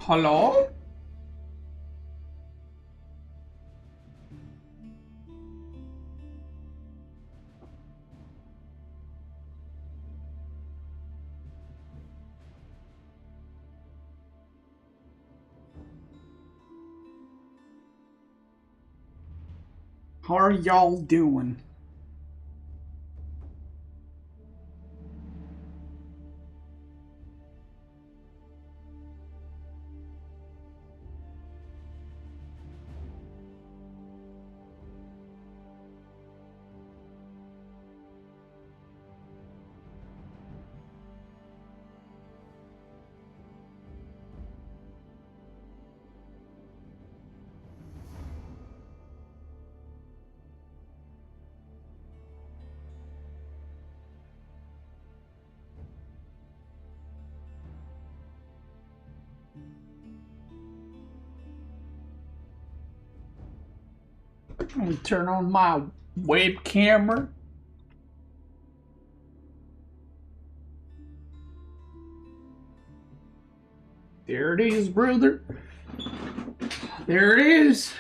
Hello? How are y'all doing? Let me turn on my web camera. There it is, brother. There it is.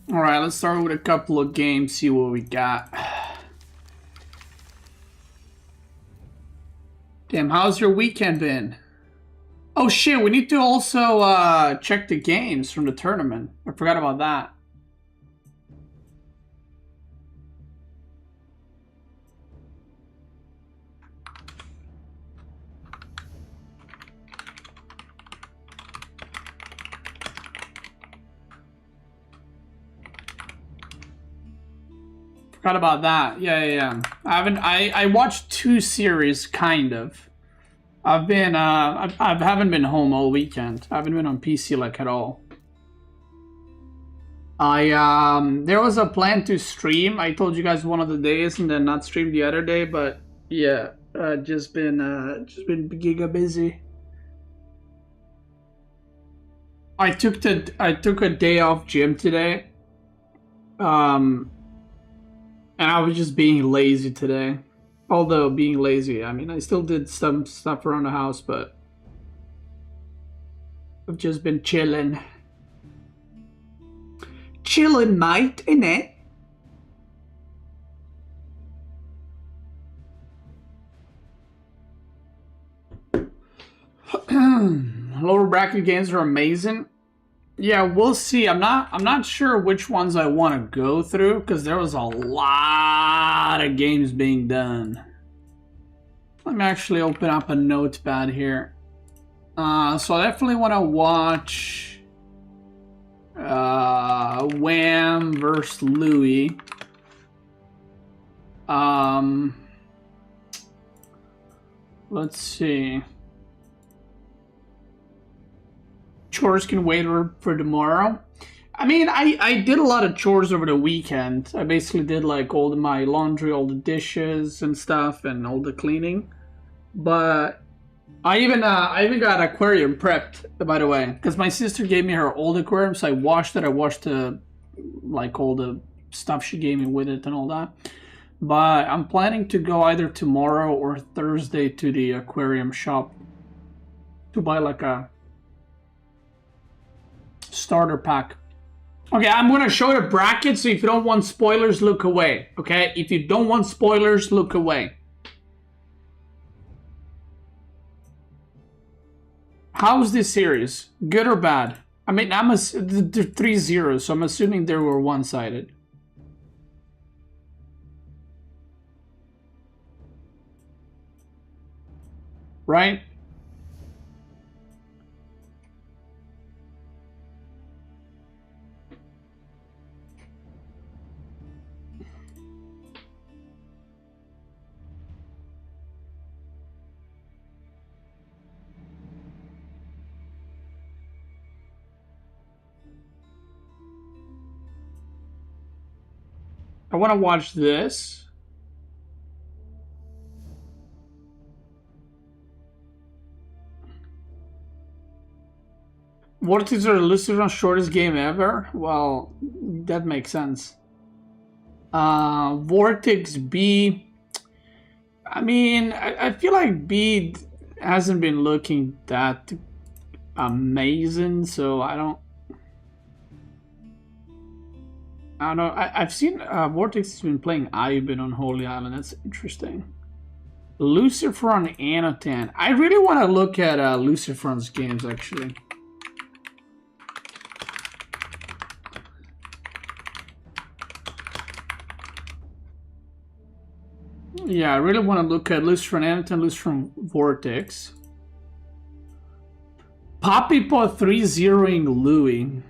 All right, let's start with a couple of games, see what we got. Damn, how's your weekend been? Oh shit, we need to also check the games from the tournament. I forgot about that. Forgot about that. Yeah. I watched 2 series, kind of. I haven't been home all weekend. I haven't been on PC like at all. There was a plan to stream. I told you guys one of the days and then not stream the other day, but yeah, just been giga busy. I took a day off gym today. And I was just being lazy today. Although being lazy, I mean, I still did some stuff around the house, but I've just been chilling. Chilling, mate, innit? Lower bracket games are amazing. Yeah, we'll see. I'm not sure which ones I want to go through because there was a lot of games being done. Let me actually open up a notepad here. So I definitely want to watch Wham versus Louis. Let's see. Chores can wait for tomorrow. I mean, I did a lot of chores over the weekend. I basically did like all my laundry, all the dishes and stuff, and all the cleaning. But I even got aquarium prepped, by the way, because my sister gave me her old aquarium, so I washed it. I washed like all the stuff she gave me with it and all that. But I'm planning to go either tomorrow or Thursday to the aquarium shop to buy like a starter pack. Okay, I'm gonna show the bracket, so if you don't want spoilers, look away. Okay, if you don't want spoilers, look away. How's this series? Good or bad? I mean, they're 3-0, so I'm assuming they were one-sided. Right? I want to watch this. Vortex are listed on shortest game ever? Well, that makes sense. Vortex B. I mean, I feel like B hasn't been looking that amazing, so I don't know. I've seen Vortex has been playing Ivan on Holy Island. That's interesting. Lucifer on Anotan. I really want to look at Lucifer's games, actually. Yeah, I really want to look at Lucifer on Anotan, Lucifer on Vortex. Poppy Paw 3-0ing Louis.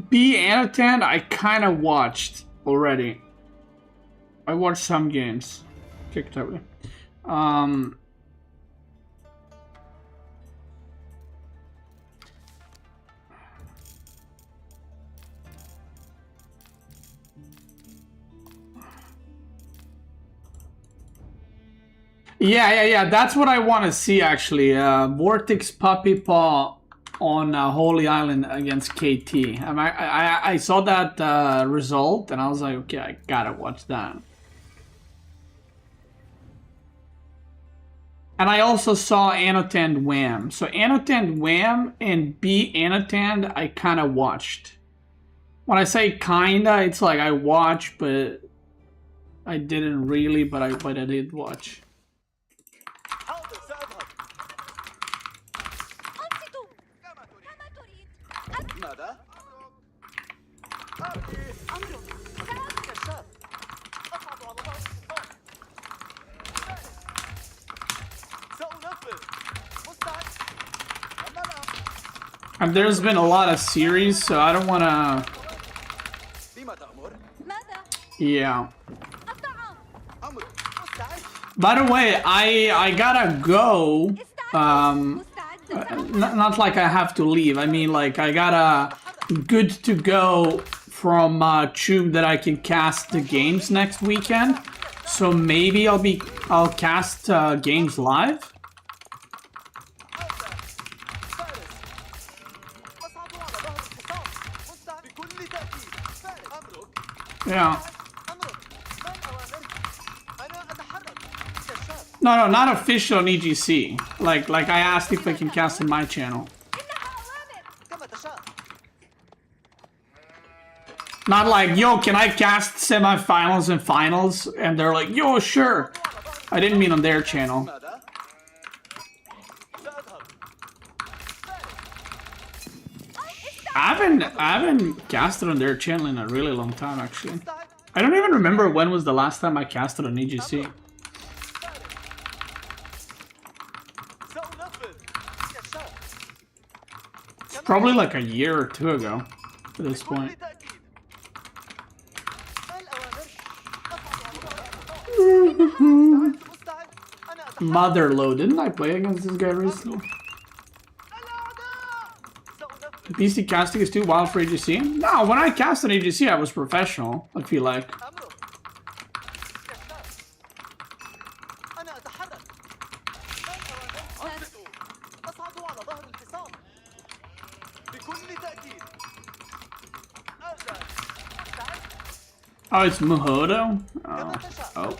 B Anotan, I kind of watched already. I watched some games. Kicked over. Yeah. That's what I want to see, actually. Vortex Puppy Paw on Holy Island against KT. I saw that result and I was like, okay, I gotta watch that. And I also saw Anotan Wham. So Anotan Wham and B Anotan I kind of watched. When I say kinda, it's like I watched, but I didn't really, but I did watch. And there's been a lot of series, so I don't want to... Yeah. By the way, I gotta go. Not like I have to leave. I mean, like, I gotta good to go from Tube that I can cast the games next weekend. So maybe I'll cast games live. Yeah. No, not official on EGC. Like I asked if I can cast in my channel. Not like, yo, can I cast semifinals and finals? And they're like, yo, sure. I didn't mean on their channel. I haven't casted on their channel in a really long time, actually. I don't even remember when was the last time I casted on EGC. It's probably like a year or two ago at this point. Motherload. Didn't I play against this guy recently? PC casting is too wild for AGC? No, when I cast on AGC, I was professional, I feel like. Oh, it's Muhodo? Oh.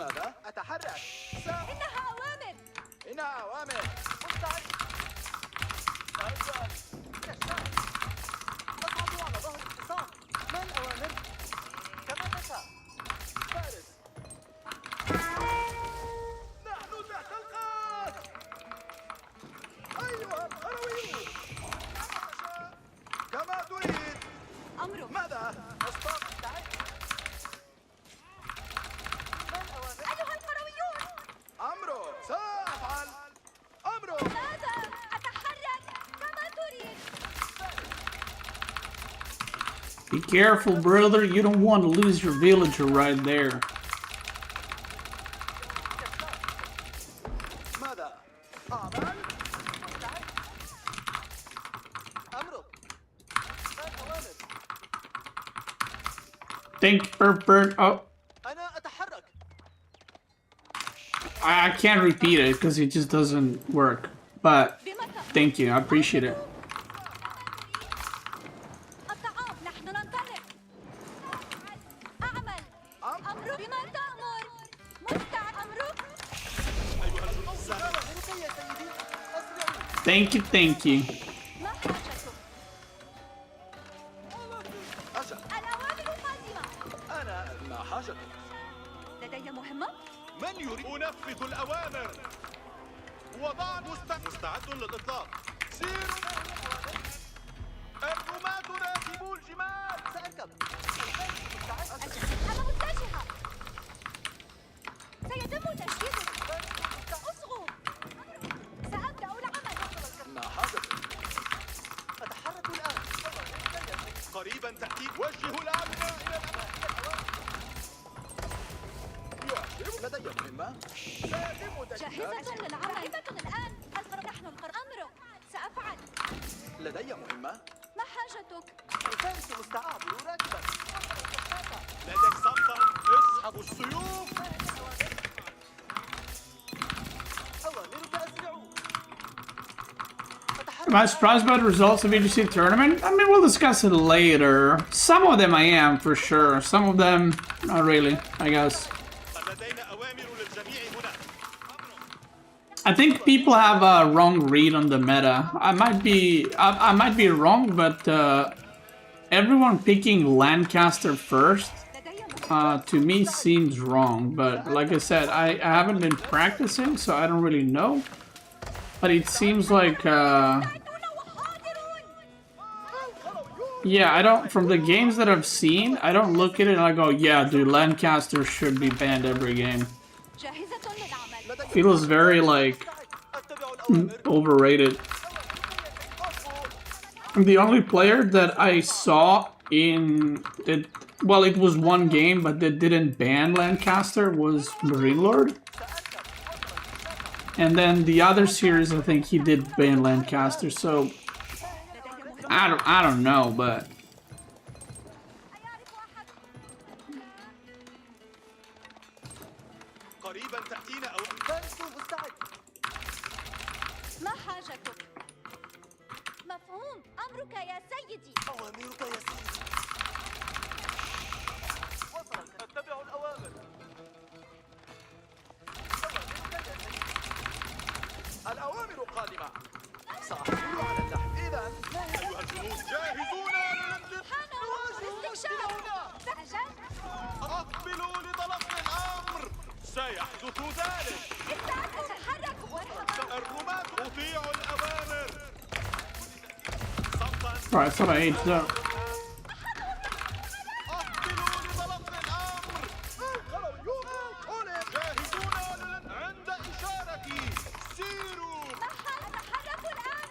Okay. Okay. Be careful, brother. You don't want to lose your villager right there. Think, Bird. Oh. I can't repeat it because it just doesn't work. But thank you. I appreciate it. Thank you, thank you. لدي مهمة؟ من يريد؟ أنفذ الأوامر. وضع مستعد للإطلاق. سيروا. الرماة راكبو الجمال. سأركب. أنا متجهة. سيتم تجهيزه. أصغوا. سأبدأ العمل. ما هذا؟ أتحرك الآن. قريبا تأتي. وجهوا الأبناء إلى الأمام. لدي مهمة. جاهزة للعمل. الآن. نحن أمرك. سأفعل. لدي مهمة. ما حاجتك؟ الفارس مستعد راكبا. لديك صمتا. اسحبوا السيوف. أوامرك أسرعوا. Am I surprised by the results of the VGC tournament? I mean, we'll discuss it later. Some of them I am, for sure. Some of them, not really, I guess. I think people have a wrong read on the meta. I might be wrong, but everyone picking Lancaster first, to me seems wrong. But like I said, I haven't been practicing, so I don't really know. But it seems like, yeah, I don't, from the games that I've seen, I don't look at it and I go, yeah, dude, Lancaster should be banned every game. Feels very, like, overrated. The only player that I saw in, well, it was one game, but that didn't ban Lancaster was Marine Lord. And then the other series, I think he did ban Lancaster, so I don't know, but ما حاجتك؟ مفهوم. أمرك يا سيدي. أوامرك يا سيدي. وصلت. اتبع الأوامر. الأوامر قادمة. سأحصل على اللحم. إذا أيها الجنود جاهزون للاستكشاف. أقبلوا لطلب الأمر. سيحدث ذلك. تحركوا. الرماة أطيعوا الأوامر. Alright, I thought I aged up. أقبلوا لطلب الأمر. جاهزون عند إشارتي. سيروا. تحركوا الآن.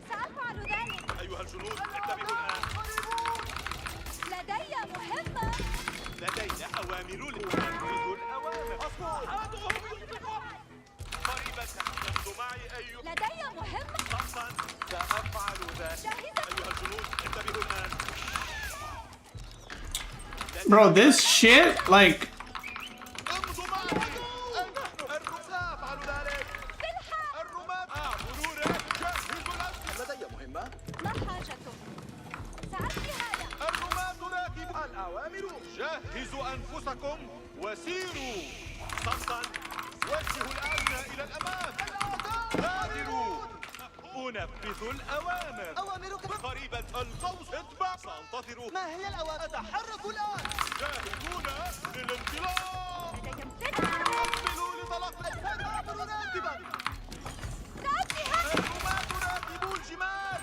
سأفعل ذلك. أيها الجنود انتبهوا الآن. لدي مهمة. لدينا أوامر لتنفيذ الأوامر. أصحابهم يطلقون. قريبا تحدث معي أيها. لدي مهمة. صمتا. سأفعل ذلك. أيها الجنود انتبهوا الآن. Bro, this shit, like, امضوا معي. سأفعل ذلك. الرماة. مرورا. جهزوا الأسلحة. لدي مهمة. ما حاجتك؟ سأفعل هذا. الرماة راكب. الأوامر. جهزوا أنفسكم وسيروا. صمتا. وجهوا الأبناء إلى الأمام. غادروا. أنفذ الأوامر. أوامرك قريبا. القوس اتبع. سأنتظر. ما هي الأوامر؟ أتحرك الآن. جاهزون للانطلاق. أقبلوا لطلق الأوامر راكبا. الرماة راكبو الجمال.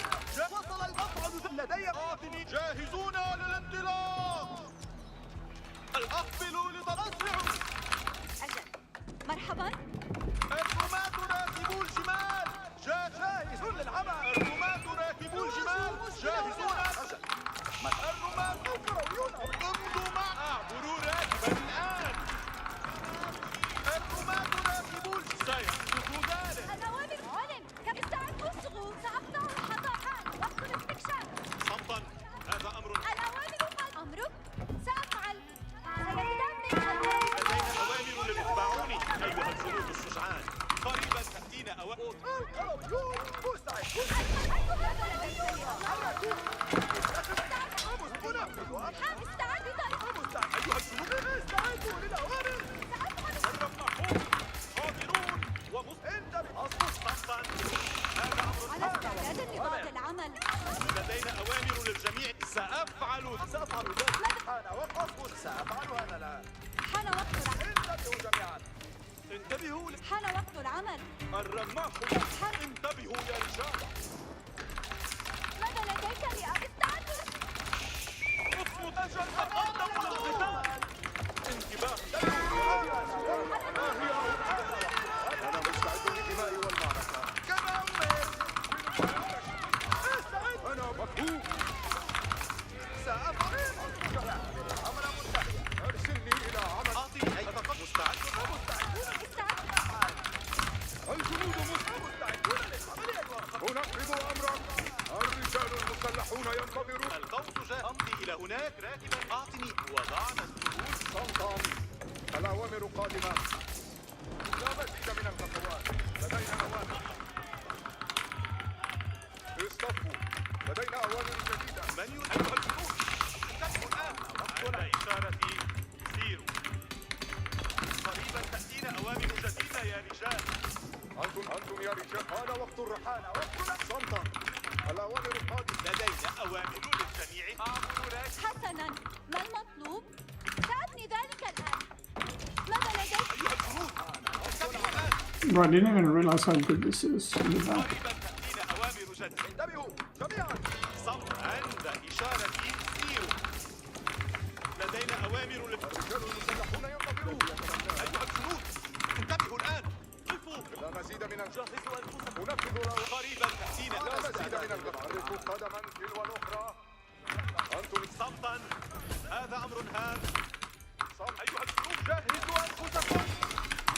وصل المقعد. لدي قاتلي. جاهزون للانطلاق. أقبلوا لطلق. أجل. مرحبا. الرماة راكبو الجمال. جاهزون للعمل. الرماة راكبو الجمال. جاهزون حام استعد بطريقة. أيها الجنود استعدوا للأوامر. الرماحون حاضرون انتبه صفا. هذا أمر على استعداد لبعض العمل. لدينا أوامر للجميع. سأفعل ذلك. سأفعل هذا الآن. حان وقت العمل. انتبهوا جميعا. انتبهوا حان وقت العمل. الرماحون انتبهوا يا رجال. ماذا لديك استعد. اصمت أجل تقدموا للقتال. انتباه. أنا مستعد للدماء والمعركة. كما أمر. استعد. أنا مفهوم. سأفعل. العمل منتهي. أرسلني إلى عمل. أعطني أي فقط. مستعدون الجنود مستعدون للعمل. أنفذ أمرك. الرجال المسلحون ينتظرون. القوس جاء. أمضي إلى هناك راكبا. أعطني. وضعنا السرور. صمتا. الأوامر قادمة. لا مزيد من الخطوات. لدينا أوامر. اصطفوا. لدينا أوامر جديدة. من يريد الجنود؟ انتبهوا الآن. عند إشارتي سيروا. قريبا تأتينا أوامر جديدة يا رجال. أنتم يا رجال. هذا وقت الرحال. صمتا. الأوامر القادمة. لدينا أوامر للجميع. أعبر راكب. حسنا، ما المطلوب؟ سأبني ذلك الآن. ماذا لديك؟ أيها الجنود. انتبهوا الآن. Bro, I didn't even realize how good this is in the back. قريبا تأتينا أوامر جديدة. انتبهوا جميعا. صمت. عند إشارتي سيروا. لدينا أوامر للرجال المسلحون ينتظرون. أيها الجنود. انتبهوا الآن. قفوا. لا مزيد من جهزوا أنفسكم. نفذوا. قريبا تأتينا. لا مزيد من القطع. حركوا قدما تلو الأخرى. أنتم صمتا. هذا أمر هام. صمت. أيها الجنود جهزوا أنفسكم.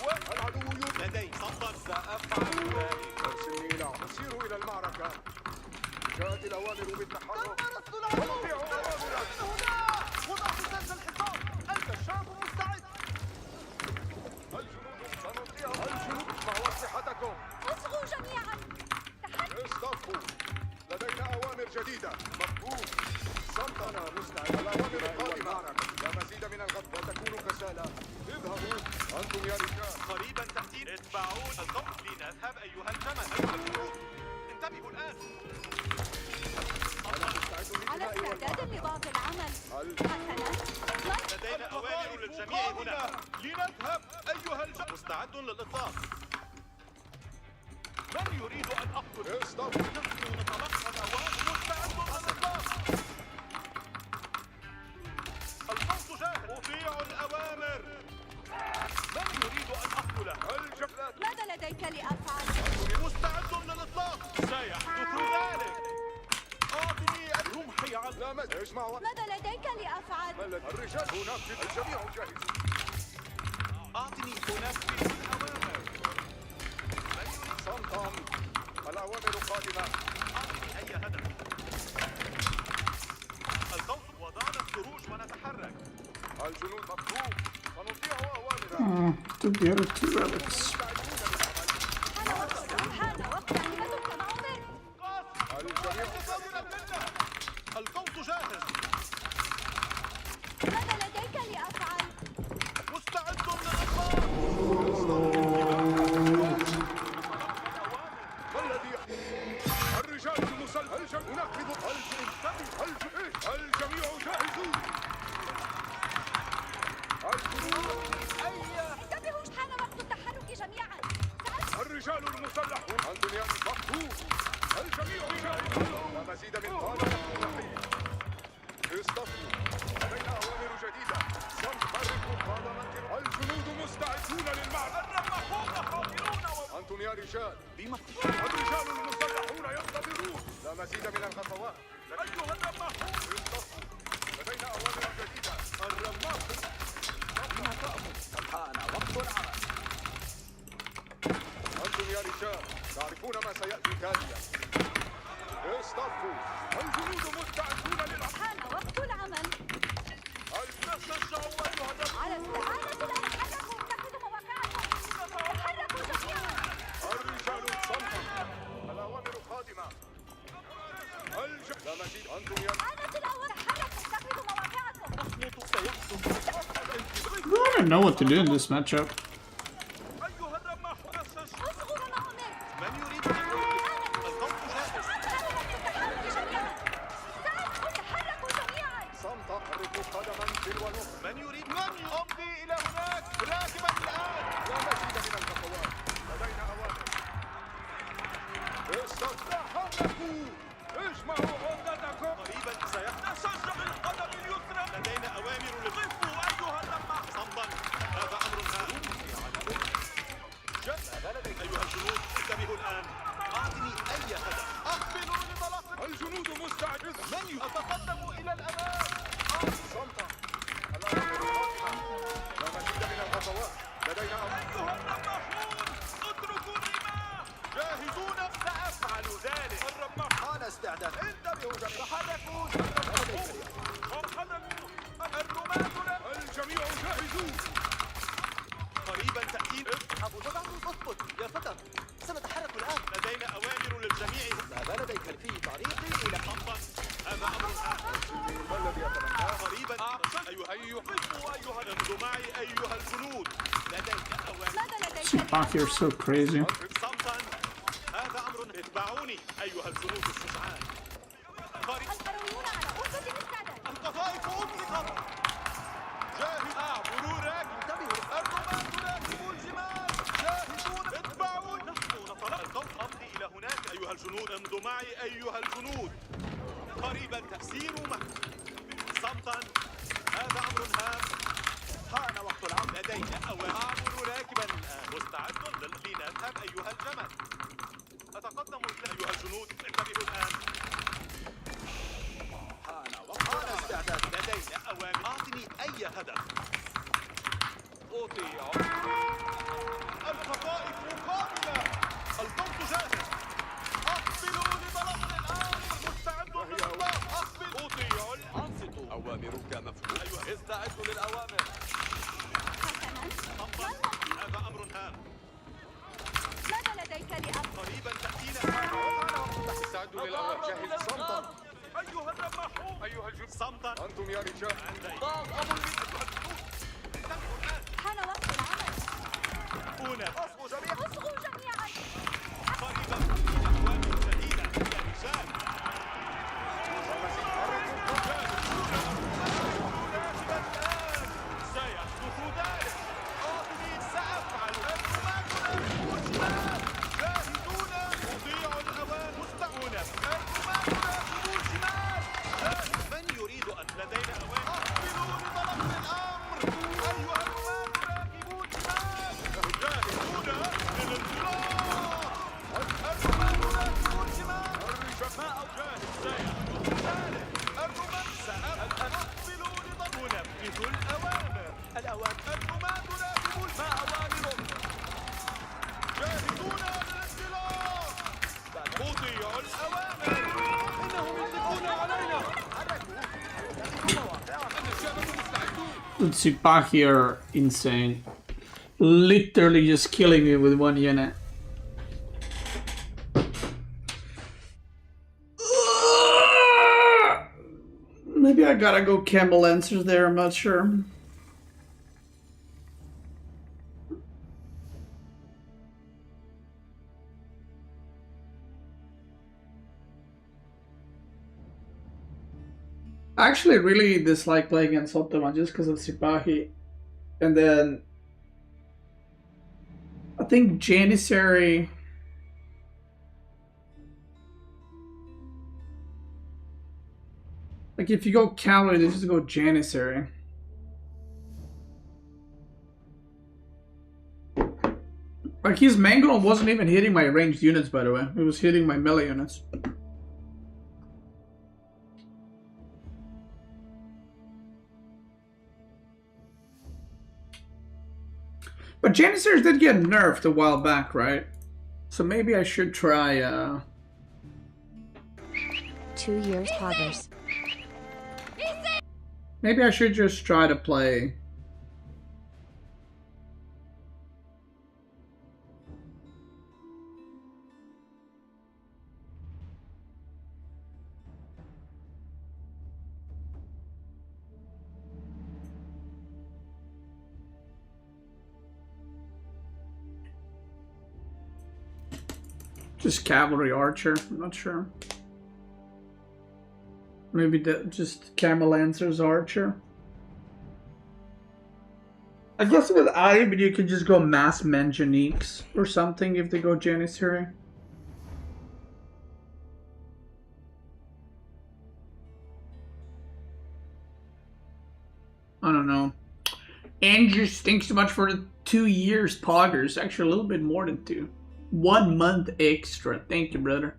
والعدو لدي. صمتا. سأفعل ذلك. أرسلني إلى. نسير إلى المعركة. جاءت الأوامر بالتحرك. دمرت العدو. وضعوا أوامرك. هنا. وضعت سد الحصار. أنت الشعب مستعد. الجنود سنطيع. الجنود اسمعوا أسلحتكم. اصغوا جميعا. اصطفوا. لدينا أوامر جديدة. مفهوم. صمتنا مستعد. الأوامر القادمة. لا مزيد من الغد وتكون كسالى. اذهبوا. أنتم يا رجال. قريبا تأتين. اتبعون القوم. لنذهب أيها الجمل. أيها الجنود. انتبهوا الآن. على استعداد لبعض العمل. حسنا. لدينا أوامر للجميع هنا. لنذهب أيها الجمل. مستعد للإطلاق. من يريد أن أقتل؟ اصطفوا. نحن نتلقى الأوامر. مستعد للإطلاق. القوس جاهز. أطيع الأوامر. من يريد أن أقتله؟ الجبلات. ماذا لديك لأفعل؟ مستعد للإطلاق. سيحدث ذلك. أعطني الرمح على. لا مزيد. اسمعوا. ماذا لديك لأفعل؟ الرجال هناك. الجميع جاهز. أعطني. أنفذ الأوامر. من يريد؟ صمتا. الأوامر قادمة. أعطني أي هدف. القوس. وضعنا السروج ونتحرك. الجنود مفهوم. سنطيع أوامرنا. Took the other two relics. حان وقت عملتم كما أمرت. الجميع القوس جاهز. ماذا لديك لأفعل؟ مستعد للإطلاق. ما الذي الرجال المسلح. ننفذ. الجميع جاهزون. انتبهوا. حان وقت التحرك جميعا. الرجال المسلحون. أنتم يا مفهوم. الجميع جاهزون. لا مزيد من طالب. اصطفوا. لدينا أوامر جديدة. حركوا قدما. الجنود مستعدون للمعركة. الرماحون قادرون. أنتم يا رجال. الرجال المسلحون ينتظرون. لا مزيد من الخطوات. أيها الرماحون. اصطفوا. لدينا أوامر جديدة. الرماحون. حان وقت العمل. أنتم يا رجال تعرفون ما سيأتي تاليا. اصطفوا. الجنود مستعدون للعمل. حان وقت العمل. تشجعوا أيها الرجال. على استعانة لا تحركوا. اتخذوا مواقعكم. تحركوا جميعا. الرجال صمتا. الأوامر قادمة. لا مزيد. أنتم يا استعانة الأول. تحركوا. اتخذوا even know what to do in this matchup. أيها الرماح اصغوا كما أمرت. من يريد أن يوقف؟ القوم جاهز. تحركوا جميعا. صمت. حركوا قدما تلو الأخرى. من يريد؟ من أمضي إلى هناك راكبا الآن. لا مزيد من الخطوات. لدينا أوامر. تحركوا. اجمعوا عدتكم. قريبا سيشجع القدم اليسرى. لدينا أوامر للقفوا أيها الرماح. صمتا. هذا أمر هام. أيها الجنود انتبهوا الآن. أعطني أي هدف. أقبلوا لطلق. الجنود مستعدون. من أتقدم إلى الأمام. صمتا. الأمر واضحة. لا مزيد من الخطوات. لدينا أيها الرماحون اتركوا الرماح. جاهزون؟ سأفعل ذلك. الرماح حان استعداد. انتبهوا جميعا. تحركوا. الرماة. الجميع جاهزون. قريبا تأتين. أبو جدع اضبط يا فتى، سنتحرك الآن. لدينا أوامر للجميع. لا لديك في طريقي إلى صمتا. هذا أمر ما الذي أتمناه؟ قريبا. أيها انضوا معي أيها الجنود. لدينا أوامر. ماذا لديك؟ Sipak, you're so crazy. صمتا. هذا أمر. اتبعوني أيها الجنود الشجعان. القرويون على أسد الاستعداد. القذائف أطلقت. جاهز. مروراك. انتبهوا. الرماة راكبوا الجمال. جاهزون. اتبعون. نحن نطلق القوم. أمضي إلى هناك أيها الجنود. امضوا معي أيها الجنود. قريبا تسيروا معي. صمتا. هذا أمر هام. حان وقت العمل. لدينا أوامر راكبا الآن. مستعد لنذهب أيها الجمل. أتقدم أيها الجنود. انتبهوا الآن. حان استعداد. لدينا أوامر. أعطني أي هدف. أطيع. القذائف قابلة. القوس جاهز. أقبلوا لبلغ الآن. مستعد للإطلاق. أقبل. أطيع. أنصتوا. أوامرك مفهومة. أيها استعدوا للأوامر. حسنا. هذا أمر هام. ماذا لديك لأفعل؟ قريبا تأتينا. استعدوا للأمر. جاهز. صمتا. أيها الرماحون. أيها الجنود. صمتا. أنتم يا رجال. حان وقت العمل. هنا. اصغوا جميعا. قريبا أكوان جديدة يا رجال. سيحدث ذلك. أعطني. سأفعل. الرماة راكبوا الجمال. جاهزون. أطيع الأوامر. مستعون. الرماة راكبوا الجمال. من يريد أن لدينا أوامر. أقبلوا لطلب الأمر. أيها الرماة راكبوا الجمال. جاهزون للانطلاق. الرماة راكبوا الجمال. الرجماء جاهز. سيحدث ذلك. الرماة سأقبلوا لطلب. ننفذ الأوامر. الرماة راكبوا الجمال. أوامر. جاهزون للانطلاق. أطيع الأوامر. إنهم يطلقون علينا. Dude, Sipaki are insane. Literally just killing me with one unit. Maybe I gotta go Campbell Lancers there, I'm not sure. I actually really dislike playing against Ottoman just because of Sipahi. And then I think Janissary. Like if you go cavalry, they just go Janissary. Like his Mangalon wasn't even hitting my ranged units, by the way. It was hitting my melee units. But Janissaries did get nerfed a while back, right? So maybe I should try, 2 years progress. maybe I should just try to play... Just cavalry archer, I'm not sure. Maybe just camel lancers archer. I guess with Ibe you could just go mass Manjaniques or something if they go Janissary. I don't know. Andrew, thanks so much for the 2 years, Poggers. Actually, a little bit more than 2. 1 month extra. Thank you, brother.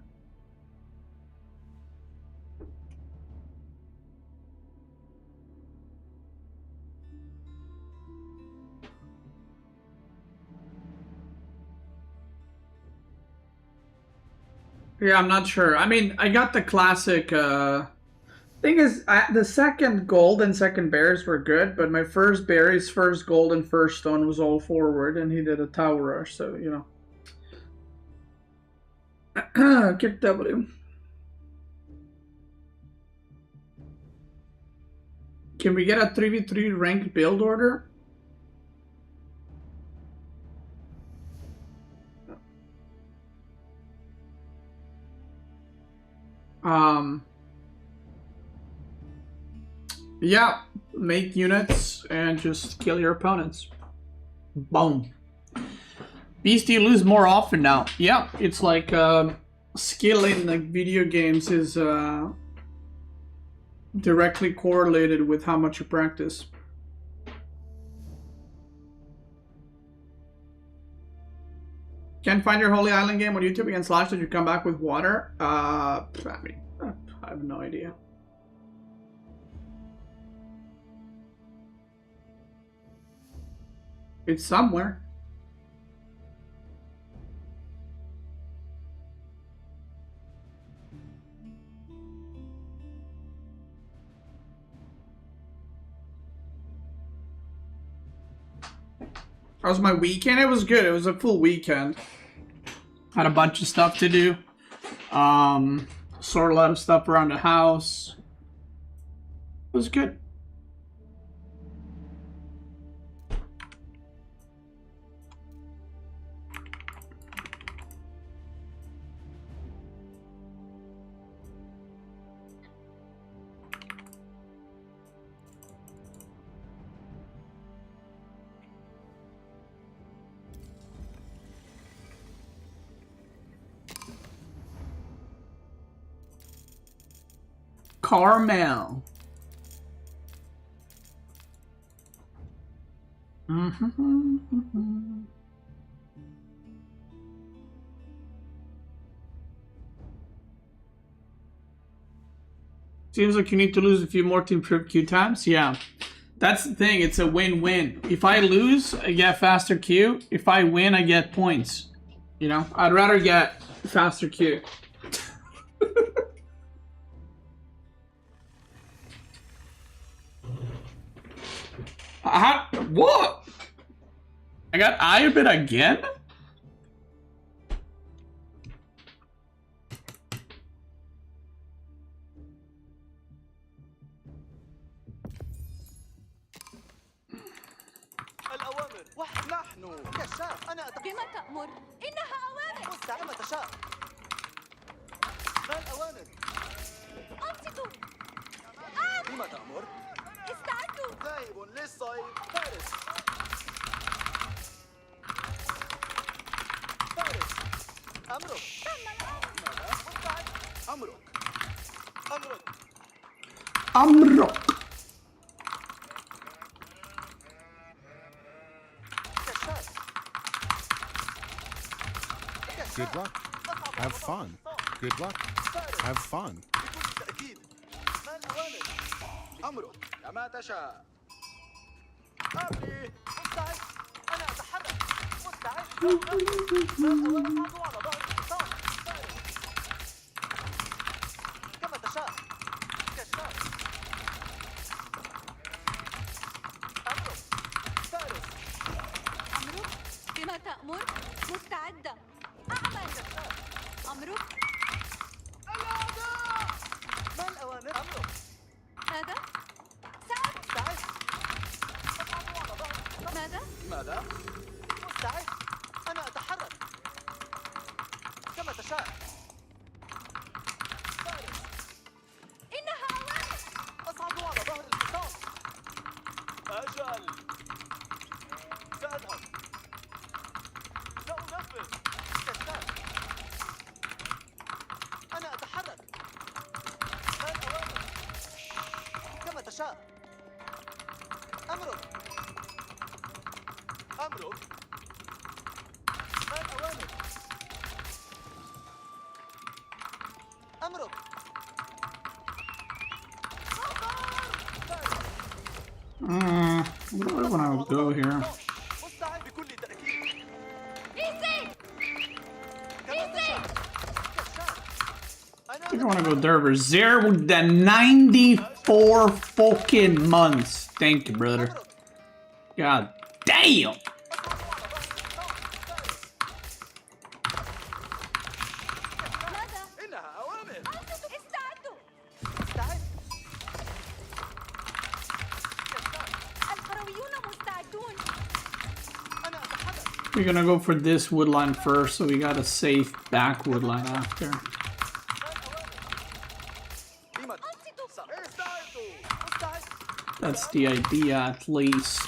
Yeah, I'm not sure. I mean, I got the classic, thing is, the second gold and second berries were good, but my first berries, first gold, and first stone was all forward, and he did a tower rush, so, you know. Kick W. Can we get a 3v3 ranked build order? Yeah, make units and just kill your opponents. Boom. Beastie, you lose more often now. Yeah, it's like skill in like video games is directly correlated with how much you practice. Can't find your Holy Island game on YouTube against Slash. Did you come back with water? I mean, I have no idea. It's somewhere. How was my weekend? It was good. It was a full weekend. Had a bunch of stuff to do. Sort a lot of stuff around the house. It was good. Carmel. Seems like you need to lose a few more to improve queue times. Yeah, that's the thing. It's a win-win. If I lose, I get faster queue. If I win, I get points. You know, I'd rather get faster queue. What? I got Iobit again? الأوامر نحن كشاف أنا بما تأمر إنها أوامر مستعد كما تشاء ما الأوامر أنصتوا بما تأمر استعدوا ذاهب للصيد فارس فارس أمرك تم الأمر مستعد أمرك أمرك أمرك. Good luck. Have fun. Good luck. Have fun. بكل تأكيد ما الأوامر أمرك كما تشاء أمري مستعد أنا أتحرك مستعد ما الأوامر أعطوا على ظهر الحصان كما تشاء كشاف أمرك فارس أمرك بما تأمر مستعدة أعمل أمرك ما الأوامر أمرك ماذا؟ سأل مستعد أضعوا على ظهر الحصان ماذا؟ ماذا؟ مستعد أنا أتحرك كما تشاء التشاء. إنها أوامر. أصعد على ظهر الحصان. أجل. سأذهب. سأنفذ. كشاف. أنا أتحرك. ما الأوامر؟ كما تشاء. أمرك. أمرك. ما الأوامر؟ أمرك. Where do I want to go here? مستعد بكل تأكيد. إيزي. إيزي. I think I want to go Derver. 0 to 94 fucking months. Thank you, brother. God damn. ماذا؟ إنها أوامر. استعدوا. مستعد. القرويون مستعدون. أنا أتحرك. We're gonna go for this wood line first, so we got a safe back wood line after. That's the idea, at least.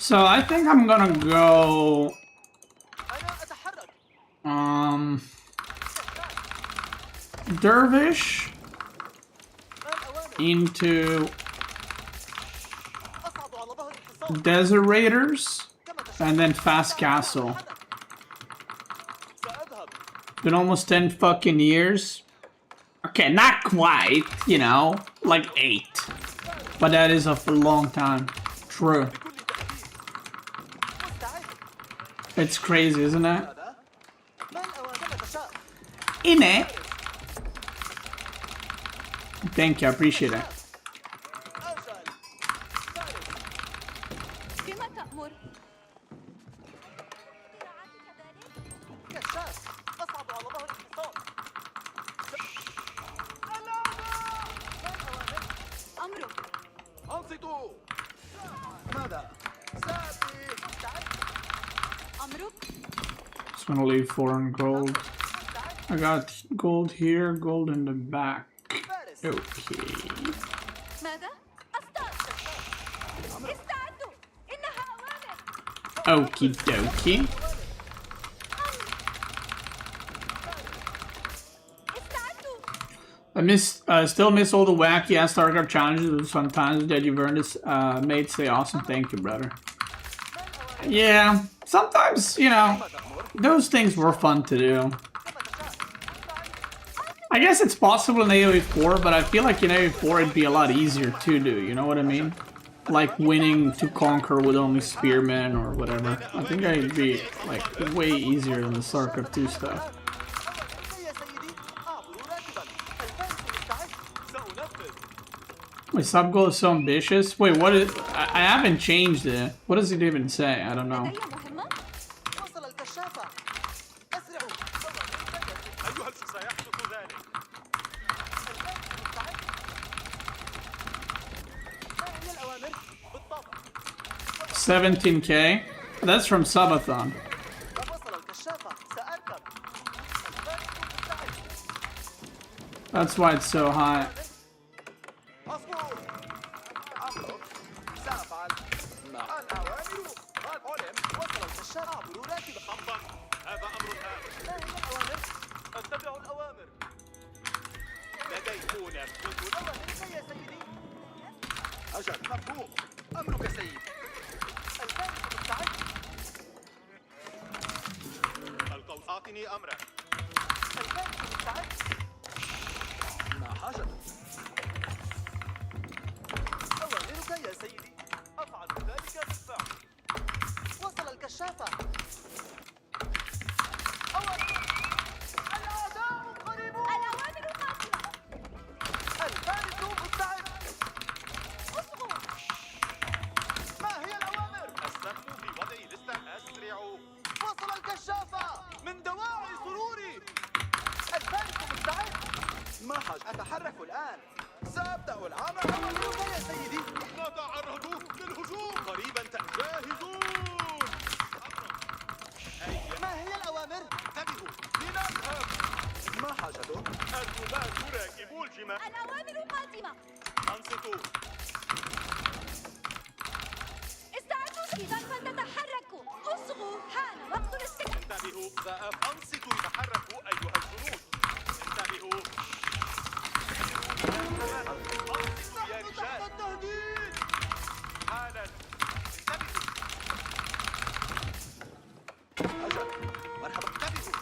So I think I'm gonna go Dervish into Desert Raiders and then Fast Castle. Been almost 10 fucking years. Okay, not quite, you know, like 8. But that is a long time. True. It's crazy, isn't it? In it. Thank you, I appreciate it. بما تأمر؟ أصعد على ظهر الحصان. أمرك. أنصتوا. ماذا؟ سأتي. أمرك. Just gonna leave 4 on gold. I got gold here, gold in the back. Okay. ماذا؟ أصطاد. استعدوا. إنها أوامر. Okie dokie. I still miss all the wacky ass StarCraft challenges, but sometimes that you've earned this made stay awesome. Thank you, brother. Yeah, sometimes, you know, those things were fun to do. I guess it's possible in AOE4, but I feel like in AOE4 it'd be a lot easier to do, you know what I mean? Like winning to conquer with only spearmen or whatever. I think it'd be like way easier than the StarCraft 2 stuff. My sub goal is so ambitious. Wait, what is? I haven't changed it. What does it even say? I don't know. أيها سيحدث ذلك. 17K. That's from Subathon. That's why it's so high. أجل مفهوم. أمرك سيد. القوس أعطني أمرا. ما حاجة. أوامرك يا سيدي. أفعل ذلك بالفعل. وصل الكشافة. الأعداء قريبون. الأوامر قادمة. الفارس مستعد. اصغوا. ما هي الأوامر؟ السهم في وضعي لسه أسرع. وصل الكشافة. من دواعي سروري. الفارس مستعد. ما حاج أتحرك الآن. سأبدأ العمل. أوامرك يا سيدي. نتعرض للهجوم. قريبا جاهزون. ما هي الأوامر؟ انتبهوا لنذهب. ما حاجته؟ الرماة راكبو الجمال. الأوامر قادمة. أنصتوا. استعدوا إذا فلتتحركوا. اصغوا حان وقت الاستكشاف. انتبهوا. أنصتوا تحركوا أيها الجنود. انتبهوا. أنصتوا يا رجال. التهديد. حالا. انتبهوا. أجل. مرحبا. انتبهوا.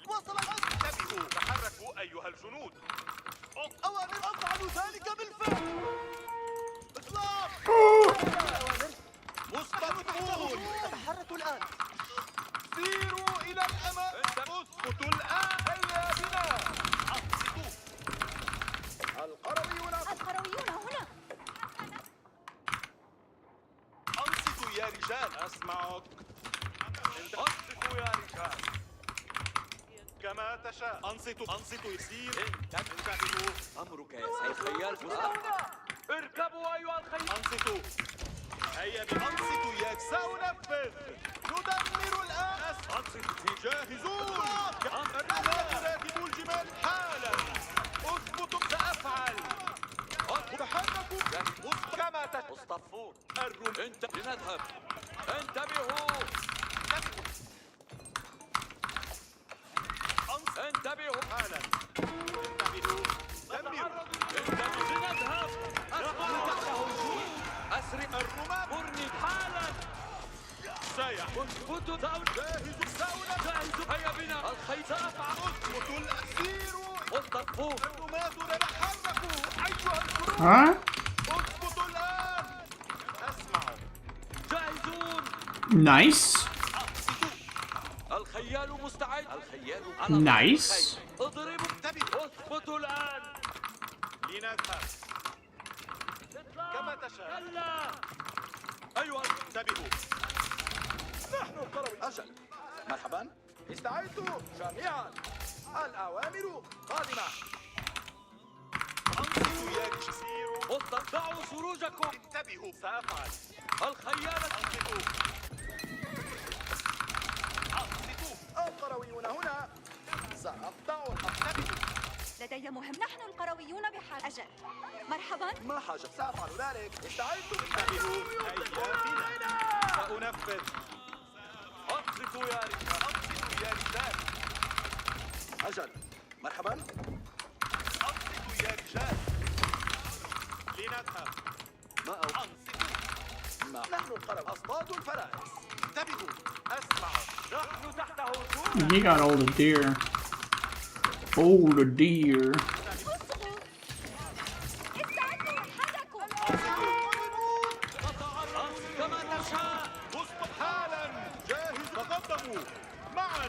وصل الأمر. انتبهوا تحركوا أيها الجنود. أوامر أفعل ذلك بالفعل. إطلاق. مصطفون. تتحرك الآن. سيروا إلى الأمام. اسقطوا الآن. هيا بنا. أنصتوا. القرويون. القرويون هنا. أنصتوا يا رجال. أسمعك. أنصتوا يا رجال. كما تشاء. أنصتوا يسير. انتبهوا. أمرك يا سيد خيال. اركبوا أيها الخيل. أنصتوا. هيا أنصتوا يا سأنفذ. ندمر الآن. أنصتوا. جاهزون. الرجال راكبوا الجمال حالا. اثبتوا. سأفعل. تحركوا. كما تشاء. مصطفون. لنذهب. انتبهوا. انتبهوا حالا. انتبهوا. دمروا. لنذهب. أسرع الرماة. برني حالا. اثبتوا. جاهزوا. سأنفذ. هيا بنا. الخيل. سأفعل. اثبتوا. سيروا. اصطفوا. الرماة تحركوا أيها الجنود. Huh? اثبتوا الآن. أسمعوا. جاهزون. Nice. الخيال مستعد. الخيال Nice. اضربوا. انتبهوا. اثبتوا الآن. لنذهب. كما تشاء. كلا. أيها انتبهوا. نحن القروي. أجل. مرحبا. استعدوا جميعا. الأوامر قادمة. أنصتوا يا رجال. سيروا. ضعوا سروجكم. انتبهوا. سأفعل. الخيال. أنصتوا. القرويون هنا. سأقطع الحبل. لدي مهم. نحن القرويون بحاجة. أجل. مرحبا. ما حاجة. سأفعل ذلك. استعدوا. انتبهوا. هيا بنا. سأنفذ. أنصتوا يا رجال. أنصتوا يا رجال. أجل. مرحبا. أنصتوا يا رجال. لنذهب. ما أو. أنصتوا. نحن القروي. أصطادوا الفرائس. انتبهوا. أسمعوا. نحن تحت هجوم. You got all the deer. All the deer. اصغوا. استعدوا وتحركوا. كما تشاء. اصبح حالا. جاهز. تقدموا. معا.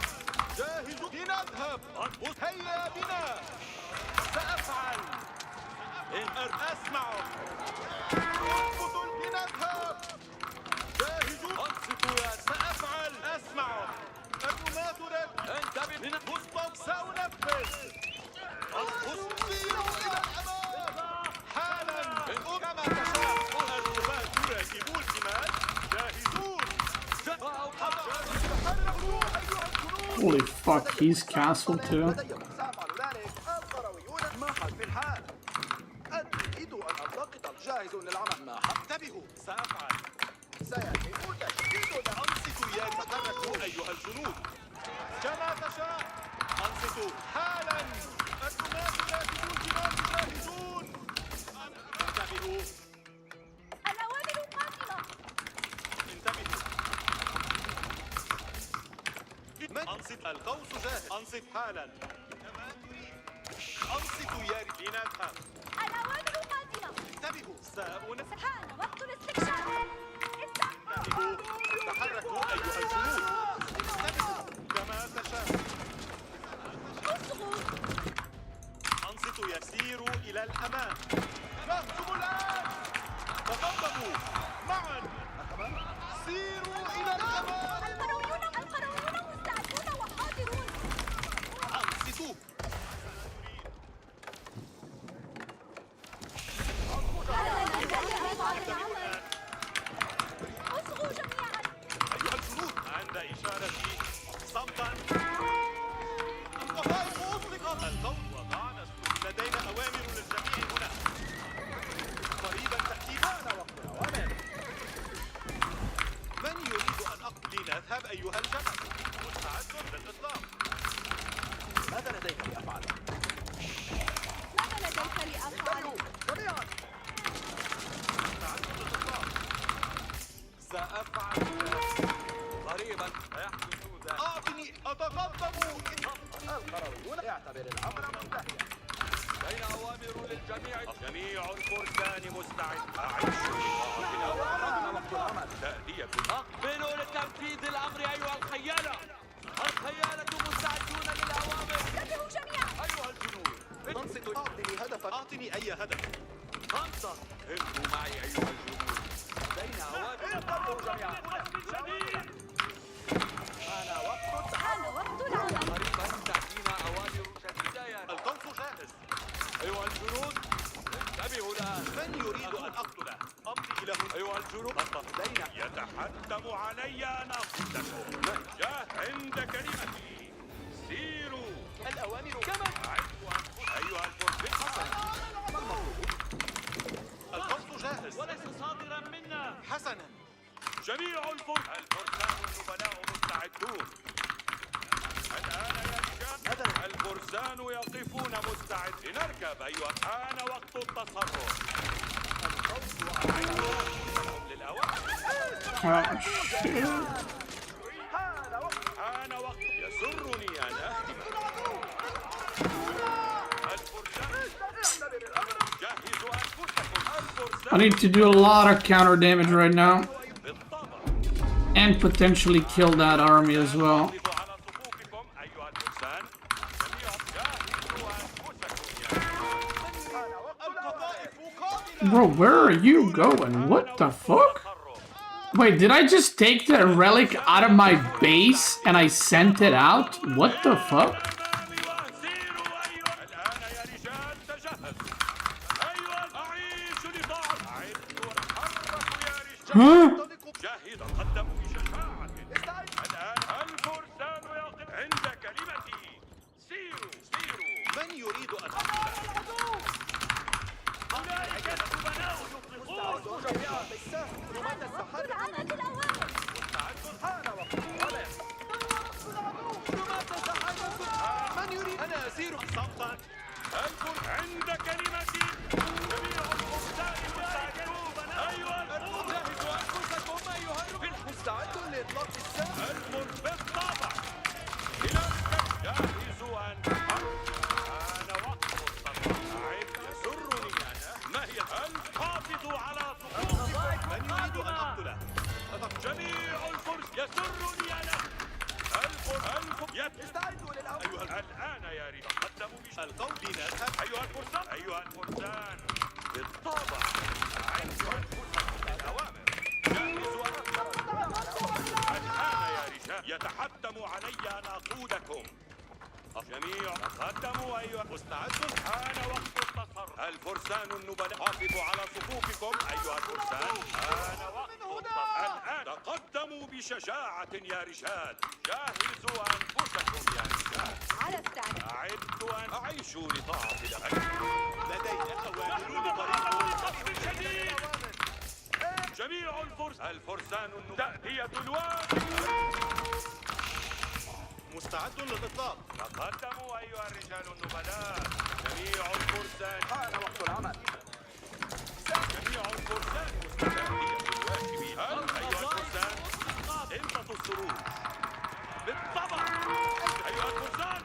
جاهزوا. لنذهب. هيا بنا. سأفعل. أسمعوا. اثبتوا. لنذهب. جاهزوا. أنصتوا يا. سأفعل. أسمعوا. الرماة انتبه. مصطفى. سأنفذ. سيروا إلى الأمام. حالا. كما تشاء. الرماة راكبو الجمال. جاهزون. تحركوا أيها الجنود. Holy fuck, he's castle too. سأفعل ذلك. القرويون ما حاج في الحال. أريد أن ألتقط. جاهزون للعمل. ما حق. انتبهوا. سأفعل. سيتم تشديدنا. أنصتوا يا. تحركوا أيها الجنود. كما تشاء. أنصتوا حالا. الرماة راكبو الجمال. جاهزون. انتبهوا. الأوامر قادمة. انتبهوا. أنصت. القوس جاهز. أنصت حالا. أنصتوا يا رجال. لنذهب. الأوامر قادمة. انتبهوا. سأنفذ. حان وقت الاستكشاف. انتبهوا. تحركوا أيها الجنود. انتبهوا. كما تشاء. اصغوا. أنصتوا. يسيروا إلى الأمام. نهجم الآن. تقدموا. معا. سيروا إلى الأمام. القرويون مستعدون وحاضرون. أنصتوا. اصغوا جميعا. أيها الجنود. عند إشارة. قريبا سيحدث ذلك. أعطني أتقدم. القرويون اعتبر الأمر منتهيا. بين أوامر للجميع. جميع الفرسان مستعد. أعيش تأدية. أقبلوا لتنفيذ الأمر أيها الخيالة. الخيالة مستعدون للأوامر. انتبهوا جميعا. أيها الجنود. منصت. أعطني هدفا. أعطني أي هدف. خمسة. هموا معي أيها الجنود. بين أوامر. جميعا. حان وقت العمل. قريبا تأتينا أوامر شديدة يا القوس جاهز. أيها الجنود. انتبهوا الآن. من يريد أن أقتله؟ أمضي إلى هنا. أيها الجنود. لدينا. يتحتم علي أن أقتلكم. جاه عند كلمتي. سيروا. الأوامر كما. أعدوا أنفسكم. أيها الفرس. القوس جاهز. وليس صادرا منا. حسنا. جميع الفرسان النبلاء مستعدون. الآن يا رجال الفرسان يقفون مستعد لنركب أيها. حان وقت التصرف. أعدوا للأوامر. حان وقت. يسرني أن أهدم. الفرسان جهزوا أنفسكم. I need to do a lot of counter damage right now. بالطبع. And potentially kill that army as well. على صفوفكم أيها الفرسان. جميعا جهزوا أنفسكم. Bro, where are you going? What the fuck? Wait, did I just take the relic out of my base and I sent it out? What the fuck? Huh? تقدموا بشجاعة. الآن الفرسان يقف عند كلمتي. سيروا. من يريد أن أولئك الأمناء يطلقون. جميعا بالسهل. رماة السحاب. العمل بالأوامر. حان وقت العمل. رماة السحاب. من يريد؟ أنا أسير. صمتا. الفرس عند كلمتي. جميع الفرسان مستعدون. أيها الفرس. جهزوا أنفسكم أيها الرجل. مستعد لإطلاق السهم. الفرس بالطبع. إلى جهزوا أنفسكم. أنا وقت التصرف. أعد. يسرني أنا. ما هي الحافظ على صفوفكم. من يريد أن أقتله؟ جميع الفرس. يسرني أنا. الفرس استعدوا للأمر. أيها الآن يا رجال. تقدموا القوم نذهب. أيها الفرسان. بالطبع. أعدوا أنفسكم للأوامر. جهزوا الآن يا رجال. يتحتم علي أن أقودكم. جميع تقدموا أيها. مستعدون. حان وقت التصرف. الفرسان النبلاء. حافظوا على صفوفكم أيها الفرسان. حان وقت التصرف. الآن تقدموا بشجاعة يا رجال. جهزوا أنفسكم يا رجال. على استعداد. أعدوا أن أعيشوا لطاعة الأمر. لدينا أوامر قصف شديد. جميع الفرسان تأدية الواجب. مستعد للإطلاق. تقدموا أيها الرجال النبلاء. جميع الفرسان. حان وقت العمل. جميع الفرسان تأدية الواجب. أيها الفرسان. انبطوا السرور. بالطبع. أيها الفرسان.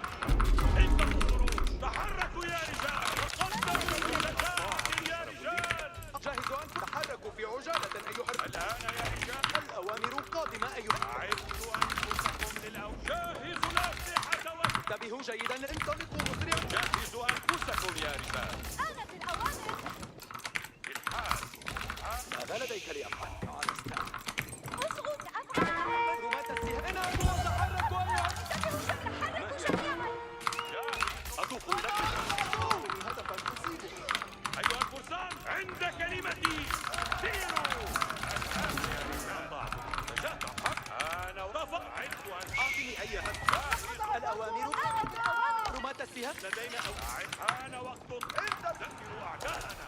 انبطوا السرور. تحركوا يا رجال. تقدموا بشجاعة يا رجال. جهزوا أن تتحركوا في عجالة أيها الرجل. الآن يا رجال. الأوامر قادمة أيها الرجل. أعدوا أنفسكم للأوامر. جهزوا الأسلحة انتبهوا جيدا. انطلقوا مسرعا. جهزوا أنفسكم يا رجال. آنت الأوامر. الحال. ماذا لديك لأفعل؟ اصغوا سأفعل الآن. رماة السهام. انهضوا وتحركوا أيها. انتبهوا جميعا. حركوا جميعا. أضوق لك. هدفا أصيبه. أيها الفرسان عند كلمتي. سيروا. الآن يا رجال. أنا وضفق. عدت أن أعطني أي هدف. الأوامر. آنت الأوامر. رماة السهام. لدينا حان وقت تذكروا أعداءنا.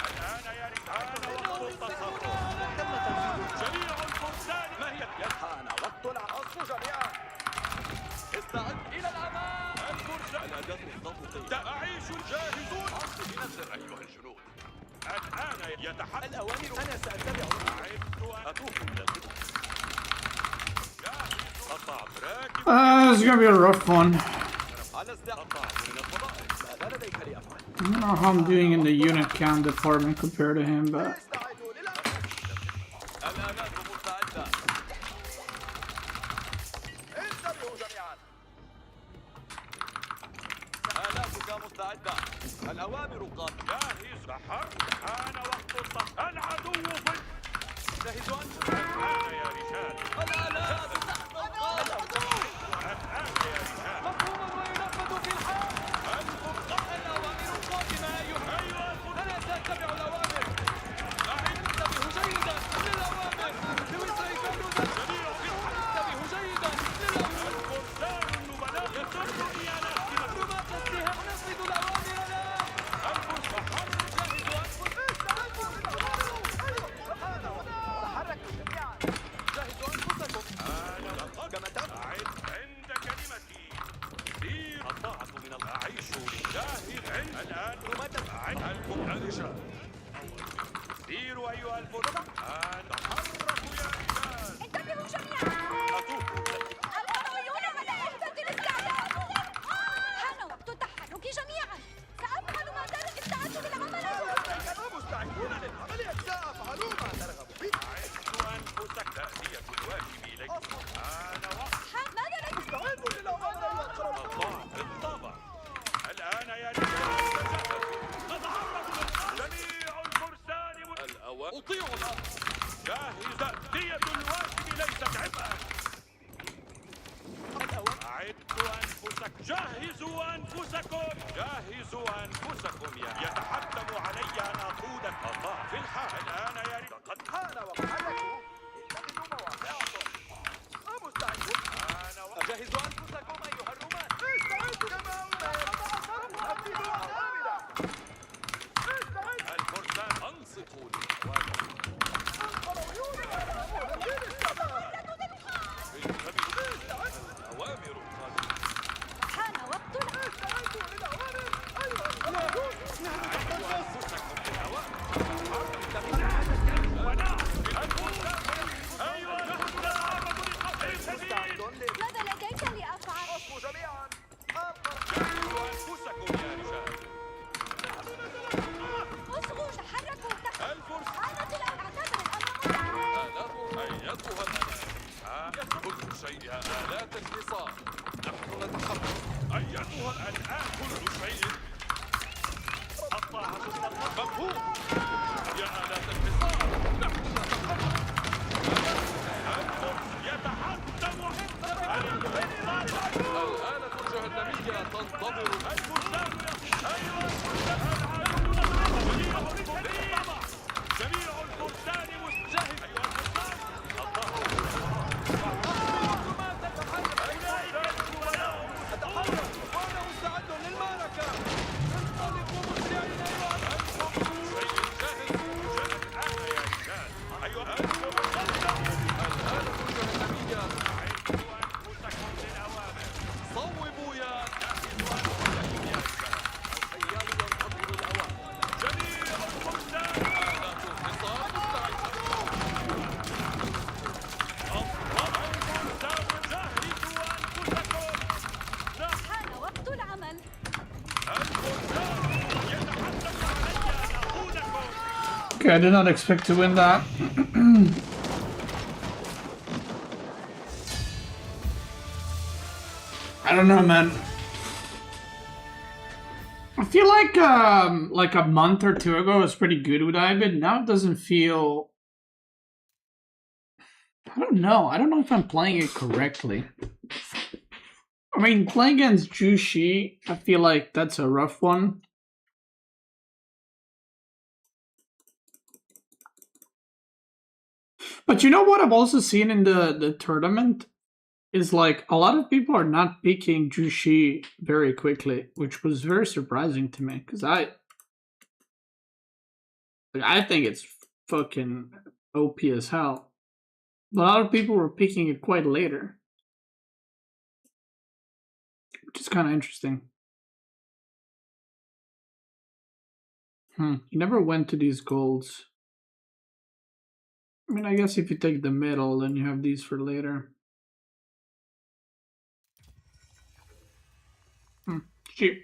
الآن يا رجال. وقت التصرف. تم تنفيذ. جميع الفرسان. ما هي حان وقت العصف جميعا. استعد إلى الأمام. الفرسان. الأداة الضبطية. أعيش جاهزون. بنفسر أيها الجنود. الآن يتحدث. الأوامر. أنا سأتبع. أعدت أن أتوه إلى الخطة. It's gonna be a rough one. على ازدحام من الفضائل. ماذا لديك لأفعل؟ I don't know how I'm doing in the unit count department compared to him, but استعدوا للعمل. الآلات مستعدة. انتبهوا جميعا. آلاتك مستعدة. الأوامر قادمة. جاهز. حان وقت الصف. العدو في جهزوا أنفسكم. الآن يا رجال. الآلات تحت القادة. الآن يا رجال. مفهوم وينفذ في الحال. الأوامر قادمة أيها. أنا سأتبع الأوامر. انتبهوا جيدا للأوامر. لوسع كانودا. انتبهوا جيدا للأوامر. الفرسان النبلاء يسرني أنا. معلومات السهام. نفذ الأوامر الآن. الفرسان جهزوا أنفسكم. تحركوا جميعا. جهزوا أنفسكم. كما تفعل. عند كلمتي. سير الطاعة من الأعيش. جاهز. الآن الرجال. سيروا أيها الفرسان. تحركوا يا رجال. انتبهوا جميعا. القرويون على إحدى الاستعداد. حان وقت التحرك جميعا. سأفعل ما استعدت للعمل. مستعدون للعمل. سأفعل ما ترغب به. أعدوا أنفسك. تأدية الواجب إليك. أنا وقت ماذا لك؟ استعدوا للعمل. الطاعة بالطبع. الآن يا رجال. نتحرك. جميع الفرسان أطيع الأمر. جاهز. تأدية الواجب ليست عبئا. أعدوا أنفسك. جهزوا أنفسكم. جهزوا أنفسكم يا يتحتم علي أن أقود الطاعة في الحال. الآن يا رجال. قد حان وحركوا. اتخذوا مواقعكم. مستعدون. أنا وقت جهزوا أنفسكم أيها الرومان. استعدوا كما نفذوا أوامر. الفرسان. أنصتوا للأوامر. القرويون على أمور الاستعداد. الأوامر قادمة. حان وقت العمل. استعدوا للأوامر. أيها القرويون. أنفسكم بالأوامر. ماذا لديك لأفعل؟ أصبوا جميعا. جهزوا أنفسكم يا رجال. اصغوا تحركوا تحت. الفرس. عادت الآن. أعتبر الأمر آلات أيتها الآلات. كل شيء آلات الحصار. نحن نتحرك. أيتها الآن كل شيء. الطاعة من الخلف. مفهوم. يا آلات الحصار. نحن نتحرك. يتحتم. الآلة الجهنمية تنتظر. الفرسان. أيها الفرسان. جميع الفرسان مستهد. أيها الفرسان. أتحرك وأنا مستعد للمعركة. انطلقوا مسرعين أيها الأنفس. شيء جاهز. الآن يا رجال. أيها الآلة الجهنمية. أعدوا أنفسكم للأوامر. صوبوا يا الخيال ينتظر الأوامر. جميع الفرسان. آلات الحصار مستعدة. حان وقت العمل. okay, I did not expect to win that. I don't know, man. I feel like a month or two ago was pretty good with Ivan. Now it doesn't feel. I don't know. I don't know if I'm playing it correctly. I mean, playing against Jushi, I feel like that's a rough one. But you know what I've also seen in the tournament? Is like a lot of people are not picking Jushi very quickly, which was very surprising to me because I think it's fucking OP as hell. But a lot of people were picking it quite later, which is kind of interesting. He never went to these golds. I mean, I guess if you take the middle, then you have these for later. Shoot.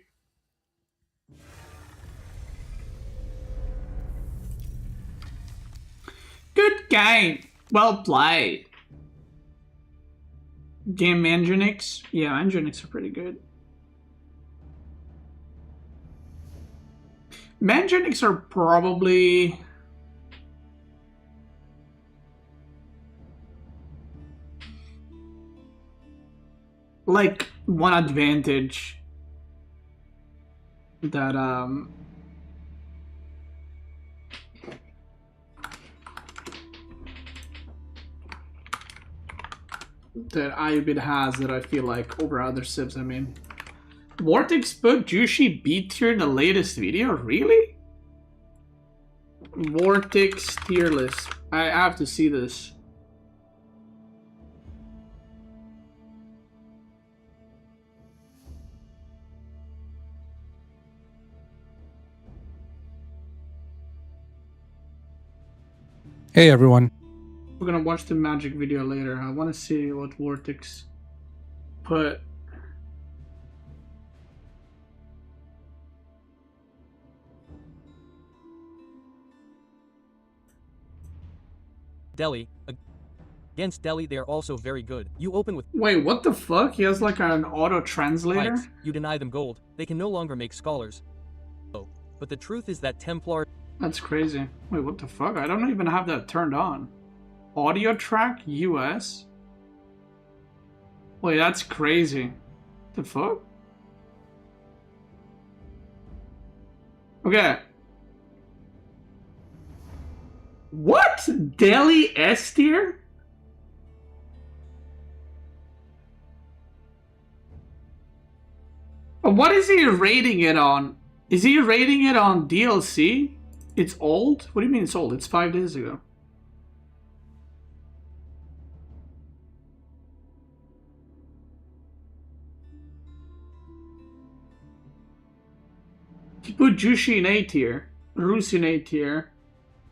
Good game. Well played. Game Nginx? Yeah, Nginx are pretty good. Nginx are probably... like one advantage that that IUBIT has that I feel like over other sibs. I mean, Vortex put Jushi B tier in the latest video? Really? Vortex tier list. I have to see this. Hey everyone. We're gonna watch the magic video later. I want to see what Vortex put. Delhi. Against Delhi, they are also very good. You open with Wait, what the fuck? He has like an auto translator? whites. You deny them gold. They can no longer make scholars. Oh, but the truth is that Templar... That's crazy. Wait, what the fuck? I don't even have that turned on. Audio track US? Wait, that's crazy. The fuck? Okay. What? Delhi S tier? What is he rating it on? Is he rating it on DLC? It's old? What do you mean it's old? It's 5 days ago. He put Jushi in A tier, Rus in A tier,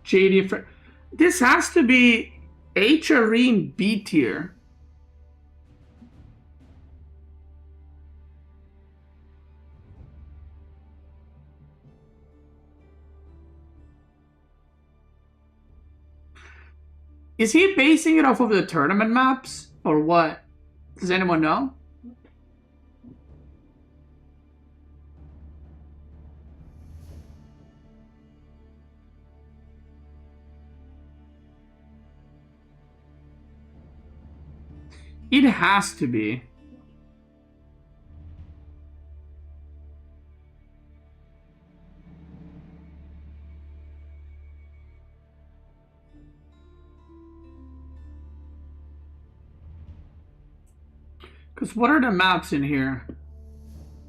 JD. This has to be HRE in B tier. Is he basing it off of the tournament maps or what? Does anyone know? It has to be. Because what are the maps in here?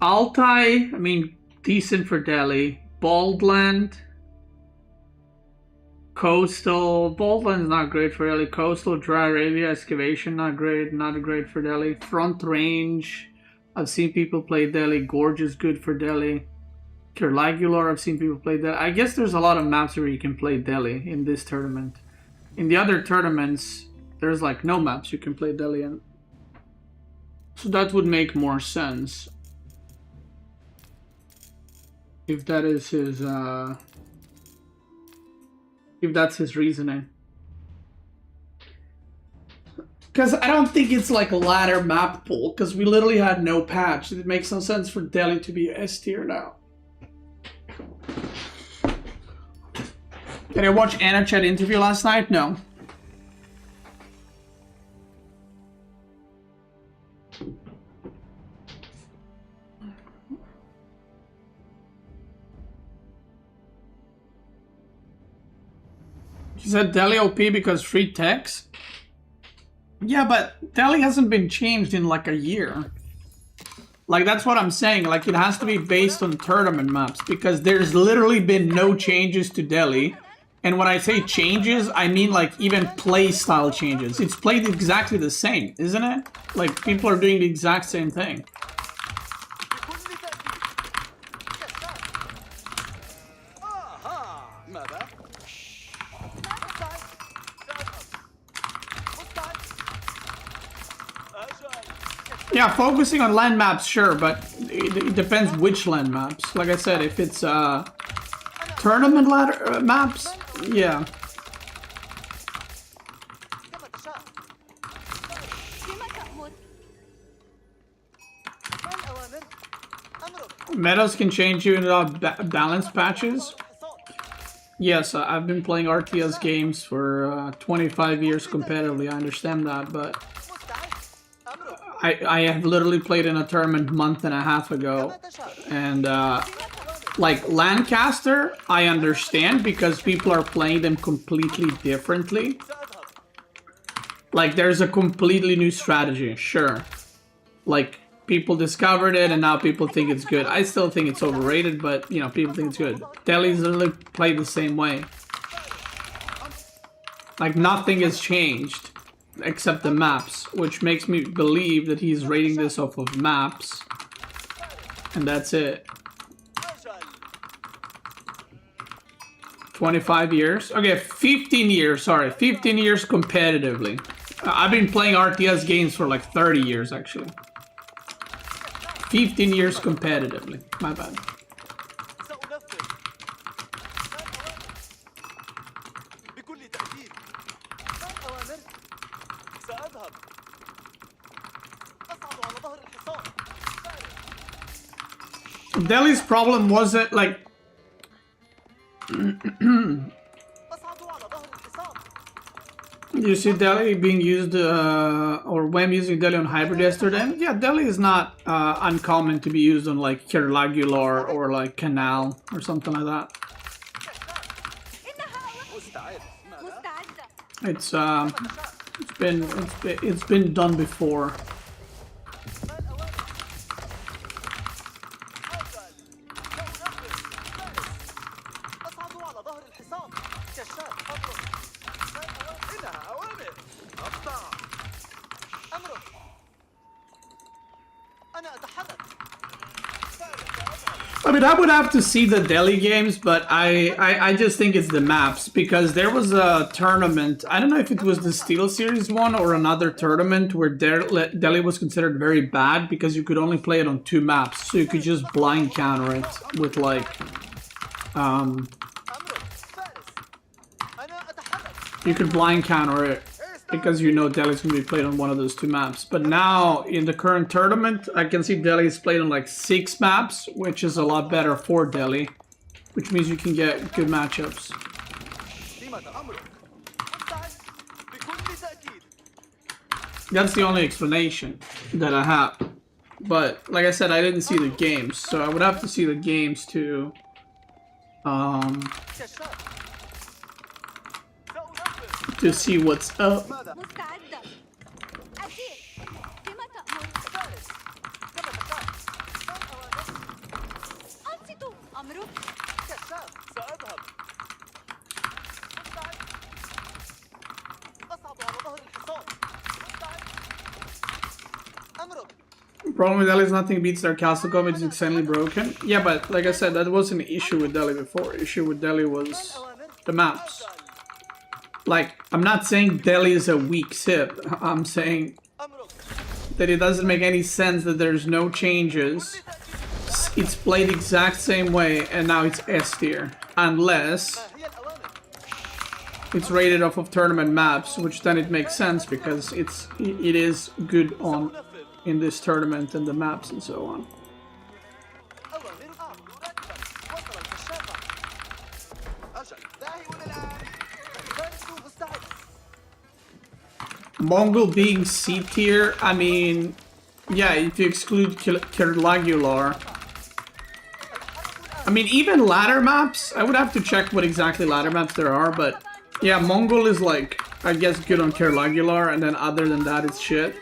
Altai, I mean, decent for Delhi. Baldland. Coastal. Baldland's not great for Delhi. Coastal, Dry Arabia, Excavation, not great. Not great for Delhi. Front Range. I've seen people play Delhi. Gorge is good for Delhi. Kerlagular, I've seen people play Delhi. I guess there's a lot of maps where you can play Delhi in this tournament. In the other tournaments, there's like no maps you can play Delhi in. So that would make more sense. If that is his, if that's his reasoning. Because I don't think it's like a ladder map pool, because we literally had no patch. It makes no sense for Delhi to be S tier now. Did I watch Anna Chat interview last night? No. He said Delhi OP because free text? Yeah, but Delhi hasn't been changed in like a year. Like, that's what I'm saying. Like, it has to be based on tournament maps because there's literally been no changes to Delhi. And when I say changes, I mean like even play style changes. It's played exactly the same, isn't it? Like, people are doing the exact same thing. Yeah, focusing on land maps, sure, but it depends which land maps. Like I said, if it's tournament ladder maps, yeah. كما تشاء. بما تأمر. ما الأوامر؟ أمرك. Metas can change you in balance patches. Yes, I've been playing RTS games for 25 years competitively. I understand that, but I have literally played in a tournament a month and a half ago, and like Lancaster, I understand because people are playing them completely differently. Like there's a completely new strategy, sure. Like people discovered it and now people think it's good. I still think it's overrated, but you know, people think it's good. Delhi's literally played the same way. Like nothing has changed except the maps, which makes me believe that he's rating this off of maps. And that's it. 25 years? Okay, 15 years, sorry. 15 years competitively. I've been playing RTS games for like 30 years, actually. 15 years competitively. My bad. Delhi's problem wasn't like... You see Delhi being used, or Wham using Delhi on Hybrid yesterday? Yeah, Delhi is not uncommon to be used on like Kirlagular or like Canal or something like that. It's been done before. I mean, I would have to see the Delhi games, but I just think it's the maps, because there was a tournament, I don't know if it was the Steel Series one or another tournament, where Delhi was considered very bad because you could only play it on 2 maps, so you could just blind counter it with like, you could blind counter it because you know Delhi's going to be played on one of those 2 maps. But now, in the current tournament, I can see Delhi is played on like 6 maps, which is a lot better for Delhi, which means you can get good matchups. That's the only explanation that I have. But, like I said, I didn't see the games, so I would have to see the games to see what's up. Problem with Delhi is nothing beats their castle combat, it's insanely broken. Yeah, but like I said, that was an issue with Delhi before. Issue with Delhi was the maps. Like, I'm not saying Delhi is a weak SIP. I'm saying that it doesn't make any sense that there's no changes. It's played the exact same way and now it's S tier. Unless it's rated off of tournament maps, which then it makes sense because it is good on in this tournament and the maps and so on. Mongol being C tier, I mean, yeah, if you exclude Kirlagular. I mean, even ladder maps, I would have to check what exactly ladder maps there are, but yeah, Mongol is like, I guess, good on Kirlagular, and then other than that, it's shit.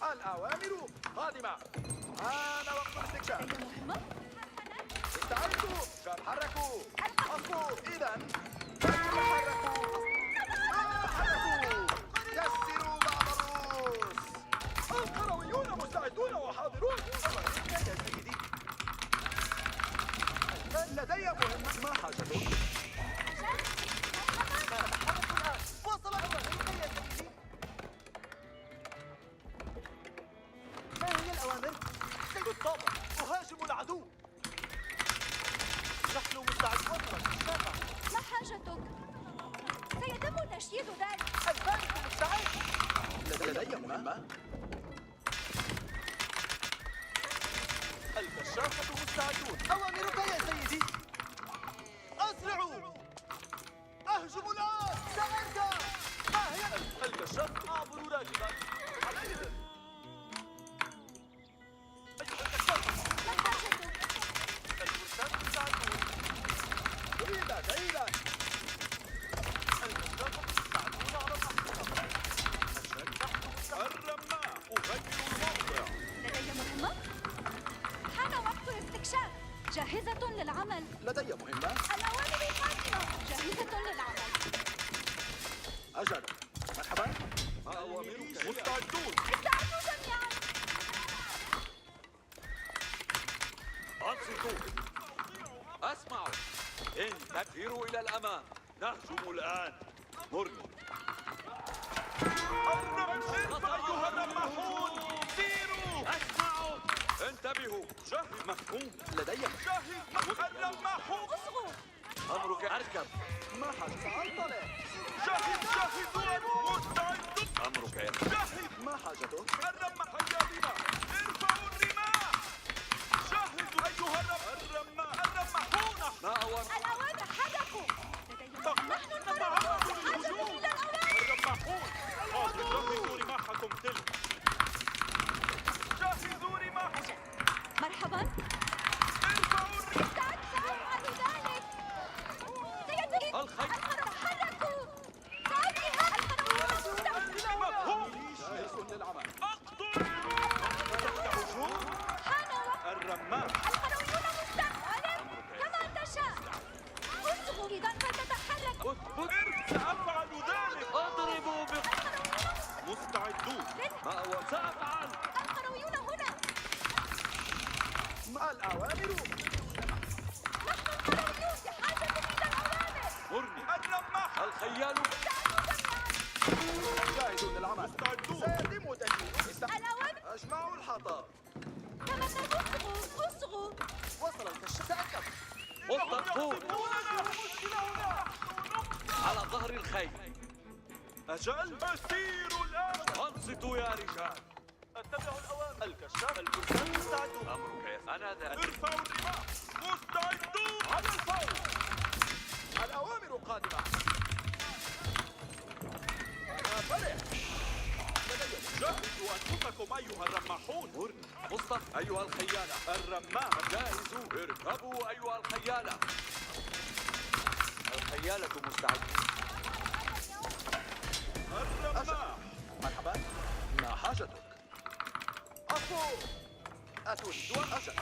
الأوامر قادمة. آن وقت الاستكشاف. استعدوا. تحركوا. أصلوا. إذن. تحركوا. تحركوا. بالطبع. أهاجم العدو. نحن مستعدون. الكشافة. ما حاجتك؟ سيتم تشييد ذلك. الفارس مستعد. لدي مهمة. الكشافة مستعدون. أوامرك يا سيدي. أسرعوا. أهجموا الآن. سأرجع. ما هي الكشاف؟ أعبر راكبا. ما حاجتك؟ الفرسان مستعدون. جيدا جيدا. الكشاف مستعدون على الأحصنة. الرماح أغير الموضع. لدي مهمة؟ حان وقت الاستكشاف. جاهزة للعمل. لدي مهمة. الأوامر قادمة. جاهزة للعمل. أجل. مرحبا. أوامرك مستعدون. استعدوا جميعا. أنصتوا. أسمعوا. انتفروا إلى الأمام. نهجم الآن. مرني. أيها الرماحون سيروا. أسمعوا. انتبهوا. جهز. مفهوم. لدي جهز. الرماحون. اصغوا. أمرك أركب. ما حاجة سأنطلق. جهز. مستعد. أمرك يا جهز. ما حاجته؟ الرماح هيا بنا. ارفعوا الرماح. جهزوا أيها الرماحون. ما أوامر. الأوامر حركوا. لدي نحن الرماحون. جهزوا رماحكم تلك. جهزوا رماحكم. مرحبا. ارفعوا الرماح. سأفعل ذلك. سيدي. الخيل. تحركوا. سأبنيها. مفهوم. جاهز للعمل. أقتل. حان وقت. الرماح. القرويون مستقبلا كما تشاء. اصغوا إذا فلتتحرك. اثبت. سأفعل ذلك. أضربوا مستعدون. ما أوامر. سأفعل. القرويون هنا. ما الأوامر؟ نحن القرويون بحاجة إلى الأوامر. مرني. الرماح. الخيال. جاهز للعمل. مستعدون. سيتم تجهيز. الأوامر. أجمعوا الحطب. كما اصغوا. وصل الكشاف. تأكد. مصطفون. على ظهر الخيل. أجل. أسيروا الآن. أنصتوا يا رجال. اتبعوا الأوامر. الكشاف. الفرسان مستعدون. أمرك يا أنا ذا. ارفعوا الرماح. مستعدون. على الفور. الأوامر قادمة. فرح. جهزوا أنفسكم أيها الرماحون. مرني. مصطفى. أيها الخيالة. الرماح. جاهزوا. اركبوا أيها الخيالة. الخيالة مستعدون. الرماح. مرحبا. ما حاجتك؟ أتريد أجل.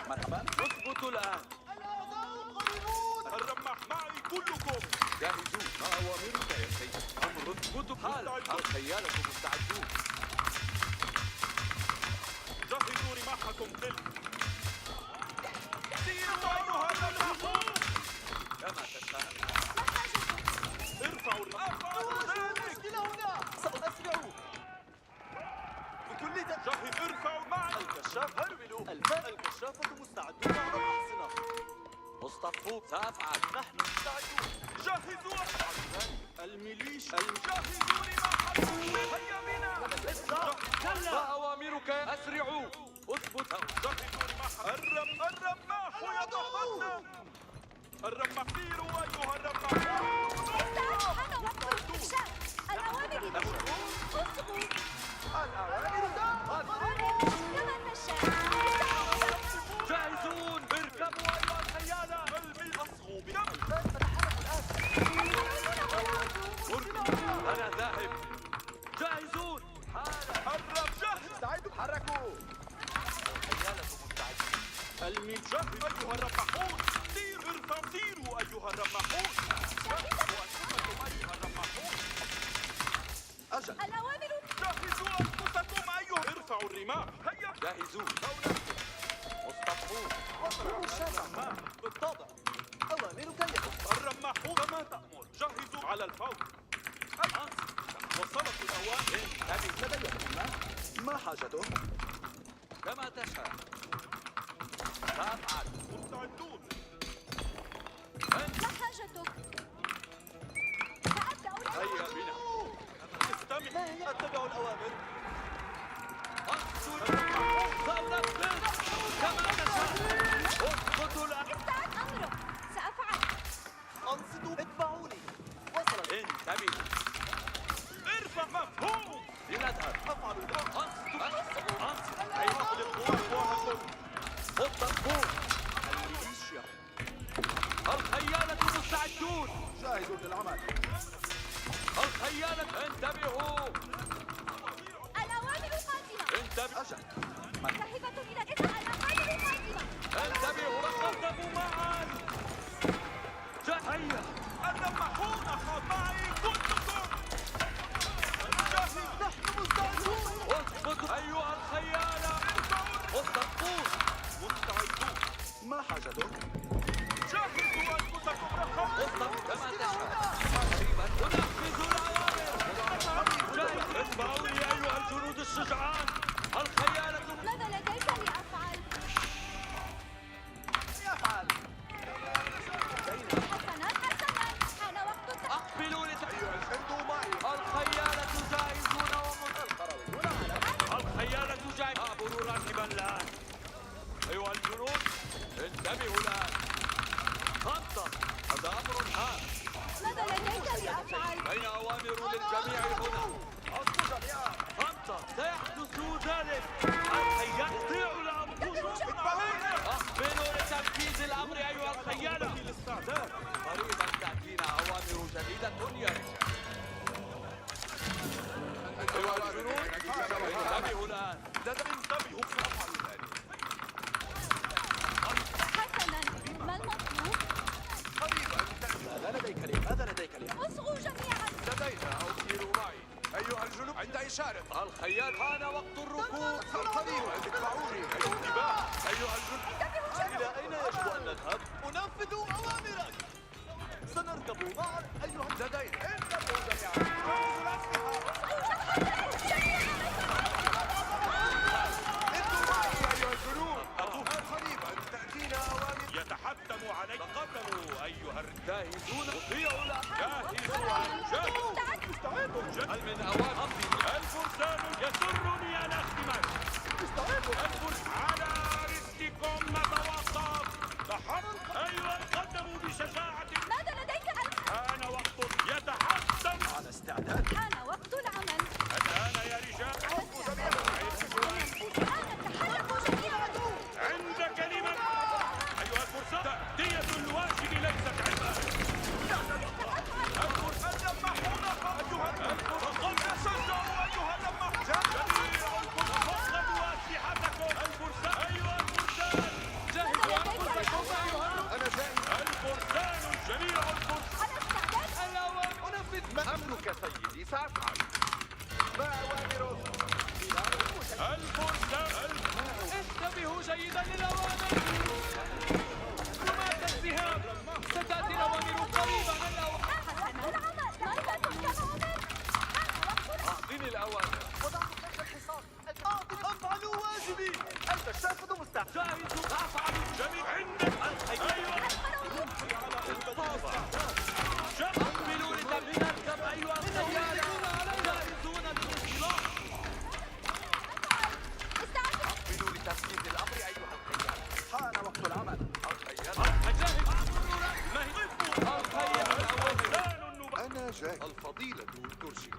مرحبا. اثبتوا الآن. الأعداء قريبون. الرماح معي كلكم. جاهزون. ما أوامرك يا سيد؟ أمر اثبتوا حال. الخيالة مستعدون. جهزوا رماحكم تلك. سيروا أيها الرماحون. كما تشاء. ارفعوا الرماح. ذلك. إلى هنا. سأسرع. بكل جهز. ارفعوا معي. الكشاف هرولوا. الكشافة مستعدون على الأحصنة. مصطفون. سأفعل. نحن مستعدون. جهزوا. الميليش. جهزوا رماحكم. هيا بنا. ما أوامرك؟ أسرعوا. اثبت. جهزوا رماحكم. الرماح يتقدم. الرماح. سيروا أيها الرماح. حان وقت الاستكشاف. الأوامر. اصغوا. الأوامر كما تشاء. جاهزون. اركبوا أيها الخيالة. أصغوا بنا. أنا ذاهب. جاهزون. حرم. جهز. استعدوا. حركوا. الخيالة مستعدة. المجهز أيها الرماحون. سيروا أيها الرماحون. جهزوا أنفسكم أيها الرماحون. أجل. الأوامر. جهزوا أنفسكم أيها. ارفعوا الرماح. هيا. جاهزون. مصطفون. الرماح. بالطبع. أوامرك يا الرماحون. كما تأمر. جهزوا على الفور. وصلت الأوامر. لدي مهمة. ما حاجته؟ كما تشاء. سأفعل. مستعدون. ما حاجتك؟ سأبدأ هيا الآن. بنا. استمع. أتبع الأوامر. سأنفذ كما تشاء. اسقطوا الآن. استعد أمرك. سأفعل. أنصتوا اتبعوني. وصلت. انتبه. ارفع مفهوم. لنذهب. أفعل. أنصت. أي أطلقوا أفواهكم. اتقوا. الميليشيا. الخيالة مستعدون. جاهز للعمل. الخيالة انتبهوا. الأوامر قادمة. انتبهوا. أجل. ذاهبة إلى الإسعاف. الأوامر قادمة. انتبهوا. تقدموا معا. هيا. النمحون معي كلكم. نحن مستعدون. اسقطوا أيها الخيالة. الطقوس مستعدون. ما حاجتك؟ جهزوا أنفسكم رخاء. كما تشاء. قريبا أنفذوا الأوامر. اتبعوني أيها الجنود الشجعان. الخيالة ماذا لديك لأفعل؟ يفعل. حسنا حسنا. حان وقت التأخر. أقبلوا أيها الجند معي. الخيالة جاهزون الخيالة جاهزة. أعبروا راكبا الآن. أيها الجنود انتبهوا الآن. خطة. هذا أمر هام. ماذا لديك لأفعل؟ بين أوامر للجميع هنا. أصبحوا جميعا. خطة. سيحدث ذلك. الخيال يضيع الأمر. أقبلوا لتنفيذ الأمر أيها الخيالة. قريبا تأتينا أوامر جديدة يا رجال. أيها الجنود انتبهوا الآن. انتبهوا سأفعل ذلك. حسنا. ما المطلوب؟ ماذا لديك لي؟ اصغوا جميعا. لدينا أسيروا معي. أيها الجنود عند إشارة الخيال حان وقت الركوب. قريبا اتبعوني. انتباه أيها الجنود. إلى أين يجب أن نذهب؟ أنفذ أوامرك. سنركب معا أيها. لدينا انتبهوا جميعا. انتوا معي أيها الجنود. قريبا تأتينا أوامر. يتحتم عليك. تقدموا أيها الجاهزون. اطيعوا لا. جاهزوا. مستعد. هل من أوامر الفرسان يسرني أن أخدمك. الفرس على رزقكم نتوقف. تحرك أيها قدموا بشجاعة. ماذا لديك أنت؟ حان وقت يتحتم. على استعداد. حان وقت العمل. الآن يا رجال. الآن تحركوا جميعا. عند كلمة. أيها الفرسان تأدية الواجب ليست عبء. الفرسان يلمحون أيها الفرسان. تشجعوا أيها النمح. جميع الفرسان خذوا أسلحتكم. الفرسان أيها الفرسان. جهزوا أنفسكم أيها. أنا جاهز. الفرسان جميع الفرسان. على استعداد. الأوامر. أنفذ ما أمرك سيدي سأفعل. ما أوامرك؟ الفرسان. انتبهوا جيدا للأوامر. رماة السهام. ستأتي الأوامر قريبا. حسنا العمل. ماذا تفعلون؟ أعطني الأوامر. وضعت خلف الحصار. أفعلوا واجبي. الكشافة مستعد. جاهزوا. أفعل جميع عندك. أيوة. أقبلوا لتنركب أيها الخيالة. جاهزون للانطلاق. أقبلوا لتنفيذ الأمر أيها الخيال. حان وقت العمل. الجاهز. الخيال. أنا جاهز. الفضيلة ترشد.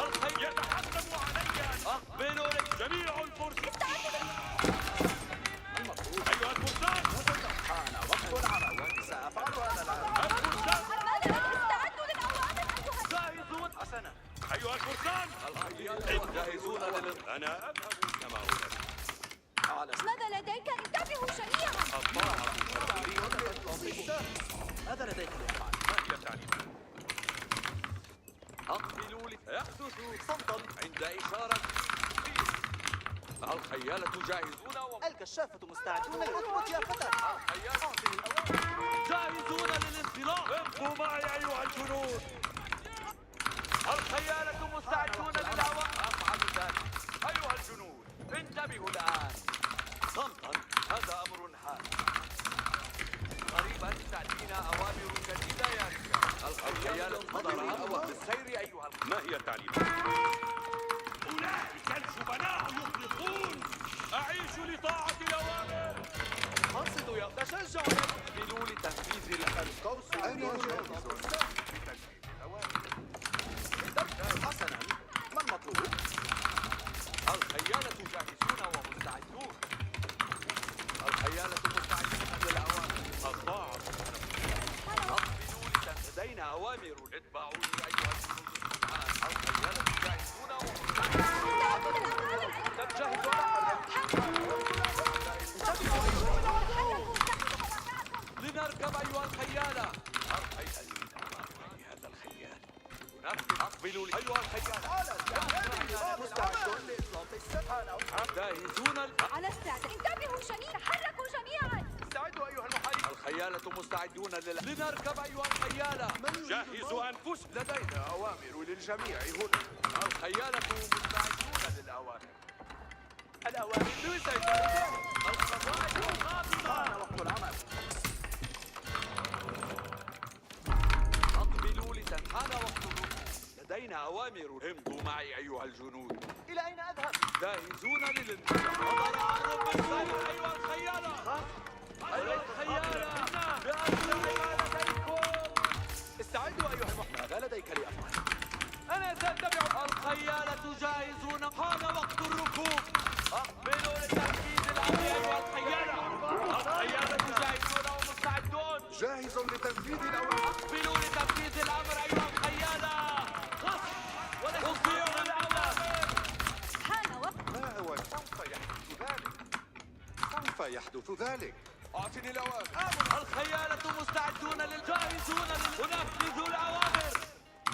الخيل يتحتم علي. أقبلوا جميع الفرس. أيها الفرسان. حان وقت العمل. سأفعل هذا الآن. الفرسان. استعدوا للأوامر أيها. جاهزون. حسنا. أيها الفرسان. جاهزون أنا أذهب كما أريد. على ماذا لديك؟ انتبهوا جميعا. ماذا لديك لأفعل؟ ما هي التعليمات؟ أقبلوا ليحدث صمتا عند إشارة. الخيالة جاهزون الكشافة مستعدون للأطوة يا فتى. جاهزون للانطلاق. امضوا معي أيها الجنود. الخيالة مستعدون للهواء. أفعل ذلك. أيها لطاعة الأوامر. قصدوا يتشجع أقبلوا لتنفيذ الأرقام. أنا جاهز لتنفيذ الأوامر. حسنا، ما المطلوب؟ الخيالة جاهزون ومستعدون. الخيالة مستعدون للأوامر. الطاعة. أقبلوا لدينا أوامر. اتبعوني أيها الجنود السبحان. الخيالة جاهزون ومستعدون. نجهز لنركب أيها الخيالة. هذا الخيال. أقبلوا أيها الخيالة. مستعدون لإطلاق السفينة. جاهزون. على استعداد. انتبهوا جميعا. تحركوا جميعا. استعدوا أيها المحارب. الخيالة مستعدون لنركب أيها الخيالة. جهزوا أنفسكم. لدينا أوامر للجميع هنا. الخيالة مستعدون للأوامر. الأوامر لسيطرة. القضايا القادمة. حان وقت العمل. أقبلوا لتنحان وقت الركوب. لدينا أوامر. امضوا معي أيها الجنود. إلى أين أذهب؟ جاهزون للانطلاق. أضرار بالسير أيها الخيالة. أيها الخيالة. بأسرع ما لديكم. استعدوا أيها المحمى. ماذا لديك لأفعل؟ أنا سأتبع. الخيالة جاهزون. حان وقت الركوب. أقبلوا لتنفيذ الأمر أيها الخيالة. الخيالة جاهزون ومستعدون. جاهز لتنفيذ الأوامر. أقبلوا لتنفيذ الأمر أيها الخيالة. أطيعوا الأوامر. حان وقت. ما هو سوف يحدث ذلك؟ سوف يحدث ذلك. أعطني الأوامر. الخيالة مستعدون جاهزون لننفذ الأوامر.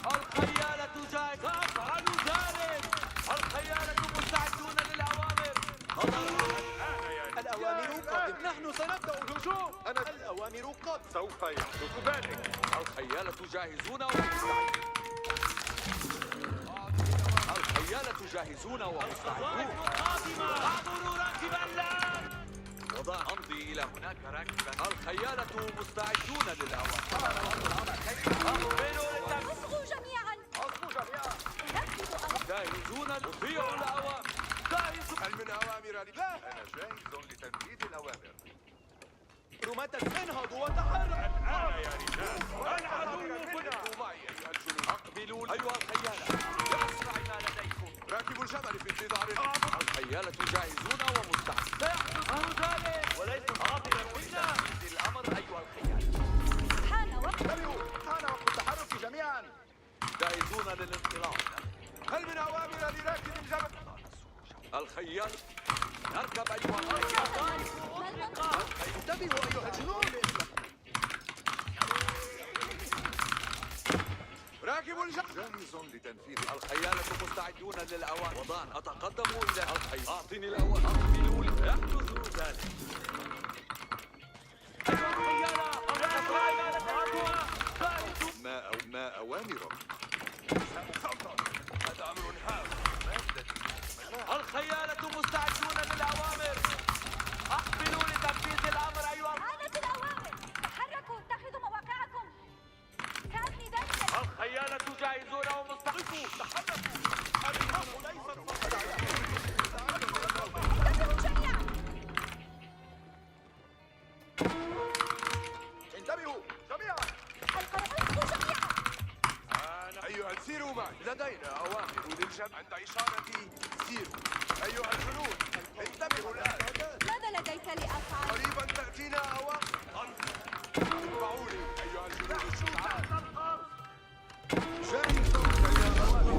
الخيالة جاهزة. أفعل ذلك. الخيالة مستعدون للأوامر. الأوامر قد. نحن سنبدأ الهجوم. الأوامر قد. سوف يحدث ذلك. الخيالة جاهزون ومستعدون. الخيالة جاهزون ومستعدون. اعبروا راكبا الآن. أمضي إلى هناك راكبا. الخيالة مستعدون للأوامر. أقبلوا للتنفيذ. اصغوا جميعا. نفذوا أمر. جاهزون. أطيعوا الأوامر. جاهزون. هل من أوامر لي؟ لا. أنا جاهز لتنفيذ الأوامر. رماة انهضوا وتحركوا. الآن يا رجال. العدو هنا. معي أيها الجنود. أقبلوا أيها الخيالة. بأسرع ما لديكم. راكب الجمل في انتظار. الخيالة جاهزون ومستعدون. سيحدث ذلك. وليس قادرا منا. تنفيذ الأمر أيها الخيالة. حان وقت. انتبهوا. حان وقت التحرك جميعا. جاهزون للانطلاق. هل من أوامر لراكب الجمل؟ الخيال. نركب أيها الخيال. انتبهوا أيها الجنود. راكب الجمل جاهز لتنفيذ. الخيالة مستعدون للأوامر. وضعا أتقدم إلى الخيال. أعطني الأوامر. أقبلوا لي. يحدث ذلك. أيها الخيالة. أسرع ما لديكما. ما أوامرك؟ هذا أمر هام. الخيالة مستعدون للأوامر. أقبلوا لتنفيذ الأمر أيها. آنت الأوامر. تحركوا. اتخذوا مواقعكم. ساعدني ذلك. الخيالة جاهزون ومستعدون. تحركوا. الحق ليس انتبهوا جميعا. انتبهوا جميعا. اصغوا جميعا. أيها سيروا معي. لدينا أوامر للجمع. عند إشارتي سيروا. أيها الجنود انتبهوا الآن. ماذا لديك لأفعل؟ قريبا تأتينا أوامر. اتبعوني أيها الجنود الشجعان. جاهزون يا أوامر.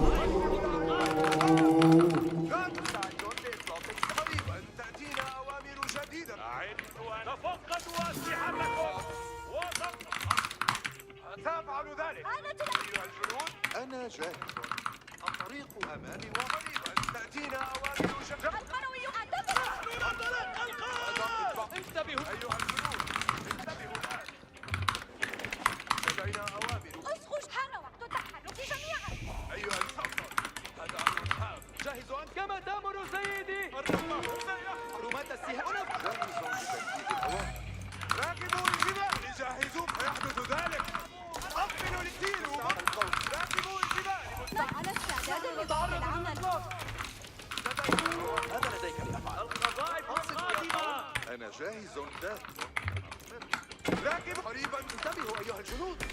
لا تستعدون لإطلاق السفينة. قريبا تأتينا أوامر جديدة. أعدوا أن تفقدوا أسلحتكم. سأفعل ذلك. آنت أيها الجنود أنا جاهز. الطريق أمامي وقريبا تأتينا أوامر جديدة. القروي أعتبر. انتبهوا. أيها الجنود انتبهوا الآن. لدينا أوامر. اصغوا. حان وقت التحرك جميعا. أيها الفضل. هذا أمر هام. جهزوا أنت كما تأمر سيدي. رماة السهام. جاهز لتنفيذ الأوامر. راكبوا الجبال. جاهزوا. سيحدث ذلك. أقبلوا للسير. راكبوا الجبال. على استعداد لبدء العمل. لدينا جاهز جاهز. راكب قريبا. انتبهوا أيها الجنود.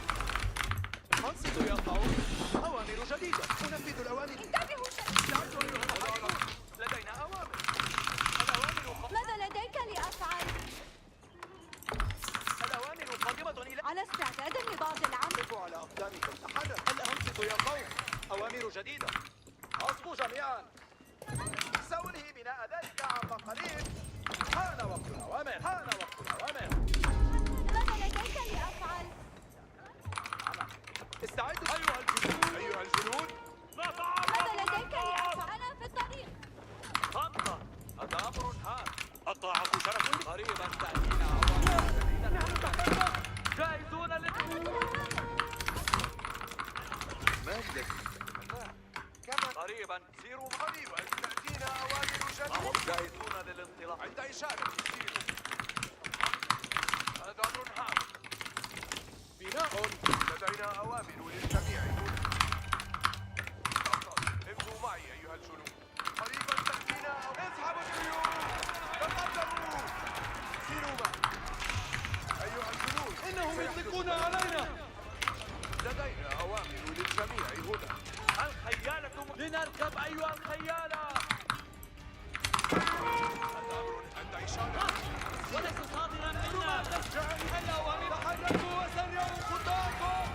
أنصتوا يا قوم. أوامر جديدة. أنفذ الأوامر. انتبهوا استعدوا أيها المحاربون. لدينا أوامر. الأوامر ماذا لديك لأفعل؟ الأوامر قادمة إلى. على استعداد لبعض العمل. قفوا على أقدامكم. تحرك. هل أنصتوا يا قوم؟ أوامر جديدة. أصبوا جميعا. سأنهي بناء ذلك عما قريب. حان وقت الأوامر. حان وقت الأوامر. ماذا لديك لأفعل؟ استعدوا أيها الجنود. أيها الجنود. ماذا لديك لأفعل في الطريق؟ خطة. هذا أمر حان. الطاعة شرف. قريبا تأتينا أوامر جديدة. نحن تحت الضغط. جاهزون ما الذي كما قريبا سيروا. قريبا تأتينا أوامر جديدة. جاهزون للانطلاق. عند إشارة سيروا. هذا أمر حان. بناء. لدينا أوامر للجميع. امضوا معي أيها الجنود. قريبا تأتينا. اسحبوا السيوف. تقدموا. سيروا معي أيها الجنود. إنهم يطلقون علينا. لدينا أوامر للجميع هنا. الخيالة. لنركب أيها الخيالة. الأمر عند إشارة. وليس صادرا منا. الأوامر. تحركوا وسرعوا خطاكم.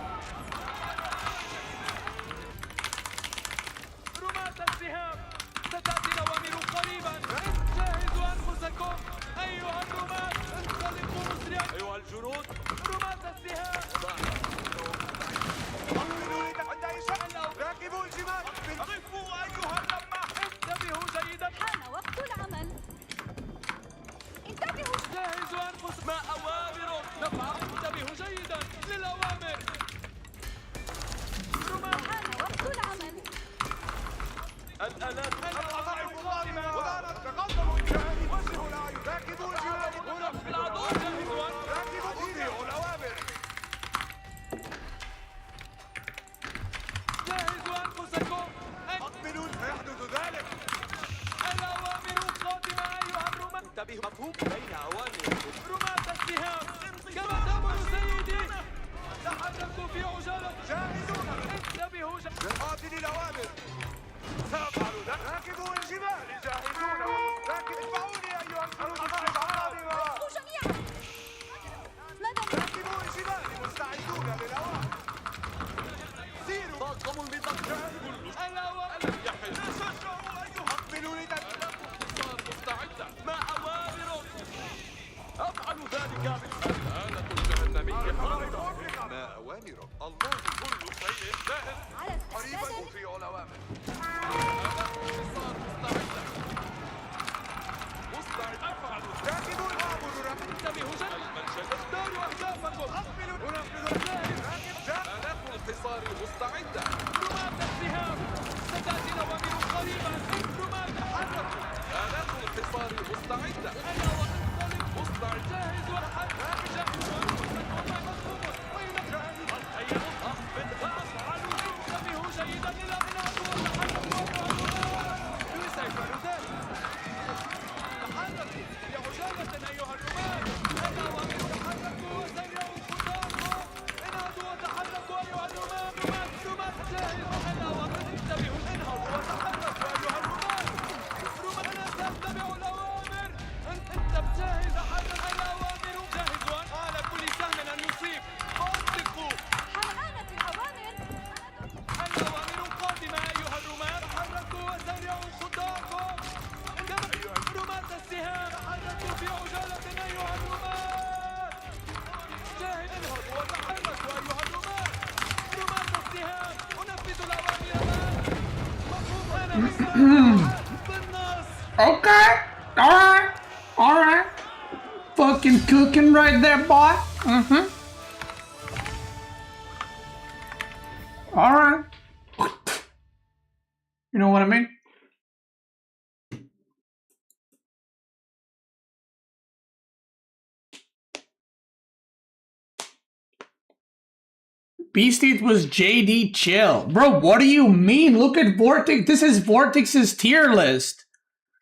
رماة السهام. ستأتي الأوامر قريبا. جهزوا أنفسكم أيها الرماة. انطلقوا مسرعا أيها الجنود. رماة السهام. عند إشارة. راكبوا الجمال. قفوا أيها اللمة. انتبهوا جيدا. حان وقت العمل. انتبهوا. جهزوا أنفسكم. ما أوامر. نفعل. انتبهوا جيدا للأوامر. حان وقت العمل. الآلات. الأطاعم قادمة. تقدموا. وجهوا الأعين. راكبوا الجمال. هنا في العدو. جاهزوا. راكبوا. أطيعوا الأوامر. جهزوا أنفسكم. أقبلوا. سيحدث ذلك. الأوامر قادمة أيها الرماة. انتبهوا. مفهوم. بين أوامر. رماة السهام. كما تأمر سيدي. تحركوا في عجالة. جاهزون. انتبهوا. قاتل الأوامر. سأفعل ذلك. راكبوا الجبال. جاهزون. ادفعوني أيها الجنود. وقفوا جميعا. ماذا راكبوا الجبال. مستعدون للأوامر. سيروا. طاقموا المنطقة. الأوامر. شجعوا أيها. أقبلوا لتدخلوا. مستعدة. ما أوامر. أفعل ذلك. الآلة الجهنمية. ما أوامر. الله كل شيء جاهز. على قريبا استعداد. أطيع الأوامر. مستعد. أفعل. راكبوا الآمر. انتبهوا جدا. المنشد. اختاروا أهدافكم. أقبلوا. أنفذوا. جاهز. آلات الحصار مستعدة. رماة السهام. ستأتي الأوامر قريبا. رماة. تحركوا. آلات الحصار مستعدة. أنا وأنطلق. مستعد. جاهز وحرك. جاهز. وين جاهز. الخيل. أخفض وأفعل. انتبهوا جيدا للأمناء وتحركوا. سيفعل ذلك. تحركوا بعجالة أيها الرماة. الأوامر. تحركوا وسرعوا خطاكم. انهضوا وتحركوا أيها الرماة. رماة جاهز. الأوامر. انتبهوا. انهضوا وتحركوا أيها الرماة. رماة لا تتبعوا الأوامر. أنت جاهز. تحرك. الأوامر. جاهزون. على كل سهم أن يصيب. أنطقوا. حانت الأوامر. الأوامر قادمة أيها الرماة. تحركوا وسرعوا خطاكم. رماة السهام. تحركوا في عجالة أيها الرماة. جاهز. انهضوا وتحركوا أيها الرماة. رماة السهام. أنفذ الأوامر الآن. مفهوم. أنا بالنص. Okay. Alright. Alright. Fucking cooking right there, boy. Alright. You know what I mean? Beastie was JD chill. Bro, what do you mean? Look at Vortex. This is Vortex's tier list.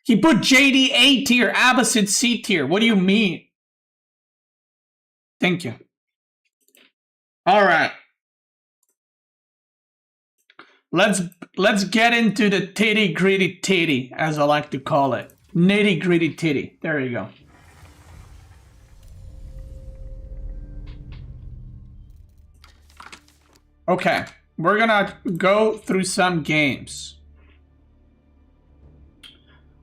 He put JD A tier, Abbasid C tier. What do you mean? Thank you. All right. Let's get into the titty gritty titty, as I like to call it. Nitty gritty titty. There you go. Okay, we're gonna go through some games.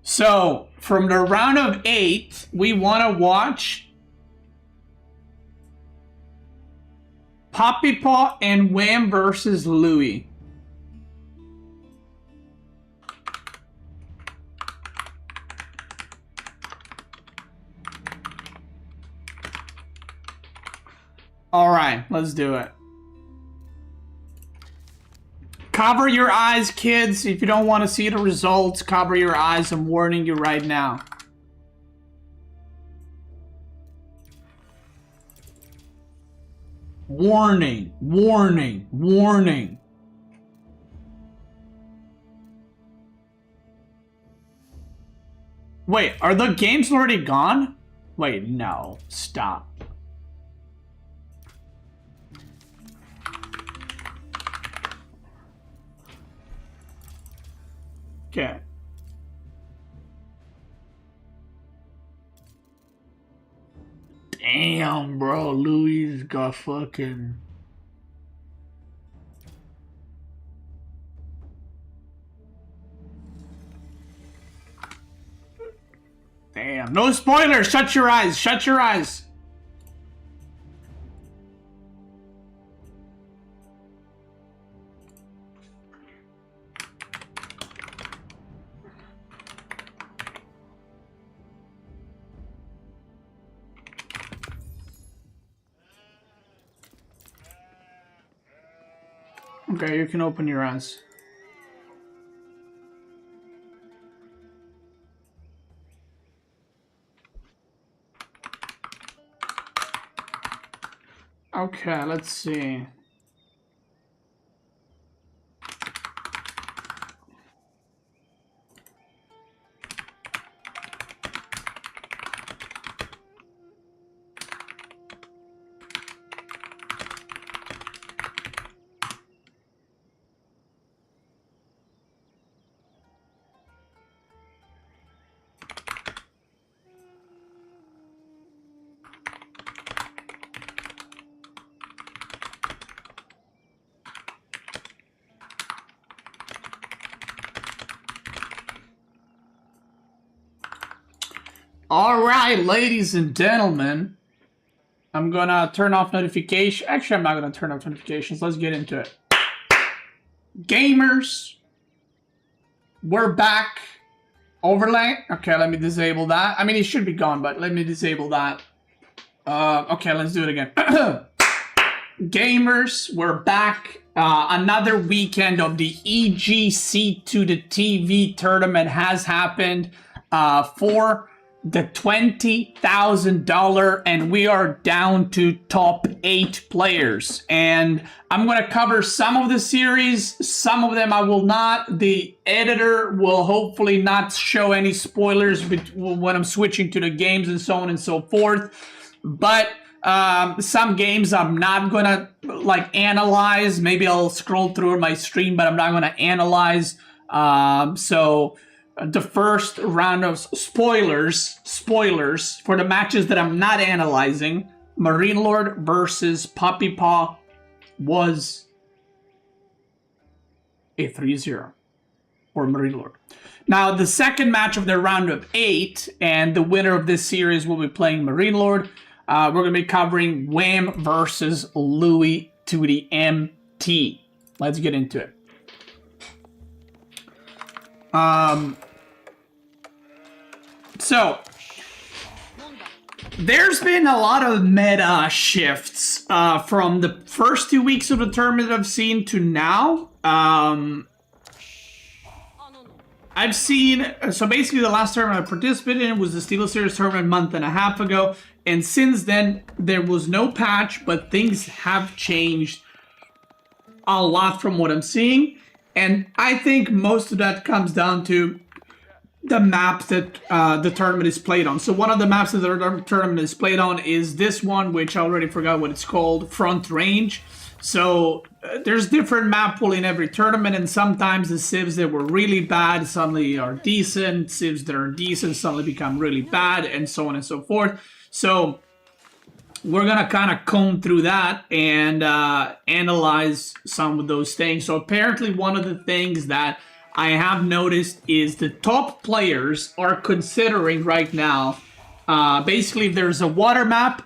So, from the round of 8, we want to watch Poppy Paw and Wham versus Louis. Alright, let's do it. Cover your eyes, kids. If you don't want to see the results, cover your eyes. I'm warning you right now. Warning, warning, warning. Wait, are the games already gone? Wait, no. Stop. Okay. Damn, bro. Louis got fucking... Damn. No spoilers. Shut your eyes. Shut your eyes. Okay, you can open your eyes. Okay, let's see. Alright, ladies and gentlemen, I'm gonna turn off notifications. Actually, I'm not gonna turn off notifications. Let's get into it. Gamers, we're back. Overlay. Okay, let me disable that. I mean, it should be gone, but let me disable that. Okay, let's do it again. Gamers, we're back. Another weekend of the EGC to the TV tournament has happened for the $20,000, and we are down to top 8 players. And I'm going to cover some of the series, some of them I will not. The editor will hopefully not show any spoilers when I'm switching to the games and so on and so forth. But some games I'm not going to analyze. Maybe I'll scroll through my stream, but I'm not going to analyze. The first round of spoilers for the matches that I'm not analyzing. Marine Lord versus Poppy Paw was a 3-0 for Marine Lord. Now, the second match of the round of 8, and the winner of this series will be playing Marine Lord. We're going to be covering Wham versus Louis to the MT. Let's get into it. So, there's been a lot of meta shifts from the first 2 weeks of the tournament I've seen to now. I've seen, so basically the last tournament I participated in was the Steel Series tournament a month and a half ago. And since then, there was no patch, but things have changed a lot from what I'm seeing. And I think most of that comes down to the map that the tournament is played on. So one of the maps that the tournament is played on is this one, which I already forgot what it's called, Front Range. So there's different map pool in every tournament, and sometimes the civs that were really bad suddenly are decent, civs that are decent suddenly become really bad, and so on and so forth. So we're gonna kind of comb through that and analyze some of those things. So apparently one of the things that I have noticed is the top players are considering right now, basically if there's a water map,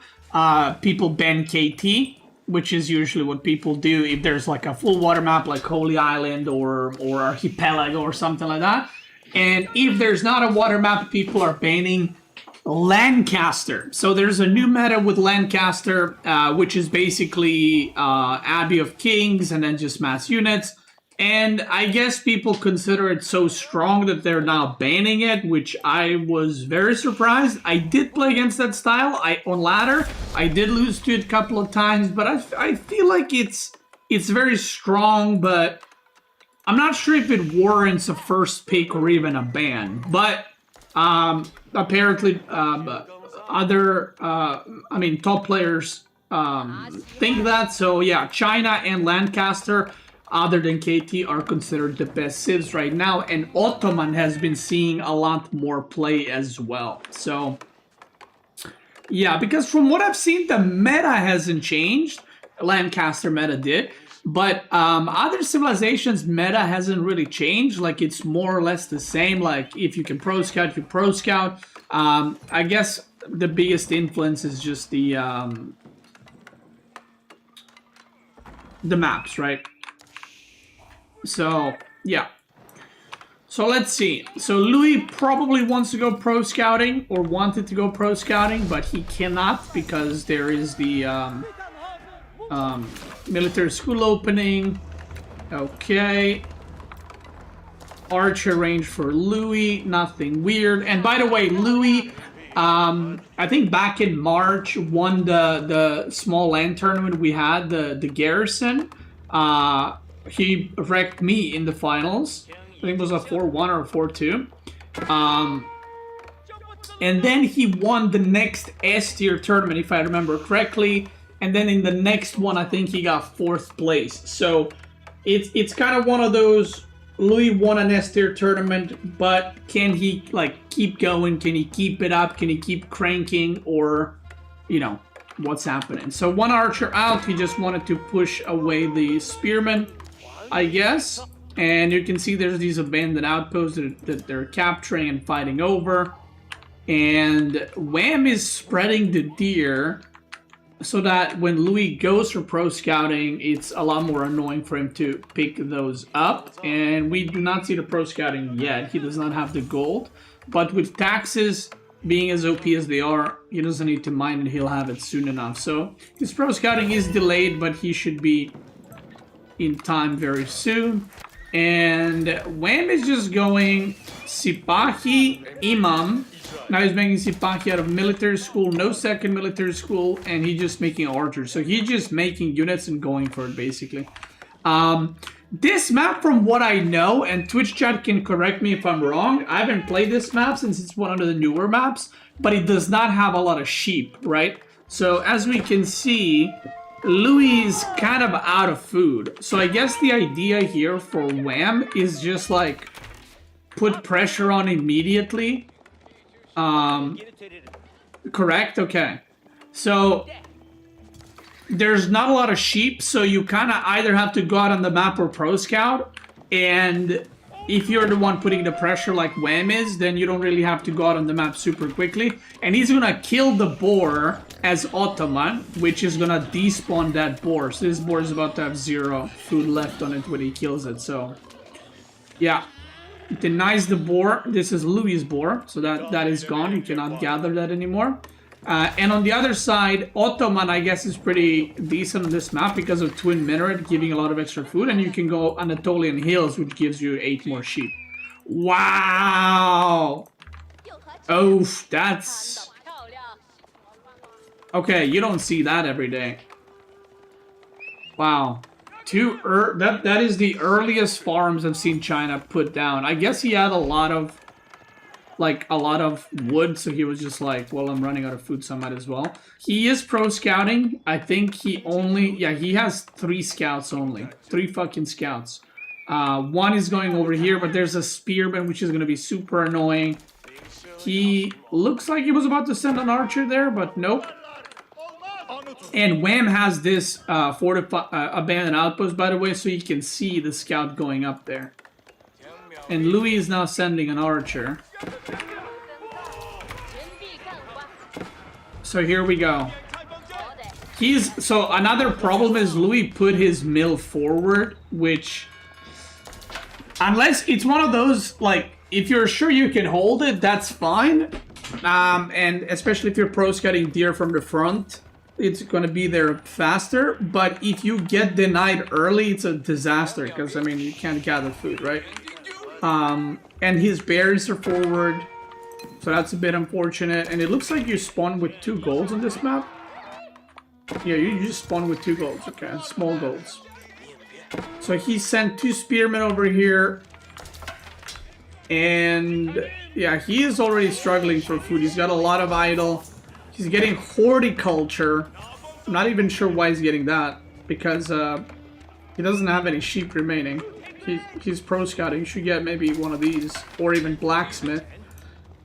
people ban KT, which is usually what people do if there's like a full water map like Holy Island or Archipelago or something like that. And if there's not a water map, people are banning Lancaster. So there's a new meta with Lancaster, which is basically Abbey of Kings and then just mass units. And I guess people consider it so strong that they're now banning it, which I was very surprised. I did play against that style on ladder. I did lose to it a couple of times, but I feel like it's very strong, but I'm not sure if it warrants a first pick or even a ban. But apparently other, top players think that. So yeah, China and Lancaster, other than KT, are considered the best civs right now, and Ottoman has been seeing a lot more play as well. So yeah, because from what I've seen, the meta hasn't changed. Lancaster meta did, but other civilizations meta hasn't really changed. Like, it's more or less the same. Like, if you can pro scout, you pro scout. I guess the biggest influence is just the maps, right? So, yeah. So, let's see. So, Louis probably wants to go pro scouting, or wanted to go pro scouting, but he cannot because there is the military school opening. Okay. Archer range for Louis. Nothing weird. And by the way, Louis, I think back in March, won the small land tournament we had, the Garrison. He wrecked me in the finals. I think it was a 4-1 or a 4-2. And then he won the next S tier tournament, if I remember correctly. And then in the next one, I think he got 4th place. So it's kind of one of those, Louis won an S tier tournament, but can he like keep going? Can he keep it up? Can he keep cranking? Or, you know, what's happening? So one archer out. He just wanted to push away the spearmen, I guess. And you can see there's these abandoned outposts that they're capturing and fighting over. And Wham is spreading the deer so that when Louis goes for pro scouting, it's a lot more annoying for him to pick those up. And we do not see the pro scouting yet. He does not have the gold. But with taxes being as OP as they are, he doesn't need to mine and he'll have it soon enough. So his pro scouting is delayed, but he should be in time very soon. And Wham is just going Sipahi Imam. Now he's making Sipahi out of military school, no second military school, and he's just making archers. So he's just making units and going for it, basically. This map, from what I know, and Twitch chat can correct me if I'm wrong, I haven't played this map since it's one of the newer maps, but it does not have a lot of sheep, right? So as we can see, Louis is kind of out of food. So I guess the idea here for Wham is just like put pressure on immediately. Correct? Okay. So there's not a lot of sheep, so you kind of either have to go out on the map or pro scout. And if you're the one putting the pressure like Wham is, then you don't really have to go out on the map super quickly. And he's gonna kill the boar as Ottoman, which is gonna despawn that boar. So this boar is about to have 0 food left on it when he kills it. So yeah, denies the boar. This is Louis' boar, so that is gone. You cannot gather that anymore. And on the other side, Ottoman, I guess, is pretty decent on this map because of Twin Minaret giving a lot of extra food. And you can go Anatolian Hills, which gives you 8 more sheep. Wow! Oof, that's... Okay, you don't see that every day. Wow. That is the earliest farms I've seen China put down. I guess he had a lot of like a lot of wood, so he was just like, well, I'm running out of food, so I might as well. He is pro scouting. I think he only, yeah, he has 3 scouts only. 3 fucking scouts. One is going over here, but there's a spearman, which is going to be super annoying. He looks like he was about to send an archer there, but nope. And Wham has this abandoned outpost, by the way, so you can see the scout going up there. And Louis is now sending an archer. So here we go. So another problem is Louis put his mill forward, which, unless it's one of those, like, if you're sure you can hold it, that's fine. And especially if you're pro scouting deer from the front, it's gonna be there faster. But if you get denied early, it's a disaster, because I mean, you can't gather food, right? And his berries are forward, so that's a bit unfortunate. And it looks like you spawn with 2 golds on this map. Yeah, you just spawn with 2 golds. Okay, small golds. So he sent 2 spearmen over here. And yeah, he is already struggling for food. He's got a lot of idle. He's getting horticulture. I'm not even sure why he's getting that, because he doesn't have any sheep remaining. He's pro scouting. You should get maybe one of these, or even blacksmith.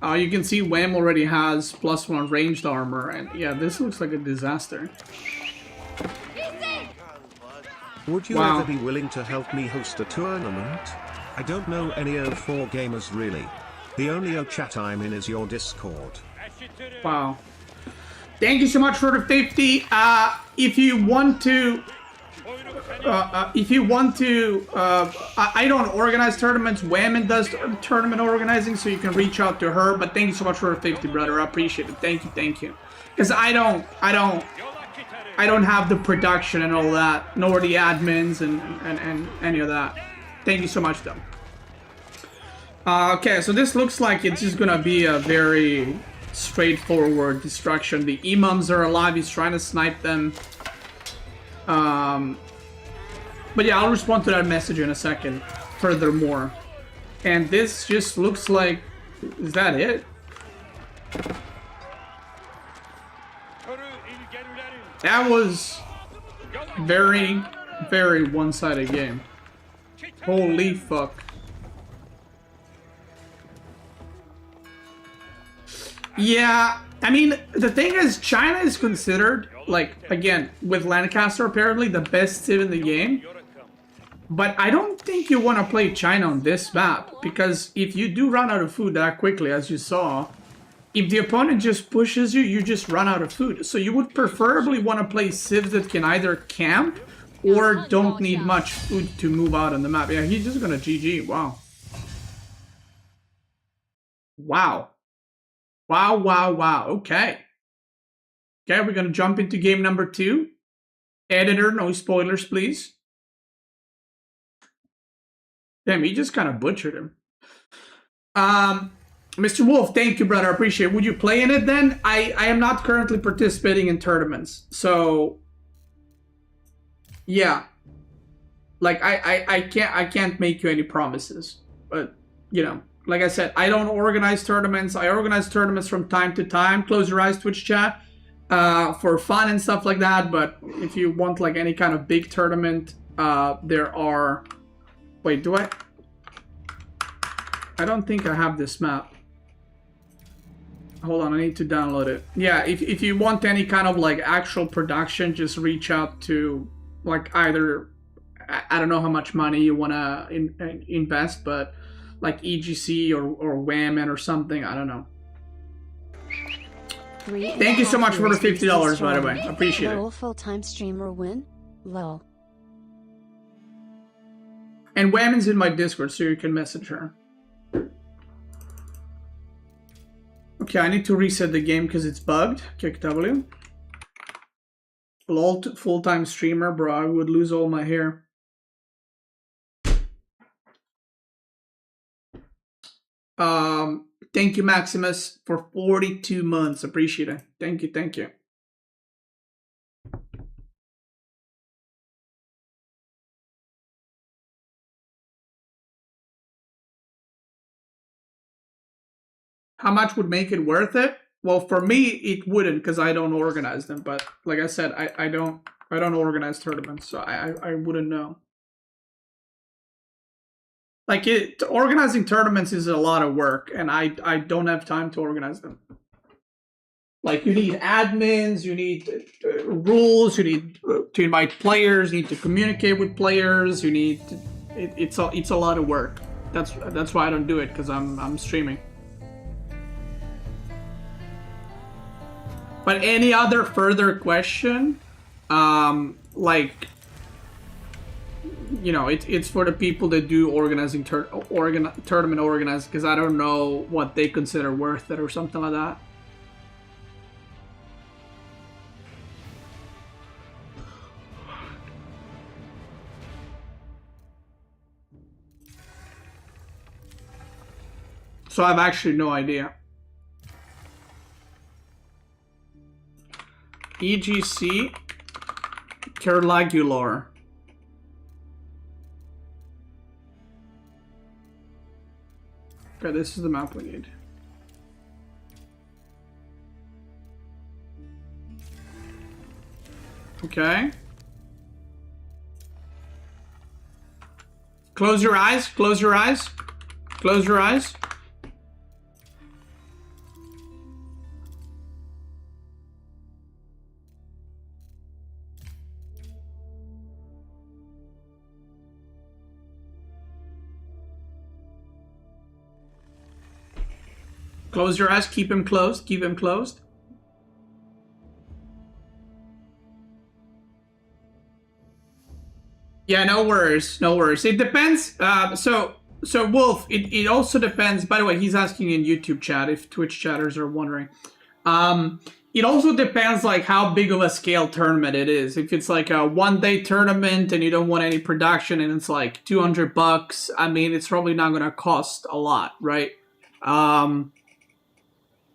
You can see Wham already has +1 ranged armor, and yeah, this looks like a disaster. Would you ever be willing to help me host a tournament? I don't know any AOE4 gamers really. The only chat I'm in is your Discord. Wow. Thank you so much for the 50. If you want to, I don't organize tournaments. Whammon does tournament organizing, so you can reach out to her. But thank you so much for the 50, brother. I appreciate it. Thank you. Because I don't have the production and all that, nor the admins and any of that. Thank you so much, though. Okay, so this looks like it's just gonna be a very straightforward destruction. The imams are alive. He's trying to snipe them. But yeah, I'll respond to that message in a second. Furthermore, and this just looks like, is that it? That was very, very one-sided game. Holy fuck. Yeah, I mean, the thing is, China is considered, like, again, with Lancaster apparently, the best civ in the game. But I don't think you want to play China on this map, because if you do run out of food that quickly, as you saw, if the opponent just pushes you, you just run out of food. So you would preferably want to play civs that can either camp or don't need much food to move out on the map. Yeah, he's just gonna GG. Wow. Wow. Okay. Okay, we're gonna jump into game number 2. Editor, no spoilers, please. Damn, he just kind of butchered him. Mr. Wolf, thank you, brother. I appreciate it. Would you play in it then? I am not currently participating in tournaments, so yeah. Like I can't make you any promises. But you know, like I said, I don't organize tournaments. I organize tournaments from time to time. Close your eyes, Twitch chat, for fun and stuff like that. But if you want like any kind of big tournament, there are. Wait, do I? I don't think I have this map. Hold on, I need to download it. Yeah, if you want any kind of like actual production, just reach out to like either, I don't know how much money you want to invest, but like EGC or Whammon or something, I don't know. Thank you so much for the $50, by the way. I appreciate it. Full-time streamer win? Lol. And Whammon's in my Discord, so you can message her. Okay, I need to reset the game because it's bugged. Kick W. LOL, full-time streamer, bro. I would lose all my hair. Thank you, Maximus, for 42 months. Appreciate it. Thank you. how much would make it worth it? Well, for me, it wouldn't because I don't organize them. But like I said, I don't organize tournaments, so I wouldn't know. Like organizing tournaments is a lot of work, and I don't have time to organize them. Like you need admins, you need rules, you need to invite players, you need to communicate with players, you need it's a lot of work. That's why I don't do it, because I'm streaming. But any other further question, like, you know, it's for the people that do organizing tournament organizing, because I don't know what they consider worth it or something like that. So I have actually no idea. EGC Kerlagular. Okay, this is the map we need. Okay. Close your eyes, close your eyes, close your eyes. Close your eyes, keep them closed, keep them closed. Yeah, no worries, no worries. It depends. So Wolf, it also depends. By the way, he's asking in YouTube chat if Twitch chatters are wondering. It also depends like how big of a scale tournament it is. If it's like a one-day tournament and you don't want any production and it's like $200, I mean, it's probably not gonna cost a lot, right?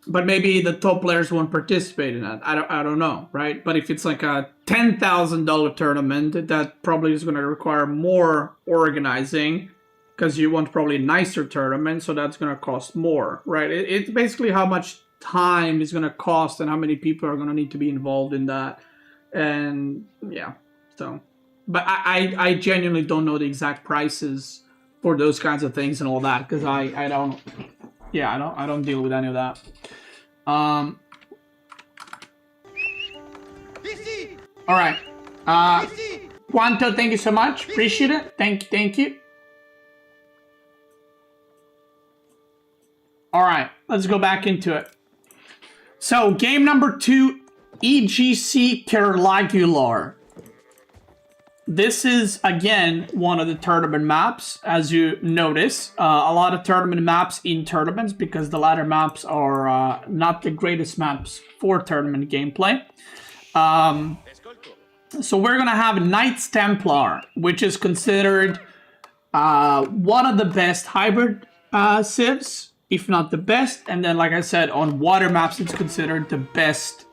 But maybe the top players won't participate in that. I don't know, right? But if it's like a $10,000 tournament, that probably is going to require more organizing because you want probably a nicer tournament, so that's going to cost more, right? It's basically how much time is going to cost and how many people are going to need to be involved in that. And yeah, so. But I genuinely don't know the exact prices for those kinds of things and all that because I don't... Yeah, I don't deal with any of that. All right. Quanto, thank you so much. Appreciate it. Thank you. All right, let's go back into it. So, game number 2, EGC Kerlagular. This is, again, one of the tournament maps, as you notice. A lot of tournament maps in tournaments, because the latter maps are not the greatest maps for tournament gameplay. So we're going to have Knights Templar, which is considered one of the best hybrid civs, if not the best. And then, like I said, on water maps, it's considered the best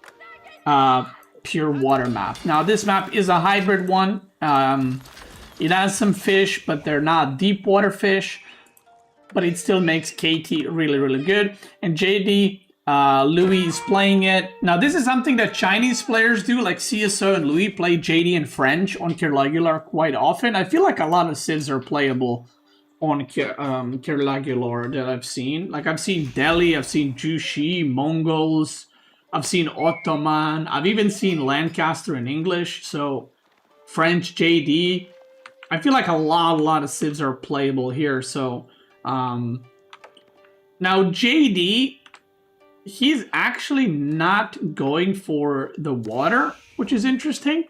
pure water map. Now, this map is a hybrid one. It has some fish, but they're not deep water fish. But it still makes KT really, really good. And JD, Louis is playing it. Now, this is something that Chinese players do, like CSO and Louis play JD in French on Kerlagular quite often. I feel like a lot of civs are playable on Kerlagular that I've seen. Like, I've seen Delhi, I've seen Jushi, Mongols, I've seen Ottoman, I've even seen Lancaster in English, so French JD. I feel like a lot of civs are playable here, so... now, JD, he's actually not going for the water, which is interesting.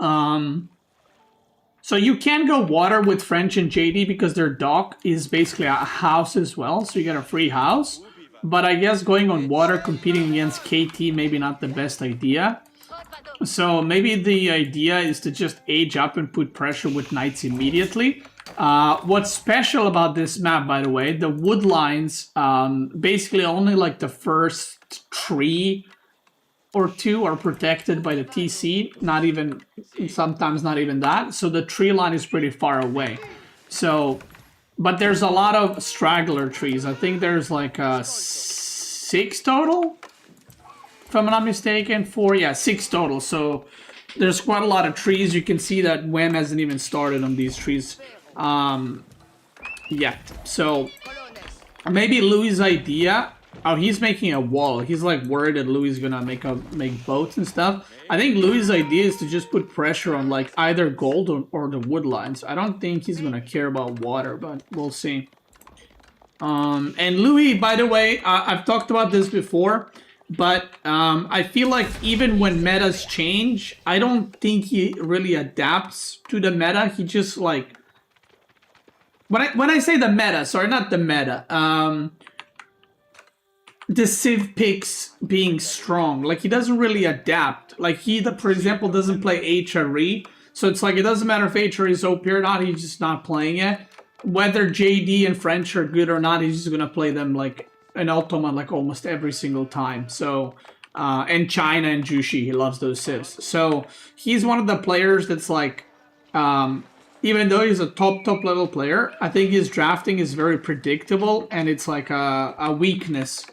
So you can go water with French and JD because their dock is basically a house as well, so you get a free house. But I guess going on water, competing against KT, maybe not the best idea. So maybe the idea is to just age up and put pressure with Knights immediately. What's special about this map, by the way, the wood lines, basically only like the first tree or two are protected by the TC, not even, sometimes not even that. So the tree line is pretty far away. So, but there's a lot of straggler trees. I think there's like 6 6 total, if I'm not mistaken. 4, yeah, 6 total. So there's quite a lot of trees. You can see that Wham hasn't even started on these trees yet. So maybe Louis' idea. Oh, he's making a wall. He's like worried that Louis is gonna make boats and stuff. I think Louis' idea is to just put pressure on like either gold or the wood lines. I don't think he's gonna care about water, but we'll see. And Louis, by the way, I've talked about this before, but I feel like even when metas change, I don't think he really adapts to the meta. He just like when I say the meta, sorry, not the meta. The Civ picks being strong, like he doesn't really adapt. Like he, for example, doesn't play HRE, so it's like it doesn't matter if HRE is OP or not. He's just not playing it. Whether JD and French are good or not, he's just gonna play them like an Ultima like almost every single time. So and China and Jushi, he loves those civs. So he's one of the players that's like even though he's a top level player, I think his drafting is very predictable, and it's like a weakness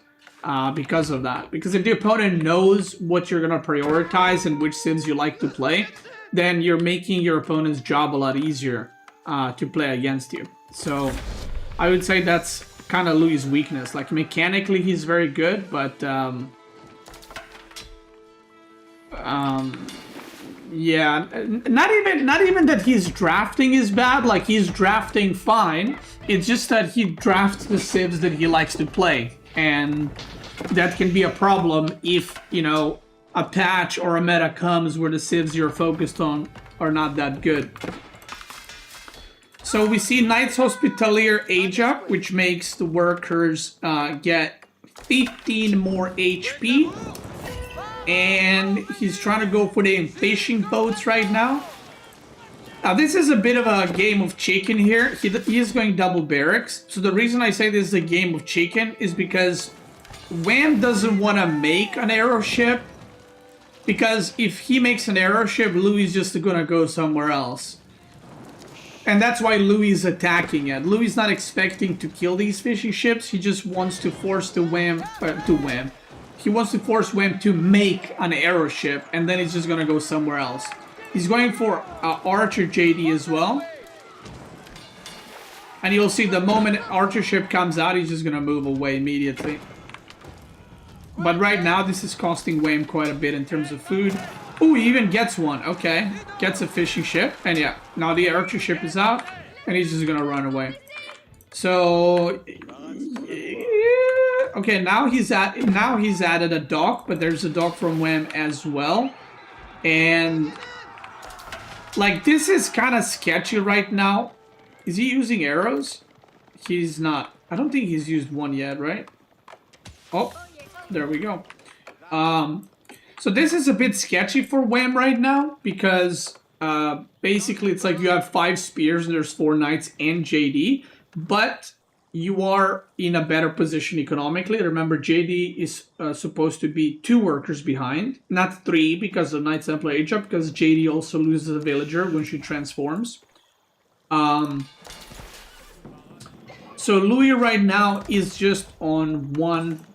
because of that. Because if the opponent knows what you're gonna prioritize and which civs you like to play, then you're making your opponent's job a lot easier to play against you. So I would say that's kind of Louis' weakness. Like mechanically he's very good, but yeah, not even that his drafting is bad. Like he's drafting fine. It's just that he drafts the civs that he likes to play, and that can be a problem if, you know, a patch or a meta comes where the civs you're focused on are not that good. So we see Knights Hospitalier age up, which makes the workers get 15 more HP. And he's trying to go for the fishing boats right now. Now this is a bit of a game of chicken here. He is going double barracks. So the reason I say this is a game of chicken is because Wham doesn't want to make an arrow ship. Because if he makes an arrow ship, Louis is just going to go somewhere else. And that's why Louis is attacking it. Louis is not expecting to kill these fishing ships. He just wants to force the Wham. He wants to force Wham to make an arrow ship, and then he's just gonna go somewhere else. He's going for Archer JD as well. And you'll see the moment Archer ship comes out, he's just gonna move away immediately. But right now, this is costing Wham quite a bit in terms of food. Ooh, he even gets one. Okay, gets a fishing ship. And yeah, now the Archer ship is out, and he's just gonna run away. So... okay, now he's added a dock, but there's a dock from Wham as well. And like this is kind of sketchy right now. Is he using arrows? He's not. I don't think he's used one yet, right? Oh, there we go. So this is a bit sketchy for Wham right now because basically it's like you have 5 spears and there's 4 knights and JD, but you are in a better position economically. Remember, JD is supposed to be 2 workers behind, not 3 because of Knights Templar age up, because JD also loses a villager when she transforms. So Louis right now is just on 1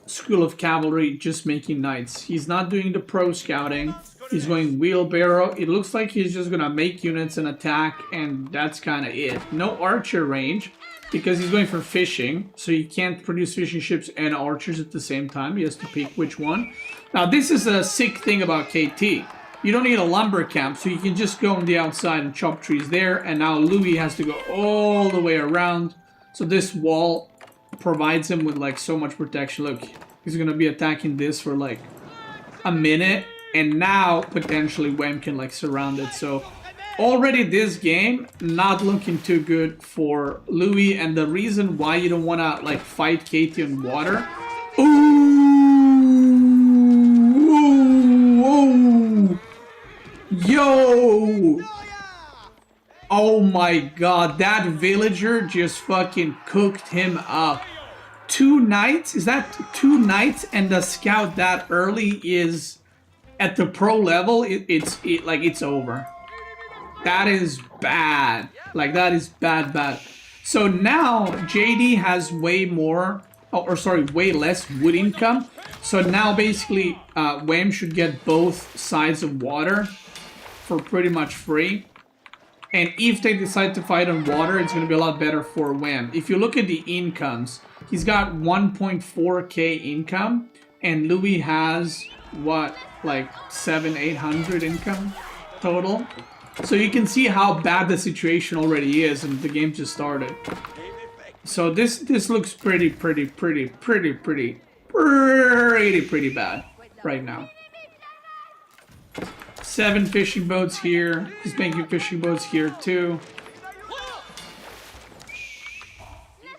school of cavalry, just making knights. He's not doing the pro scouting. He's going wheelbarrow. It looks like he's just gonna make units and attack, and that's kind of it. No archer range, because he's going for fishing, so he can't produce fishing ships and archers at the same time. He has to pick which one. Now, this is a sick thing about KT. You don't need a lumber camp, so you can just go on the outside and chop trees there. And now Louis has to go all the way around. So this wall provides him with like so much protection. Look, he's going to be attacking this for like a minute. And now, potentially, Wham can like surround it. So... already this game not looking too good for Louis, and the reason why you don't want to like fight KT on water. Ooh, yo, oh my god, that villager just fucking cooked him up. 2 knights, is that 2 knights? And the scout that early is at the pro level. It's over. That is bad. Like, that is bad. So now, JD has way more or sorry, way less wood income. So now basically Wham should get both sides of water for pretty much free. And if they decide to fight on water, it's going to be a lot better for Wham. If you look at the incomes, he's got 1.4k income, and Louis has, what, like 700-800 income total? So you can see how bad the situation already is, and the game just started. So this looks pretty bad right now. 7 fishing boats here. He's making fishing boats here too.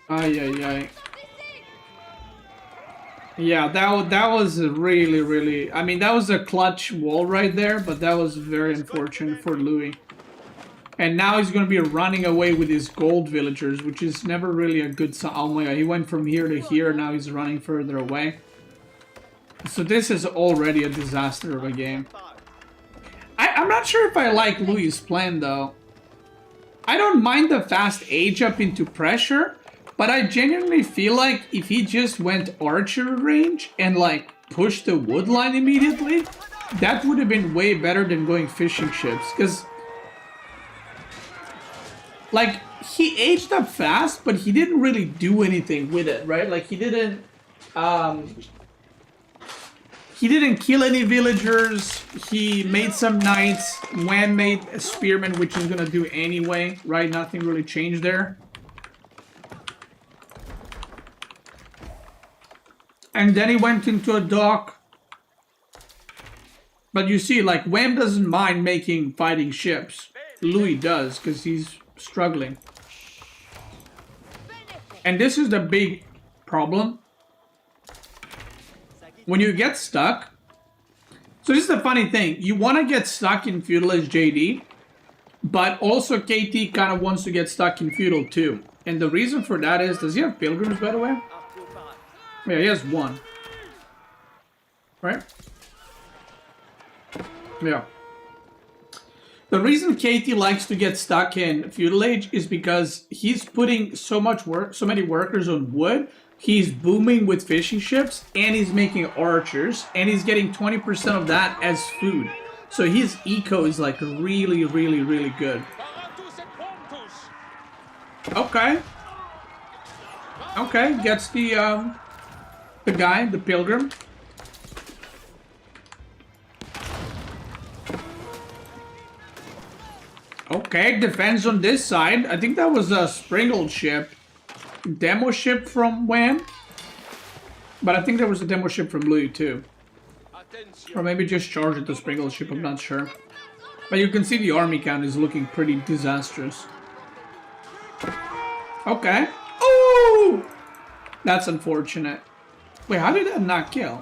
Ay. Yeah, that was really. I mean, that was a clutch wall right there, but that was very unfortunate for Louis. And now he's going to be running away with his gold villagers, which is never really a good sign. Oh my god, he went from here to here, now he's running further away. So this is already a disaster of a game. I'm not sure if I like Louis' plan though. I don't mind the fast age up into pressure, but I genuinely feel like if he just went archer range and like pushed the wood line immediately, that would have been way better than going fishing ships. Because like, he aged up fast, but he didn't really do anything with it, right? Like, he didn't kill any villagers. He made some knights. Wham made a spearman, which he's gonna do anyway, right? Nothing really changed there. And then he went into a dock. But you see, like, Wham doesn't mind making fighting ships. Louis does, because he's struggling. And this is the big problem. When you get stuck, so this is the funny thing, you want to get stuck in feudal as JD, but also KT kind of wants to get stuck in feudal too. And the reason for that is, does he have pilgrims, by the way? Yeah, he has one. Right? Yeah. The reason KT likes to get stuck in feudal age is because he's putting so many workers on wood. He's booming with fishing ships, and he's making archers, and he's getting 20% of that as food. So his eco is like really good. Okay. Okay, gets the guy, the pilgrim. Okay, defense on this side. I think that was a sprinkled ship. Demo ship from Wham. But I think there was a demo ship from Louis too. Or maybe just charged the sprinkled ship, I'm not sure. But you can see the army count is looking pretty disastrous. Okay. Oh! That's unfortunate. Wait, how did that not kill?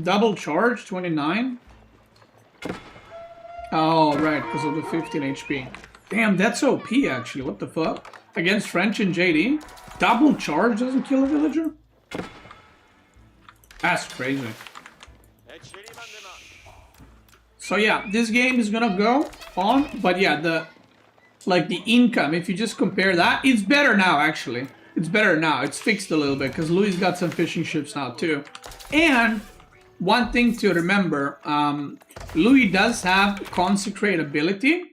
Double charge, 29? Oh, right, because of the 15 HP. Damn, that's OP actually, what the fuck? Against French and JD? Double charge doesn't kill a villager? That's crazy. So yeah, this game is gonna go on, but yeah, the income, if you just compare that, it's better now actually. It's better now, it's fixed a little bit, because Louis got some fishing ships now too. And one thing to remember, Louis does have Consecrate ability,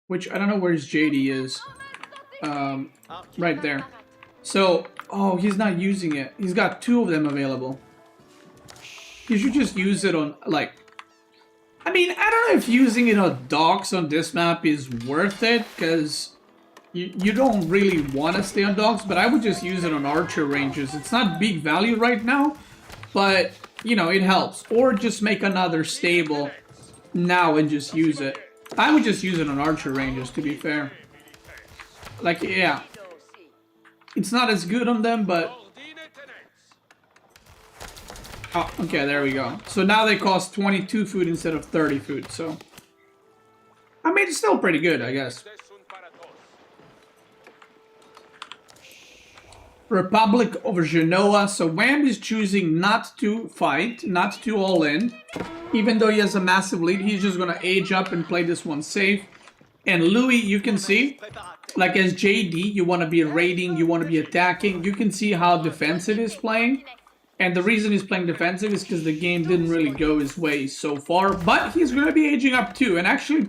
which I don't know where his JD is. Right there. So, oh, he's not using it. He's got 2 of them available. He should just use it on, like... I mean, I don't know if using it on docks on this map is worth it, because you don't really want to stay on docks, but I would just use it on archer ranges. It's not big value right now, but, you know, it helps. Or just make another stable now and just use it. I would just use it on archer ranges, to be fair. Like, yeah. It's not as good on them, but... Oh, okay, there we go. So now they cost 22 food instead of 30 food, so... I mean, it's still pretty good, I guess. Republic of Genoa. So Wham is choosing not to fight, not to all in. Even though he has a massive lead, he's just gonna age up and play this one safe. And Louis, you can see, like as JD, you want to be raiding, you want to be attacking. You can see how defensive he's playing. And the reason he's playing defensive is because the game didn't really go his way so far. But he's going to be aging up too. And actually,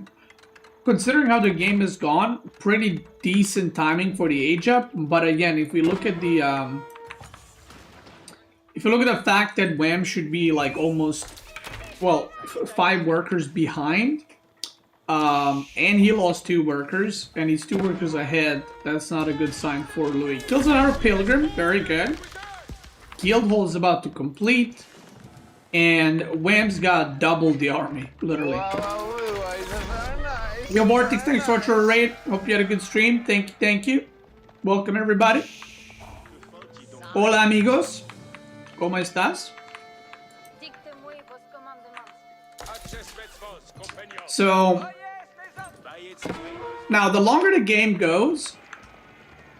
considering how the game has gone, pretty decent timing for the age up. But again, if we look at the... if you look at the fact that Wham should be like almost, well, 5 workers behind, and he lost 2 workers, and he's 2 workers ahead, that's not a good sign for Louis. Kills another Pilgrim, very good. Guildhall is about to complete, and Wham's got double the army, literally. Yo, Vortex, thanks so much for a raid. Hope you had a good stream. Thank you. Welcome, everybody. Hola, amigos. ¿Cómo estás? So, now the longer the game goes,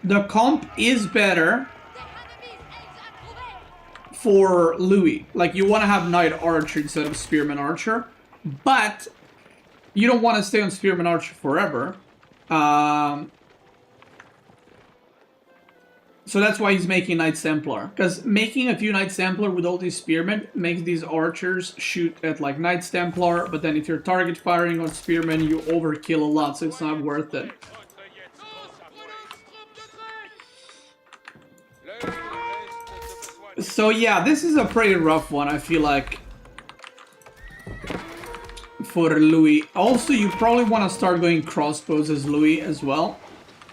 the comp is better for Louis. Like, you want to have Knight Archer instead of Spearman Archer, but you don't want to stay on Spearman Archer forever. So that's why he's making Knights Templar. Because making a few Knights Templar with all these Spearmen makes these archers shoot at like Knights Templar, but then if you're target firing on Spearmen, you overkill a lot, so it's not worth it. So yeah, this is a pretty rough one, I feel like, for Louis. Also, you probably want to start going crossbows as Louis as well.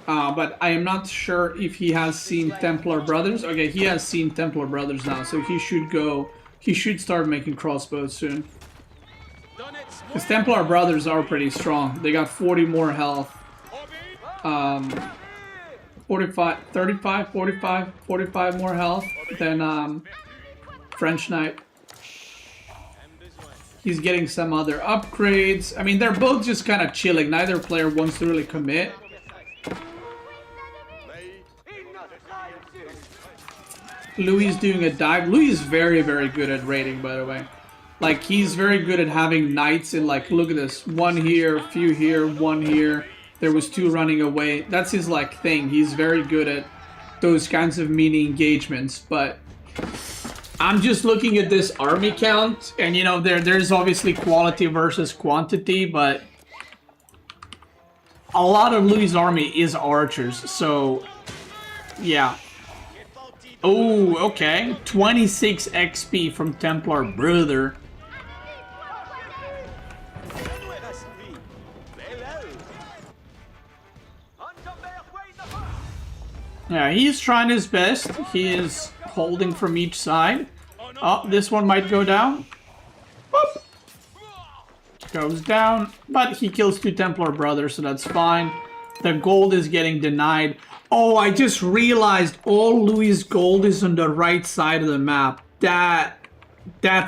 But I am not sure if he has seen Templar Brothers. Okay, he has seen Templar Brothers now, so he should start making crossbows soon. Because Templar Brothers are pretty strong. They got 40 more health. 45 more health than French Knight. He's getting some other upgrades. I mean, they're both just kind of chilling. Neither player wants to really commit. Louis is doing a dive. Louis is very, very good at raiding, by the way. Like, he's very good at having knights in, like, look at this. 1 here, a few here, 1 here. There was 2 running away. That's his, like, thing. He's very good at those kinds of mini engagements. But I'm just looking at this army count. And, you know, there's obviously quality versus quantity. But a lot of Louis' army is archers. So, yeah. Oh, okay. 26 XP from Templar Brother. Yeah, he's trying his best. He is holding from each side. Oh, this one might go down. Boop. Goes down, but he kills 2 Templar Brothers, so that's fine. The gold is getting denied. Oh, I just realized all Louis' gold is on the right side of the map. That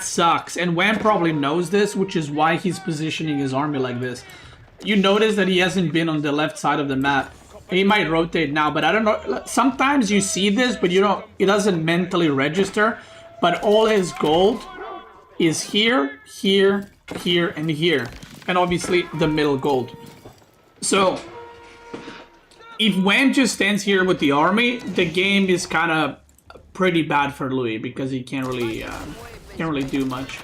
sucks. And Wham probably knows this, which is why he's positioning his army like this. You notice that he hasn't been on the left side of the map. He might rotate now, but I don't know. Sometimes you see this, but you don't. It doesn't mentally register. But all his gold is here, here, here, and here. And obviously the middle gold. So if Wham just stands here with the army, the game is kind of pretty bad for Louis because he can't really do much.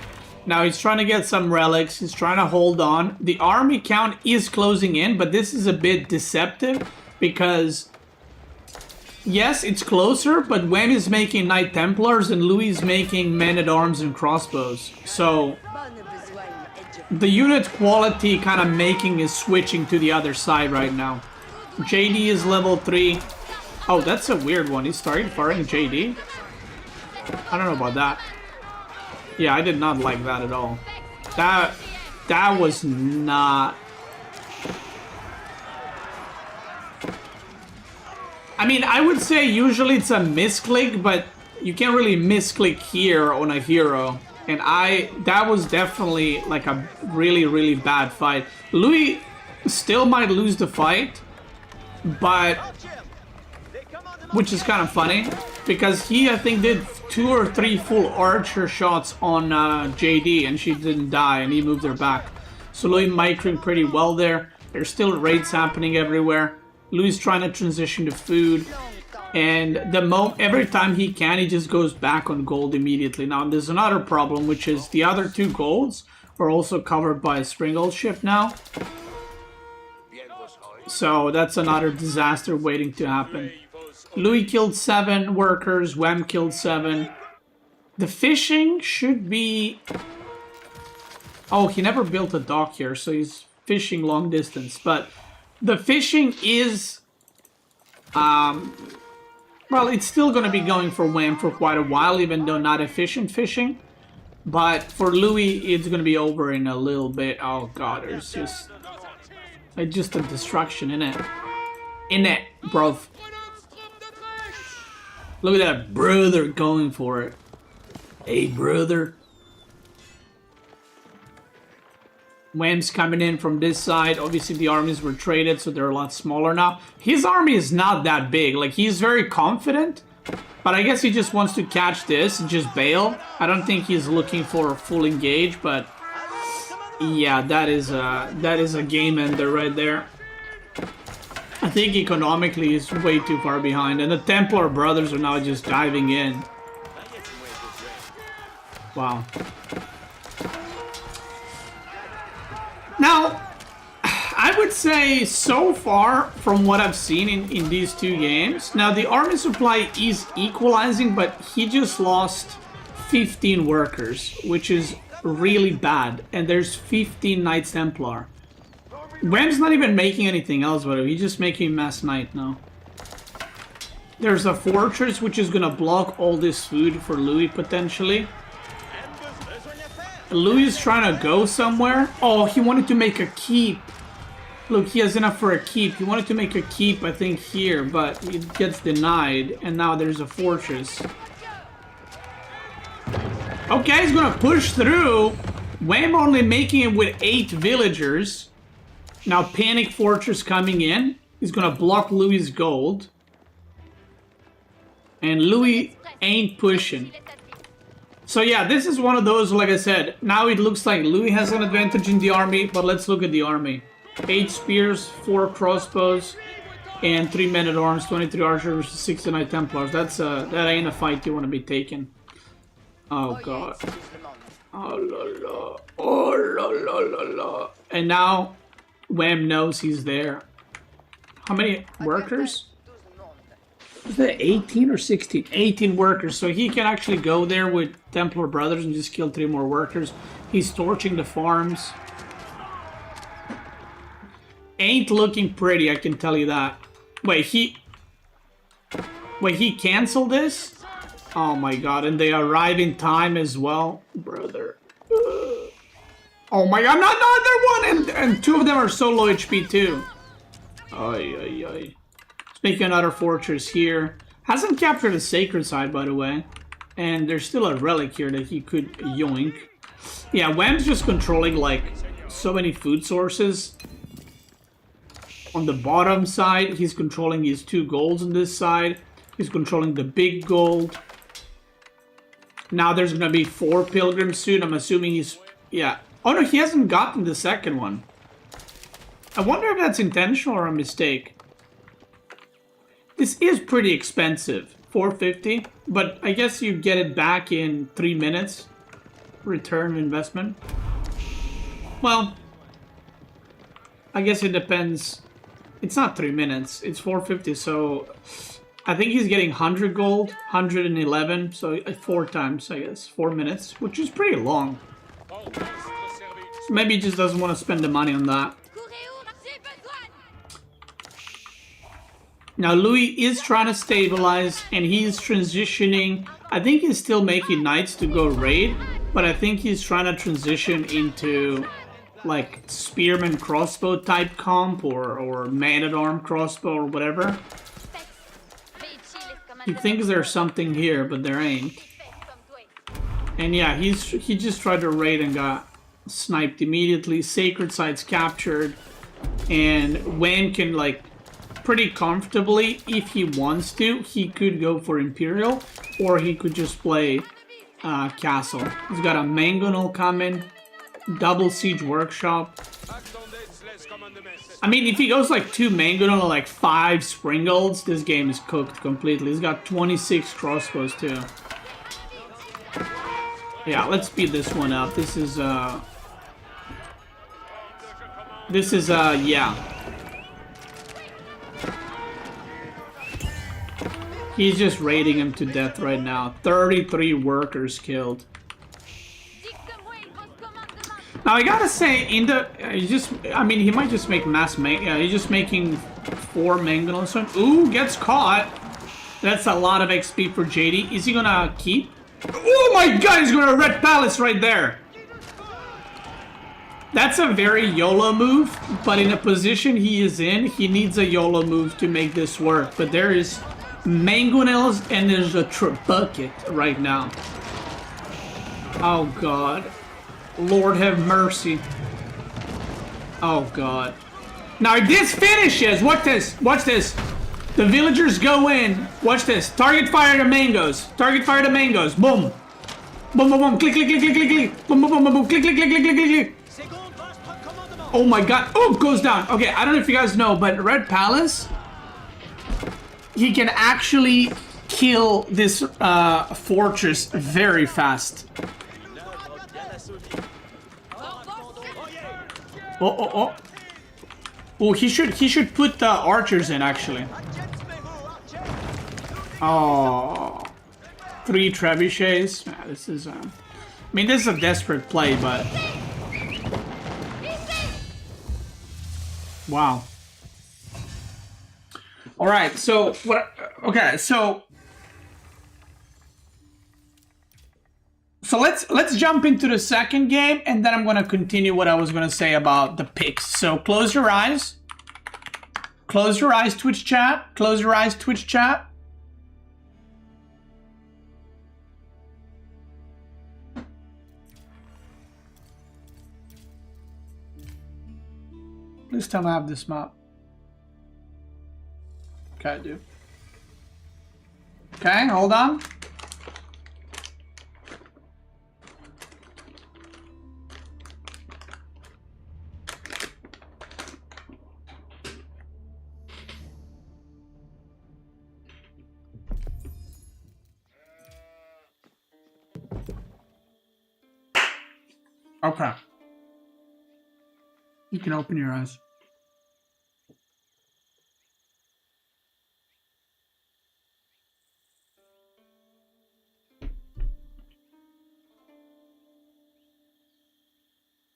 Now he's trying to get some relics. He's trying to hold on. The army count is closing in, but this is a bit deceptive because yes, it's closer, but Wham is making Knight Templars and Louis is making men-at-arms and crossbows. So the unit quality kind of making is switching to the other side right now. JD is level 3. Oh, that's a weird one. He started firing JD? I don't know about that. Yeah, I did not like that at all. That was not... I mean, I would say usually it's a misclick, but you can't really misclick here on a hero. And that was definitely like a really, really bad fight. Louis still might lose the fight, but which is kind of funny because he, I think, did 2 or 3 full archer shots on JD and she didn't die and he moved her back. So Louis microing pretty well there. There's still raids happening everywhere. Louis trying to transition to food. And every time he can, he just goes back on gold immediately. Now, there's another problem, which is the other 2 golds are also covered by a Springald ship now. So that's another disaster waiting to happen. Louis killed 7 workers. Wham killed 7. The fishing should be... Oh, he never built a dock here, so he's fishing long distance. But the fishing is... well, it's still going to be going for Wham for quite a while, even though not efficient fishing. But for Louis, it's going to be over in a little bit. Oh god, there's just a destruction in it. In it, bro. Look at that brother going for it. Hey, brother. Wham's coming in from this side. Obviously, the armies were traded, so they're a lot smaller now. His army is not that big. Like, he's very confident, but I guess he just wants to catch this and just bail. I don't think he's looking for a full engage, but yeah, that is a game ender right there. I think economically he's way too far behind, and the Templar brothers are now just diving in. Wow. Now, I would say so far from what I've seen in these 2 games, now the army supply is equalizing, but he just lost 15 workers, which is really bad, and there's 15 Knights Templar. Wham's not even making anything else, but he's just making mass Knight now. There's a fortress which is gonna block all this food for Louis potentially. Louis is trying to go somewhere. Oh, he wanted to make a keep. Look, he has enough for a keep. He wanted to make a keep, I think, here, but it gets denied. And now there's a fortress. Okay, he's gonna push through. Wham only making it with 8 villagers. Now Panic Fortress coming in. He's gonna block Louis' gold. And Louis ain't pushing. So yeah, this is one of those, like I said, now it looks like Louis has an advantage in the army, but let's look at the army. 8 spears, 4 crossbows, and 3 men-at-arms, 23 archers versus 69 Templars. That ain't a fight you want to be taking. Oh god. Oh la la. Oh la la la la. And now, Wham knows he's there. How many workers? Is that 18 or 16? 18 workers. So he can actually go there with Templar brothers and just kill 3 more workers. He's torching the farms. Ain't looking pretty, I can tell you that. Wait, he canceled this? Oh my god, and they arrive in time as well? Brother. Oh my god, another one! And 2 of them are so low HP too. Ay, ay, ay. Making another fortress here. Hasn't captured the sacred side, by the way. And there's still a relic here that he could yoink. Yeah, Wham's just controlling, like, so many food sources. On the bottom side, he's controlling his 2 golds on this side. He's controlling the big gold. Now there's gonna be 4 pilgrims soon. I'm assuming he's... Yeah. Oh no, he hasn't gotten the second one. I wonder if that's intentional or a mistake. This is pretty expensive, $450, but I guess you get it back in 3 minutes. Return investment. Well, I guess it depends. It's not 3 minutes, it's $450, so I think he's getting 100 gold, 111, so 4 times, I guess, 4 minutes, which is pretty long. So maybe he just doesn't want to spend the money on that. Now Louis is trying to stabilize and he's transitioning. I think he's still making knights to go raid, but I think he's trying to transition into like spearman crossbow type comp or man-at-arm crossbow or whatever. He thinks there's something here, but there ain't. And yeah, he just tried to raid and got sniped immediately. Sacred site's captured, and Wham can like pretty comfortably, if he wants to, he could go for Imperial, or he could just play Castle. He's got a Mangonel coming, double Siege Workshop. I mean, if he goes like 2 mango and like 5 springles, this game is cooked completely. He's got 26 crossbows too. Yeah, let's speed this one up. This is yeah. He's just raiding him to death right now. 33 workers killed. Now I gotta say, in the I mean, he might just make mass mango. Yeah, he's just making 4 mango on some. Ooh, gets caught. That's a lot of XP for JD. Is he gonna keep? Oh my god, he's gonna red palace right there. That's a very YOLO move, but in the position he is in, he needs a YOLO move to make this work. But there is mangonels and there's a bucket right now. Oh god. Lord have mercy. Oh god. Now this finishes. Watch this. Watch this. The villagers go in. Watch this. Target fire the mangoes. Target fire the mangoes. Boom. Boom, boom, boom. Click, click, click, click, click, click. Boom, boom, boom, boom, boom. Click, click, click, click, click, click. Oh my god. Oh, goes down. Okay, I don't know if you guys know, but Red Palace, he can actually kill this fortress very fast. Oh. Oh, he should put the archers in actually. Oh, 3 trebuchets. Yeah, this is I mean, this is a desperate play, but wow. All right, so what? Okay, so let's jump into the second game, and then I'm gonna continue what I was gonna say about the picks. So close your eyes. Close your eyes, Twitch chat. Close your eyes, Twitch chat. Please tell me I have this map. Okay, I do. Okay, hold on. Okay. You can open your eyes.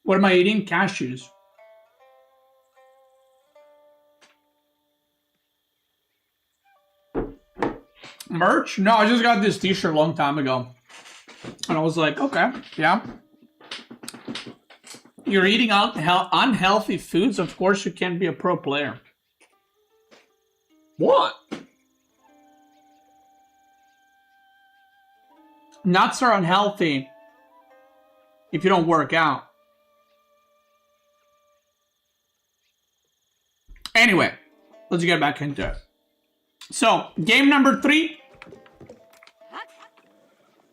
What am I eating? Cashews. Merch? No, I just got this t-shirt a long time ago. And I was like, okay, yeah. You're eating unhealthy foods, of course you can't be a pro player. What? Nuts are unhealthy if you don't work out. Anyway, let's get back into it. So, game number 3.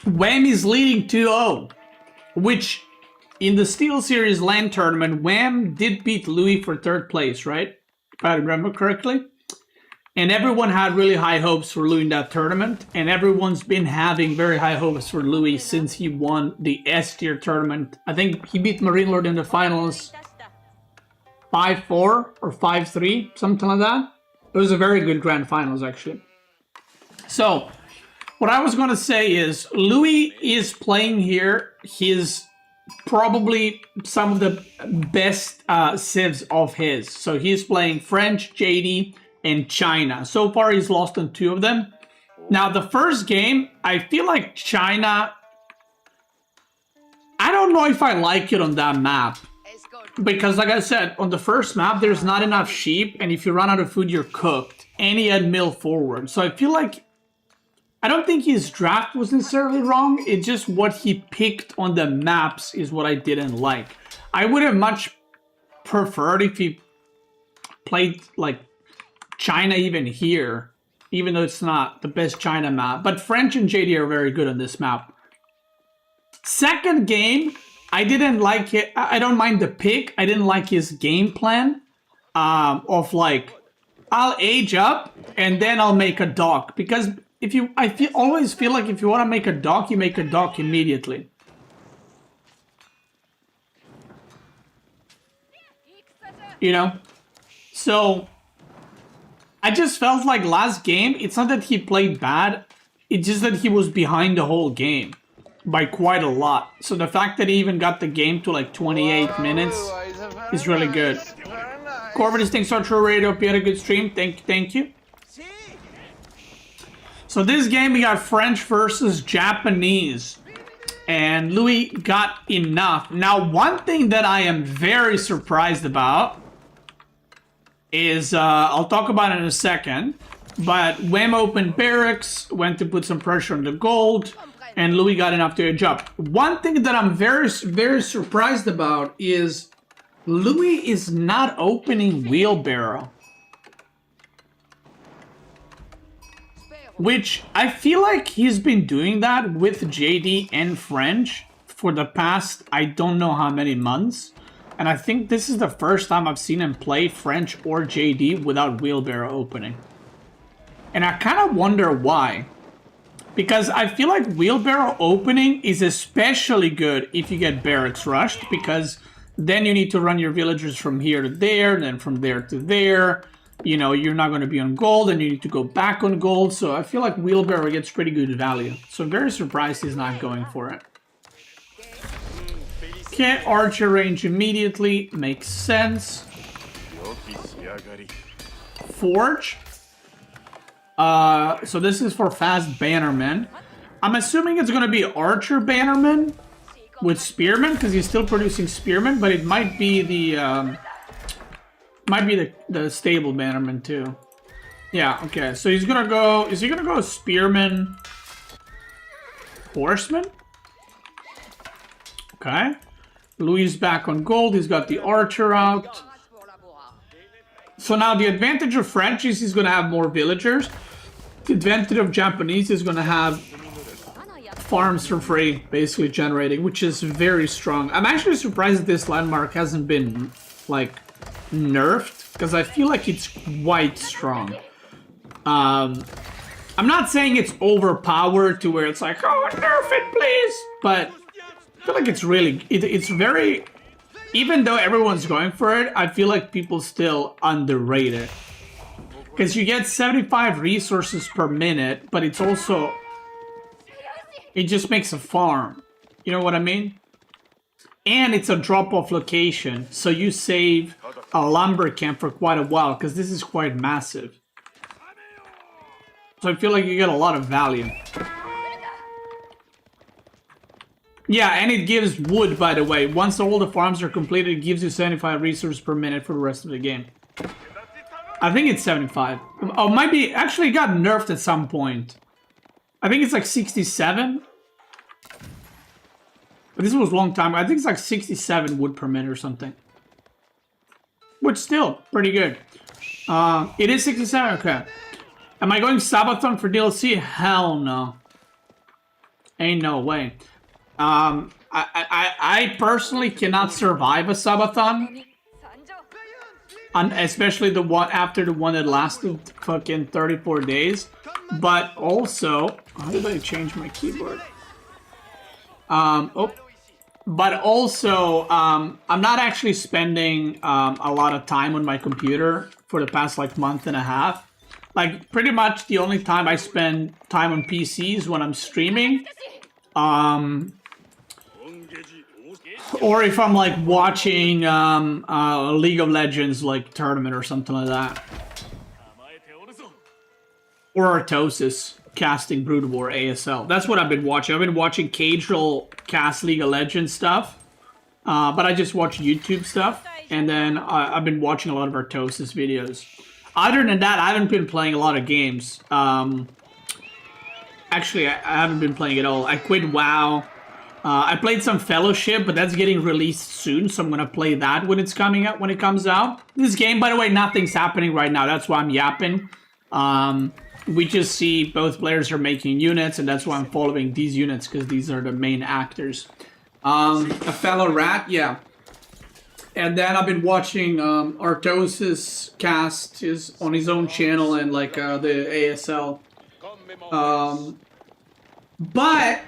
Wham is leading 2-0, which in the Steel Series LAN tournament, Wham did beat Louis for 3rd place, right? If I remember correctly. And everyone had really high hopes for Louis in that tournament. And everyone's been having very high hopes for Louis since he won the S tier tournament. I think he beat Marine Lord in the finals 5-4 or 5-3, something like that. It was a very good grand finals, actually. So, what I was going to say is, Louis is playing here his probably some of the best civs of his. So he's playing French, JD, and China. So far, he's lost on 2 of them. Now, the first game, I feel like China, I don't know if I like it on that map. Because like I said, on the first map, there's not enough sheep, and if you run out of food, you're cooked. And he had mill forward. So I feel like, I don't think his draft was necessarily wrong. It's just what he picked on the maps is what I didn't like. I would have much preferred if he played like China even here, even though it's not the best China map. But French and JD are very good on this map. Second game, I didn't like it. I don't mind the pick. I didn't like his game plan. of like, I'll age up and then I'll make a dock, because always feel like if you want to make a dock, you make a dock immediately. You know? So I just felt like last game, it's not that he played bad, it's just that he was behind the whole game by quite a lot. So the fact that he even got the game to like 28 minutes is really good. Corbin, thanks for True Radio. Hope you had a good stream. Thank you. So this game, we got French versus Japanese. And Louis got enough. Now, one thing that I am very surprised about is, I'll talk about it in a second, but Wham opened barracks, went to put some pressure on the gold, and Louis got enough to edge up. One thing that I'm very, very surprised about is Louis is not opening wheelbarrow. Which, I feel like he's been doing that with JD and French for the past, I don't know how many months. And I think this is the first time I've seen him play French or JD without wheelbarrow opening. And I kind of wonder why. Because I feel like wheelbarrow opening is especially good if you get barracks rushed, because then you need to run your villagers from here to there, then from there to there. You know, you're not going to be on gold, and you need to go back on gold. So I feel like wheelbarrow gets pretty good value. So I'm very surprised he's not going for it. Okay, archer range immediately. Makes sense. Forge. So this is for fast bannermen. I'm assuming it's going to be archer bannermen with spearmen, because he's still producing spearmen, but it might be the stable bannerman too. Yeah, okay. So he's gonna go. Is he gonna go spearman, horseman? Okay. Louis back on gold. He's got the archer out. So now the advantage of French is he's gonna have more villagers. The advantage of Japanese is gonna have farms for free, basically generating, which is very strong. I'm actually surprised that this landmark hasn't been like nerfed, because I feel like it's quite strong. I'm not saying it's overpowered to where it's like, oh, nerf it, please. But I feel like it's really, it's very, even though everyone's going for it, I feel like people still underrate it. Because you get 75 resources per minute, but it's also, it just makes a farm. You know what I mean? And it's a drop-off location, so you save a lumber camp for quite a while, because this is quite massive. So I feel like you get a lot of value. Yeah, and it gives wood, by the way. Once all the farms are completed, it gives you 75 resources per minute for the rest of the game. I think it's 75. Oh, might be, actually it got nerfed at some point. I think it's like 67. But this was a long time. I think it's like 67 wood per minute or something. Which still, pretty good. It is 67, okay. Am I going Sabathon for DLC? Hell no. Ain't no way. I personally cannot survive a Sabathon. Especially the one after the one that lasted fucking 34 days. But also, how did I change my keyboard? But also, I'm not actually spending a lot of time on my computer for the past like month and a half. Like pretty much the only time I spend time on PC is when I'm streaming. Or if I'm like watching a League of Legends like tournament or something like that. Or Artosis casting Brood War ASL. That's what I've been watching. I've been watching Casual cast League of Legends stuff. But I just watch YouTube stuff. And then I've been watching a lot of Artosis videos. Other than that, I haven't been playing a lot of games. Actually, I haven't been playing at all. I quit WoW. I played some Fellowship, but that's getting released soon, so I'm gonna play that when it's coming out. When it comes out, this game, by the way, nothing's happening right now. That's why I'm yapping. We just see both players are making units, and that's why I'm following these units because these are the main actors. A fellow rat, yeah. And then I've been watching Artos's cast is on his own channel and like the ASL. But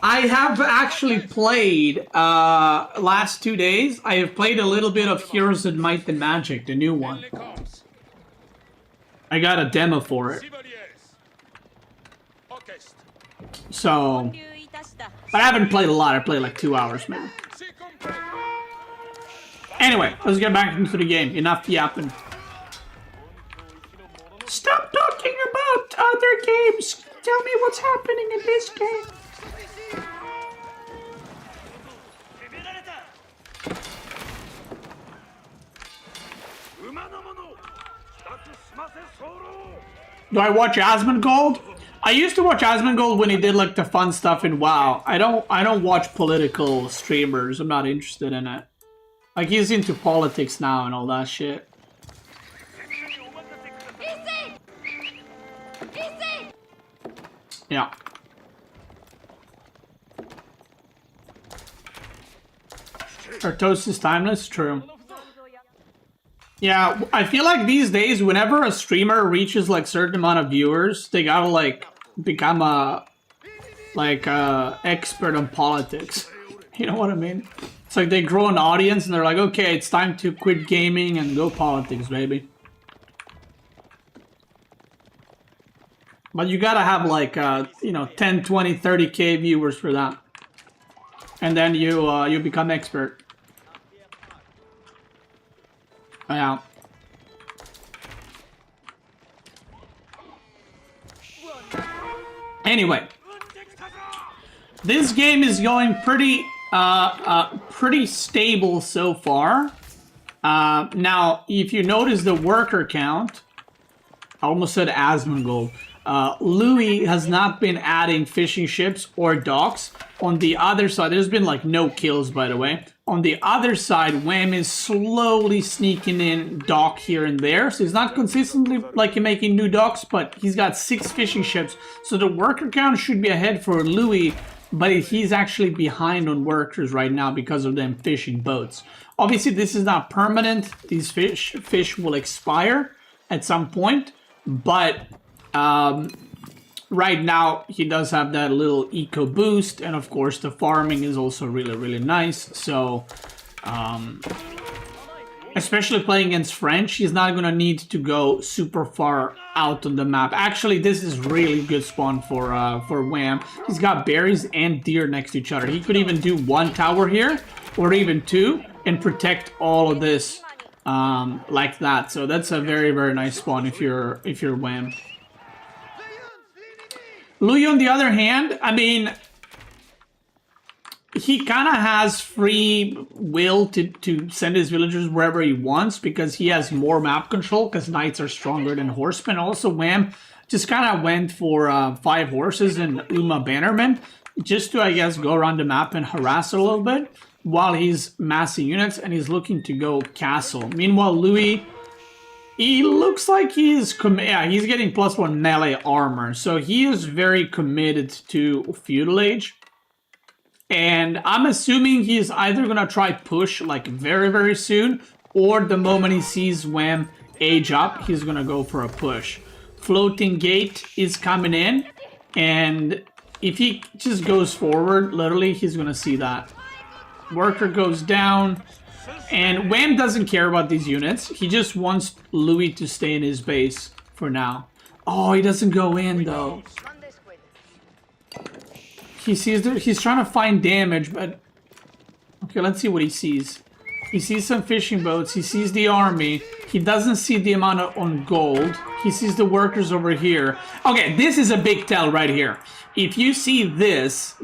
I have actually played last 2 days. I have played a little bit of Heroes of Might and Magic, the new one. I got a demo for it. So, but I haven't played a lot. I played like 2 hours, maybe. Anyway, let's get back into the game. Enough yapping. Stop talking about other games. Tell me what's happening in this game. Do I watch Asmongold? I used to watch Asmongold when he did like the fun stuff in WoW. I don't watch political streamers. I'm not interested in it. Like he's into politics now and all that shit. Yeah. Artos is timeless, true. Yeah, I feel like these days, whenever a streamer reaches like certain amount of viewers, they gotta like become a expert on politics. You know what I mean? It's like they grow an audience and they're like, okay, it's time to quit gaming and go politics, baby. But you gotta have like, you know, 10, 20, 30K viewers for that. And then you become expert. Yeah. Anyway, this game is going pretty stable so far. Now, if you notice the worker count, I almost said Asmongold. Louis has not been adding fishing ships or docks. On the other side, there's been like no kills, by the way. On the other side, Wham is slowly sneaking in dock here and there. So he's not consistently like making new docks, but he's got 6 fishing ships. So the worker count should be ahead for Louis, but he's actually behind on workers right now because of them fishing boats. Obviously, this is not permanent. These fish will expire at some point, but right now he does have that little eco boost, and of course the farming is also really nice. So especially playing against French, he's not gonna need to go super far out on the map. Actually, this is really good spawn for Wham. He's got berries and deer next to each other. He could even do 1 tower here or even 2 and protect all of this like that. So that's a very nice spawn if you're Wham. Louis, on the other hand, I mean, he kind of has free will to send his villagers wherever he wants because he has more map control because knights are stronger than horsemen. Also, Wham just kind of went for 5 horses and Uma Bannerman just to, I guess, go around the map and harass a little bit while he's massing units and he's looking to go castle. Meanwhile, Louis... he looks like he's he's getting +1 melee armor, so he is very committed to Feudal Age. And I'm assuming he's either gonna try push like very soon, or the moment he sees Wham age up, he's gonna go for a push. Floating Gate is coming in, and if he just goes forward, literally he's gonna see that. Worker goes down. And Wham doesn't care about these units. He just wants Louis to stay in his base for now. Oh, he doesn't go in though. He sees he's trying to find damage, but okay, let's see what he sees. He sees some fishing boats. He sees the army. He doesn't see the amount on gold. He sees the workers over here. Okay, this is a big tell right here. If you see this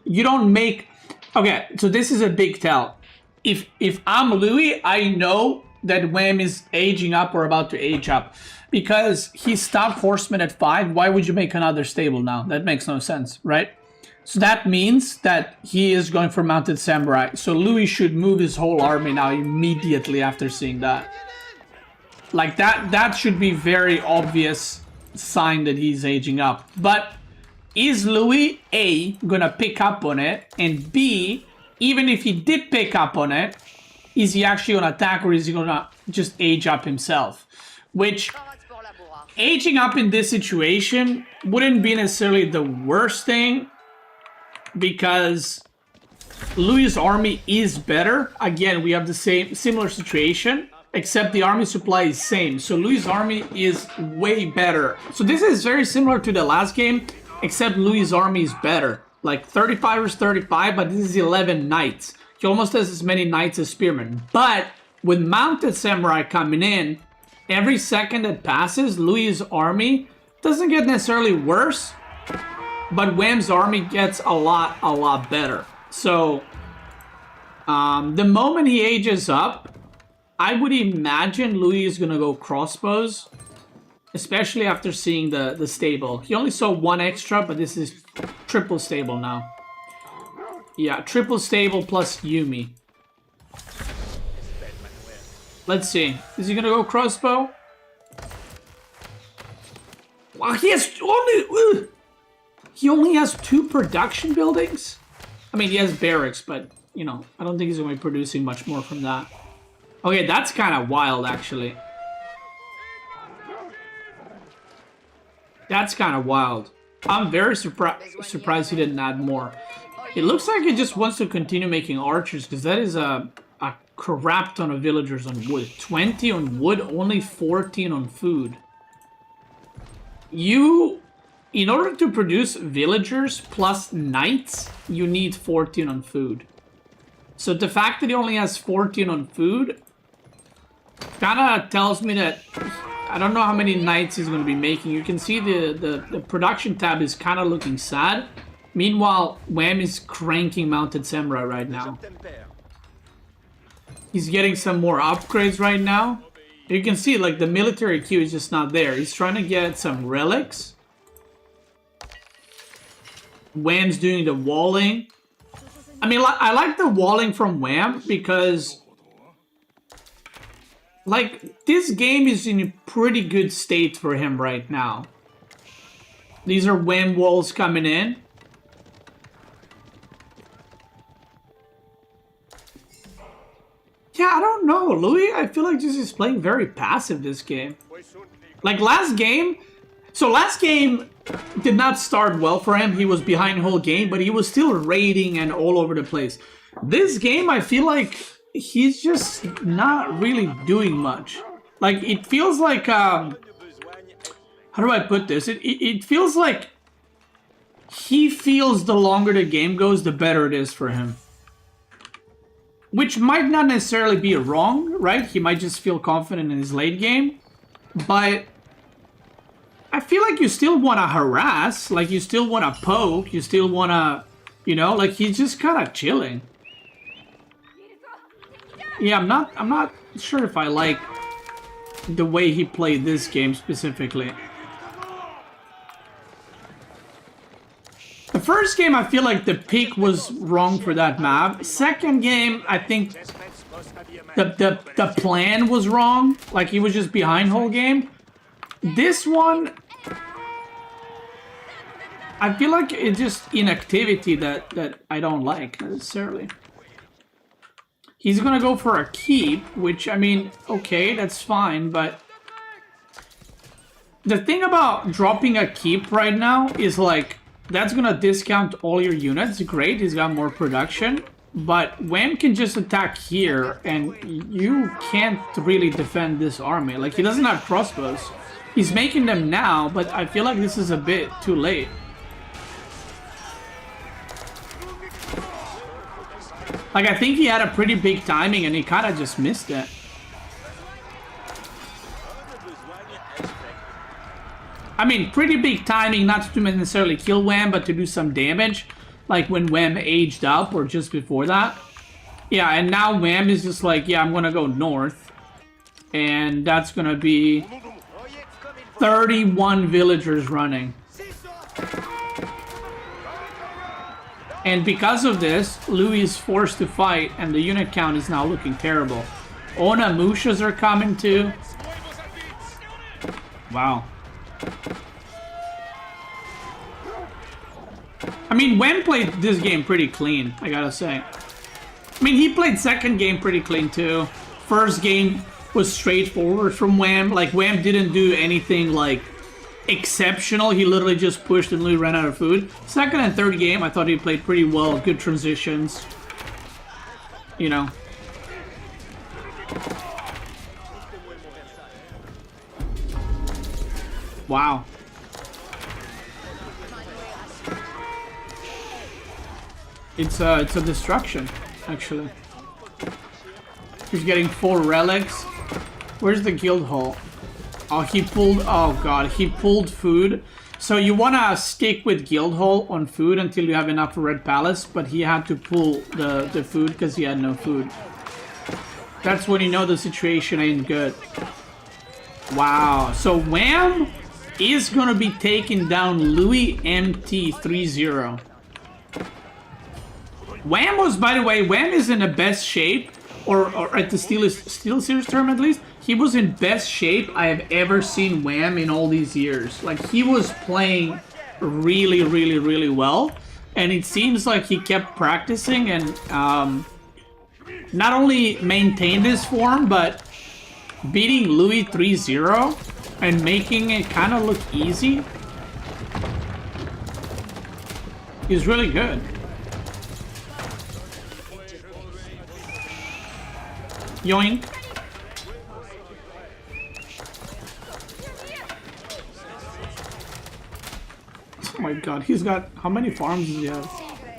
you don't make. Okay, so this is a big tell. If I'm Louis, I know that Wham is aging up or about to age up. Because he stopped Horseman at 5, why would you make another stable now? That makes no sense, right? So that means that he is going for Mounted Samurai. So Louis should move his whole army now immediately after seeing that. Like that should be very obvious sign that he's aging up. But is Louis A gonna pick up on it, and B, even if he did pick up on it, is he actually gonna attack or is he gonna just age up himself? Which, aging up in this situation wouldn't be necessarily the worst thing, because Louis' army is better. Again, we have the similar situation, except the army supply is same. So Louis' army is way better. So this is very similar to the last game, except Louis' army is better. Like 35 is 35, but this is 11 knights. He almost has as many knights as spearmen. But with mounted samurai coming in, every second that passes, Louis' army doesn't get necessarily worse, but Wham's army gets a lot better. So the moment he ages up, I would imagine Louis is gonna go crossbows, especially after seeing the stable. He only saw one extra, but this is triple stable now. Yeah, triple stable plus Yumi. Let's see. Is he gonna go crossbow? Wow, he only has 2 production buildings? I mean, he has barracks, but, you know, I don't think he's gonna be producing much more from that. Okay, that's kind of wild, actually. That's kind of wild. I'm very surprised he didn't add more. It looks like he just wants to continue making archers, because that is a crap ton of villagers on wood. 20 on wood, only 14 on food. In order to produce villagers plus knights, you need 14 on food. So the fact that he only has 14 on food kind of tells me that I don't know how many knights he's going to be making. You can see the production tab is kind of looking sad. Meanwhile, Wham is cranking mounted samurai right now. He's getting some more upgrades right now. You can see, like, the military queue is just not there. He's trying to get some relics. Wham's doing the walling. I mean, I like the walling from Wham because, like, this game is in a pretty good state for him right now. These are Wham walls coming in. Yeah, I don't know. Louis, I feel like this is playing very passive this game. Like last game, so last game did not start well for him. He was behind the whole game, but he was still raiding and all over the place. This game, I feel like he's just not really doing much. Like, it feels like, how do I put this? It feels like he feels the longer the game goes, the better it is for him. Which might not necessarily be wrong, right? He might just feel confident in his late game. But I feel like you still want to harass. Like, you still want to poke. You still want to, you know, like, he's just kind of chilling. Yeah, I'm not sure if I like the way he played this game specifically. The first game, I feel like the pick was wrong for that map. Second game, I think the plan was wrong. Like, he was just behind whole game. This one, I feel like it's just inactivity that I don't like necessarily. He's gonna go for a keep, which, I mean, okay, that's fine, but the thing about dropping a keep right now is, like, that's gonna discount all your units. Great, he's got more production. But Wham can just attack here, and you can't really defend this army. Like, he doesn't have crossbows. He's making them now, but I feel like this is a bit too late. Like, I think he had a pretty big timing, and he kind of just missed it. I mean, pretty big timing, not to necessarily kill Wham, but to do some damage. Like when Wham aged up, or just before that. Yeah, and now Wham is just like, yeah, I'm gonna go north. And that's gonna be 31 villagers running. And because of this, Louis is forced to fight, and the unit count is now looking terrible. Onamushas are coming too. Wow. I mean, Wham played this game pretty clean, I gotta say. I mean, he played second game pretty clean too. First game was straightforward from Wham. Like, Wham didn't do anything, like, exceptional. He literally just pushed and Louis ran out of food. Second and third game, I thought he played pretty well. Good transitions. You know. Wow. It's a destruction, actually. He's getting 4 relics. Where's the guild hall? Oh, he pulled... Oh, God. He pulled food. So you want to stick with guild hall on food until you have enough for Red Palace, but he had to pull the food because he had no food. That's when you know the situation ain't good. Wow. So Wham is going to be taking down Louis MT30. Wham was, by the way, Wham is in the best shape, or at the Steel Series tournament at least, he was in best shape I have ever seen Wham in all these years. Like, he was playing really, really, really well, and it seems like he kept practicing and not only maintained his form, but beating Louis 3-0 and making it kind of look easy is really good. Yoink. Oh my god, he's got... How many farms does he have?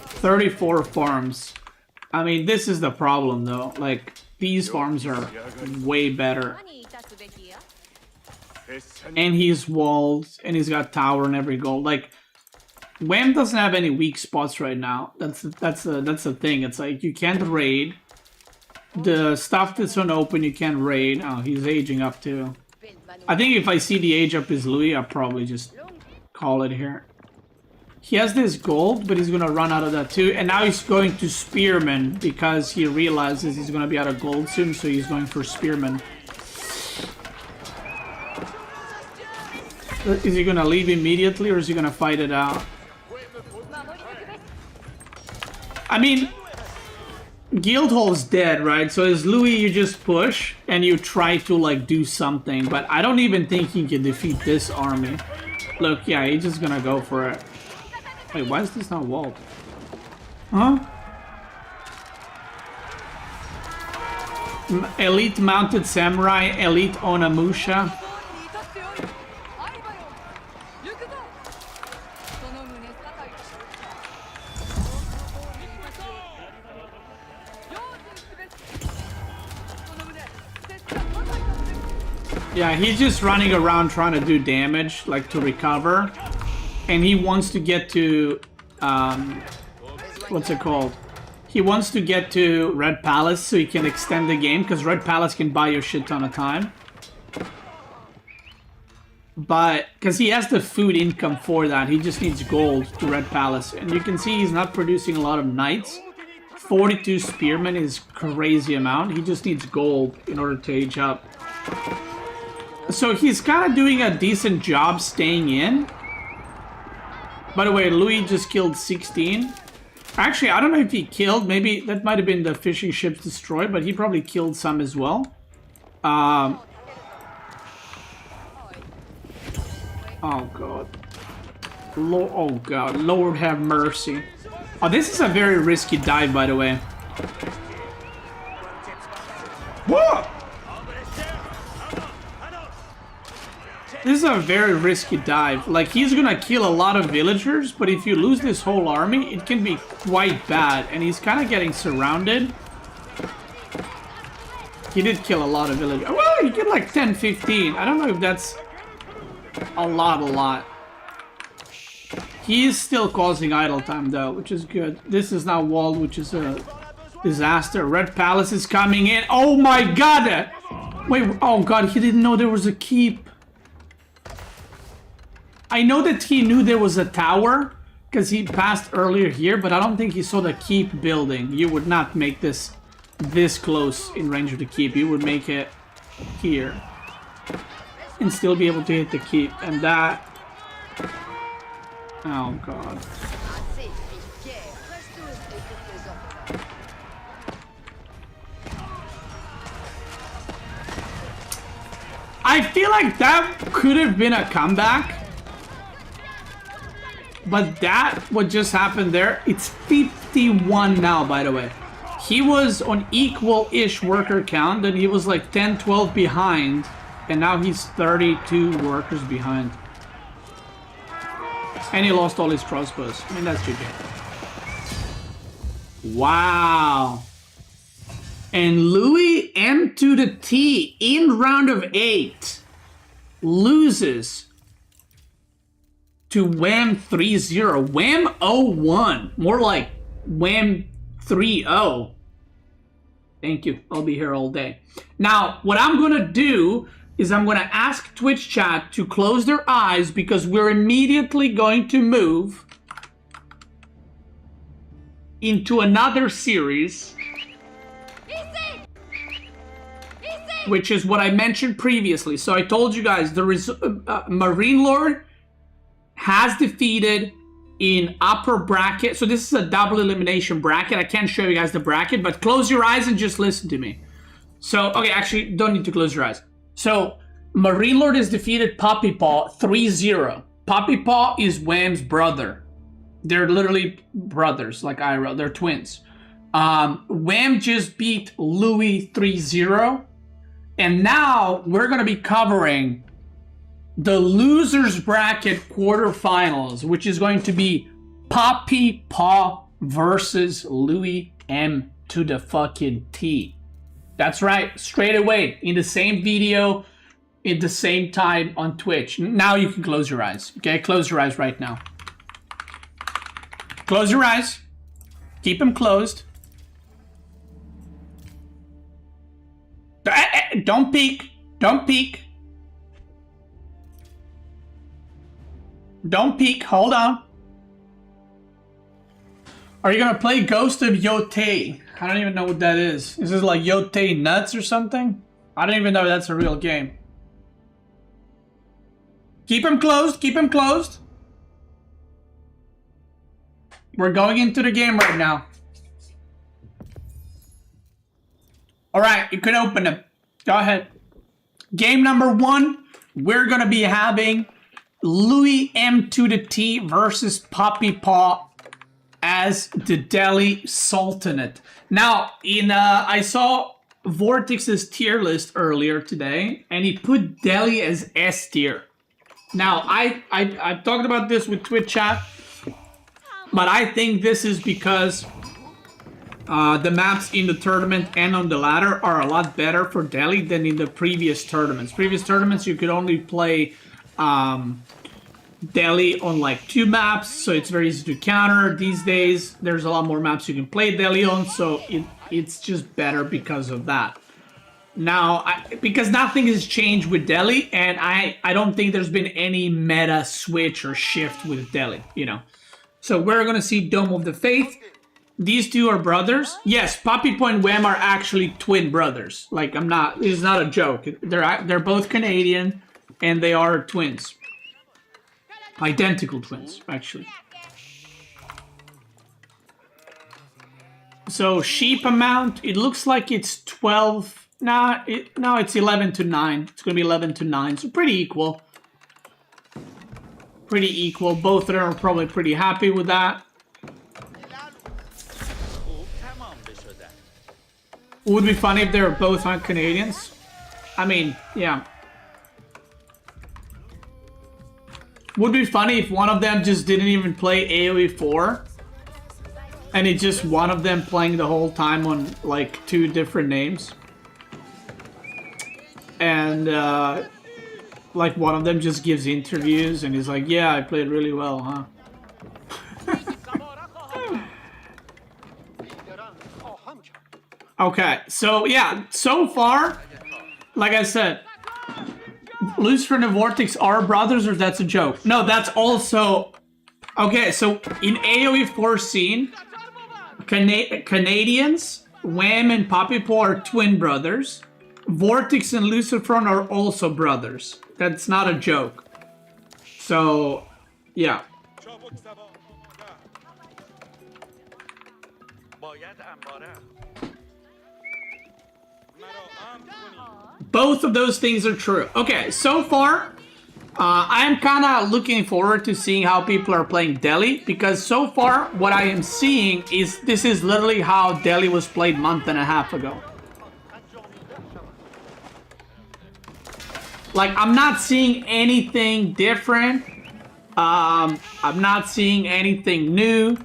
34 farms. I mean, this is the problem though. Like, these farms are way better. And he's walled, and he's got tower and every goal. Like, Wham doesn't have any weak spots right now. That's the thing. It's like, you can't raid. The stuff that's unopened, you can't raid. Oh, he's aging up too. I think if I see the age up his Louis, I'll probably just call it here. He has this gold, but he's gonna run out of that too. And now he's going to Spearman because he realizes he's gonna be out of gold soon, so he's going for Spearman. Is he gonna leave immediately or is he gonna fight it out? I mean, Guildhall's dead, right? So as Louis, you just push and you try to like do something, but I don't even think he can defeat this army. Look, yeah, he's just gonna go for it. Wait, why is this not walled? Huh? Elite Mounted Samurai, Elite Onamusha. Yeah, he's just running around trying to do damage, like to recover. And he wants to get to, what's it called? He wants to get to Red Palace so he can extend the game, because Red Palace can buy you a shit ton of time. But, because he has the food income for that, he just needs gold to Red Palace. And you can see he's not producing a lot of knights. 42 spearmen is crazy amount. He just needs gold in order to age up. So he's kind of doing a decent job staying in. By the way, Louis just killed 16. Actually, I don't know if he killed. Maybe that might have been the fishing ships destroyed, but he probably killed some as well. Oh god. Oh god. Lord have mercy. Oh, this is a very risky dive, by the way. Whoa! This is a very risky dive. Like, he's gonna kill a lot of villagers, but if you lose this whole army, it can be quite bad. And he's kind of getting surrounded. He did kill a lot of villagers. Well, he killed like 10, 15. I don't know if that's a lot. He is still causing idle time, though, which is good. This is now walled, which is a disaster. Red Palace is coming in. Oh my god! Wait, oh god, he didn't know there was a keep. I know that he knew there was a tower because he passed earlier here, but I don't think he saw the keep building. You would not make this close in range of the keep. You would make it here and still be able to hit the keep. And that Oh god. I feel like that could have been a comeback. But that, what just happened there, it's 51 now, by the way. He was on equal-ish worker count, and he was like 10, 12 behind. And now he's 32 workers behind. And he lost all his crossbows. I mean, that's GG. Wow. And Louis M to the T in round of 8 loses to Wham 3-0. Wham 0-1. More like Wham 3-0. Thank you. I'll be here all day. Now, what I'm going to do is I'm going to ask Twitch chat to close their eyes because we're immediately going to move into another series, which is what I mentioned previously. So I told you guys there is Marine Lord has defeated in upper bracket. So this is a double elimination bracket. I can't show you guys the bracket, but close your eyes and just listen to me. So, okay, actually, don't need to close your eyes. So, Marine Lord has defeated Poppy Paw 3-0. Poppy Paw is Wham's brother. They're literally brothers, like Ira. They're twins. Wham just beat Louis 3-0. And now we're going to be covering the losers bracket quarterfinals, which is going to be Poppy Paw versus Louis M to the fucking T. That's right, straight away, in the same video, at the same time on Twitch. Now you can close your eyes, okay? Close your eyes right now. Close your eyes. Keep them closed. Don't peek. Don't peek. Don't peek. Hold on. Are you gonna play Ghost of Yotei? I don't even know what that is. Is this like Yotei Nuts or something? I don't even know if that's a real game. Keep them closed. Keep them closed. We're going into the game right now. Alright, you can open them. Go ahead. Game number 1, we're gonna be having Louis M to the T versus Poppy Paw as the Delhi Sultanate. Now, I saw Vortex's tier list earlier today, and he put Delhi as S tier. Now, I've talked about this with Twitch chat, but I think this is because the maps in the tournament and on the ladder are a lot better for Delhi than in the previous tournaments. Previous tournaments, you could only play Delhi on like 2 maps, so it's very easy to counter. These days, there's a lot more maps you can play Delhi on, so it's just better because of that. Now, because nothing has changed with Delhi, and I don't think there's been any meta switch or shift with Delhi, you know. So we're gonna see Dome of the Faith. These two are brothers. Yes, Poppy Paw and Wham are actually twin brothers. Like, it's not a joke. They're both Canadian, and they are twins. Identical twins, actually. So sheep amount, it looks like it's 12. No, it's 11 to 9. It's gonna be 11 to 9, so pretty equal. Pretty equal. Both of them are probably pretty happy with that. Would be funny if they were both on Canadians. I mean, yeah. Would be funny if one of them just didn't even play AOE4. And it's just one of them playing the whole time on like 2 different names. And like one of them just gives interviews and he's like, yeah, I played really well, huh? Okay, so yeah, so far, like I said, Lucifer and Vortex are brothers, or that's a joke? No, that's also... Okay, so in AOE4 scene, Canadians, Wham and Poppy Paw are twin brothers. Vortex and Lucifer are also brothers. That's not a joke. So, yeah. Both of those things are true. Okay, so far, I'm kind of looking forward to seeing how people are playing Delhi, because so far what I am seeing is this is literally how Delhi was played a month and a half ago. Like, I'm not seeing anything different. I'm not seeing anything new.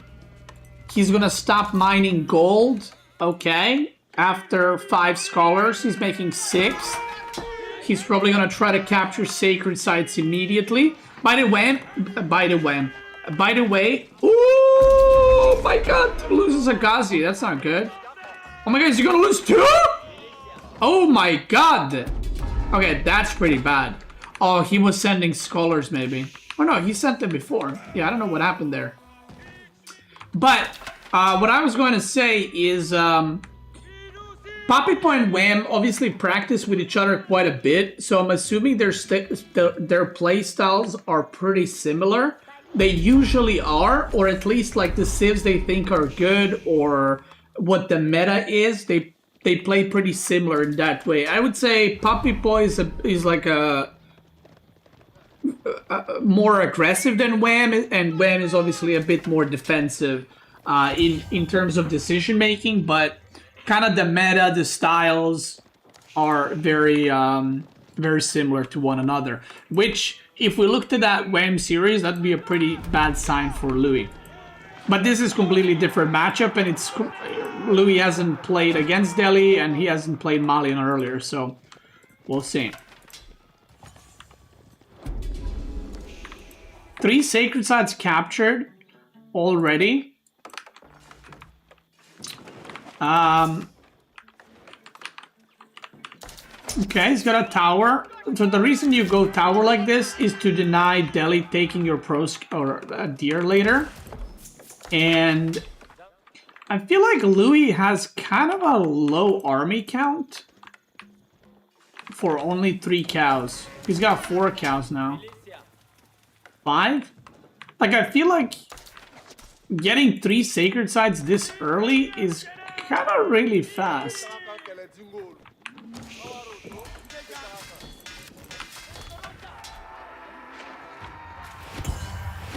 He's gonna stop mining gold. Okay. After 5 scholars, he's making 6. He's probably gonna try to capture sacred sites immediately. By the way, oh my god, loses a Ghazi. That's not good. Oh my god, is he gonna lose 2? Oh my god. Okay, that's pretty bad. Oh, he was sending scholars maybe. Oh no, he sent them before. Yeah, I don't know what happened there. But what I was going to say is Papipo and Wham obviously practice with each other quite a bit, so I'm assuming their play styles are pretty similar. They usually are, or at least like the civs they think are good, or what the meta is. They play pretty similar in that way. I would say Papipo is like a more aggressive than Wham, and Wham is obviously a bit more defensive in terms of decision making, but kind of the meta, the styles are very very similar to one another, which if we looked at that Wham series, that'd be a pretty bad sign for Louis. But this is completely different matchup, and it's Louis hasn't played against Delhi and he hasn't played Malian earlier, so we'll see. 3 sacred sites captured already. Okay, he's got a tower. So the reason you go tower like this is to deny Delhi taking your or a deer later. And I feel like Louis has kind of a low army count for only 3 cows. He's got 4 cows now. 5? Like, I feel like getting 3 sacred sites this early is kind of really fast.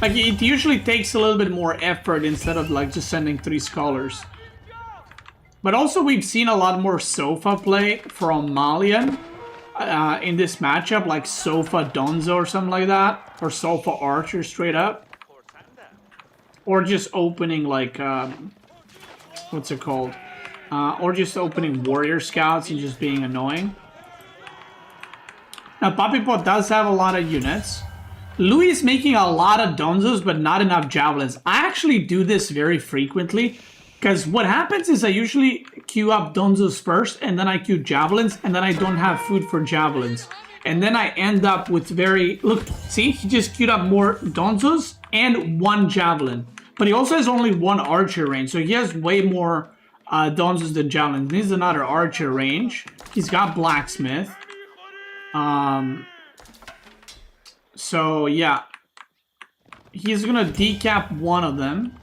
Like, it usually takes a little bit more effort instead of like just sending 3 scholars. But also we've seen a lot more Sofa play from Malian in this matchup, like Sofa Donzo or something like that, or Sofa Archer straight up, or just opening like what's it called, or just opening Warrior Scouts and just being annoying. Now Papipo does have a lot of units. Louis is making a lot of Donzos, but not enough Javelins. I actually do this very frequently, because what happens is I usually queue up Donzos first, and then I queue Javelins, and then I don't have food for Javelins. And then I end up with very... Look, see? He just queued up more Donzos and 1 Javelin. But he also has only 1 Archer range, so he has way more Donzos than Javelins. This is another Archer range. He's got Blacksmith. So, yeah. He's gonna decap 1 of them.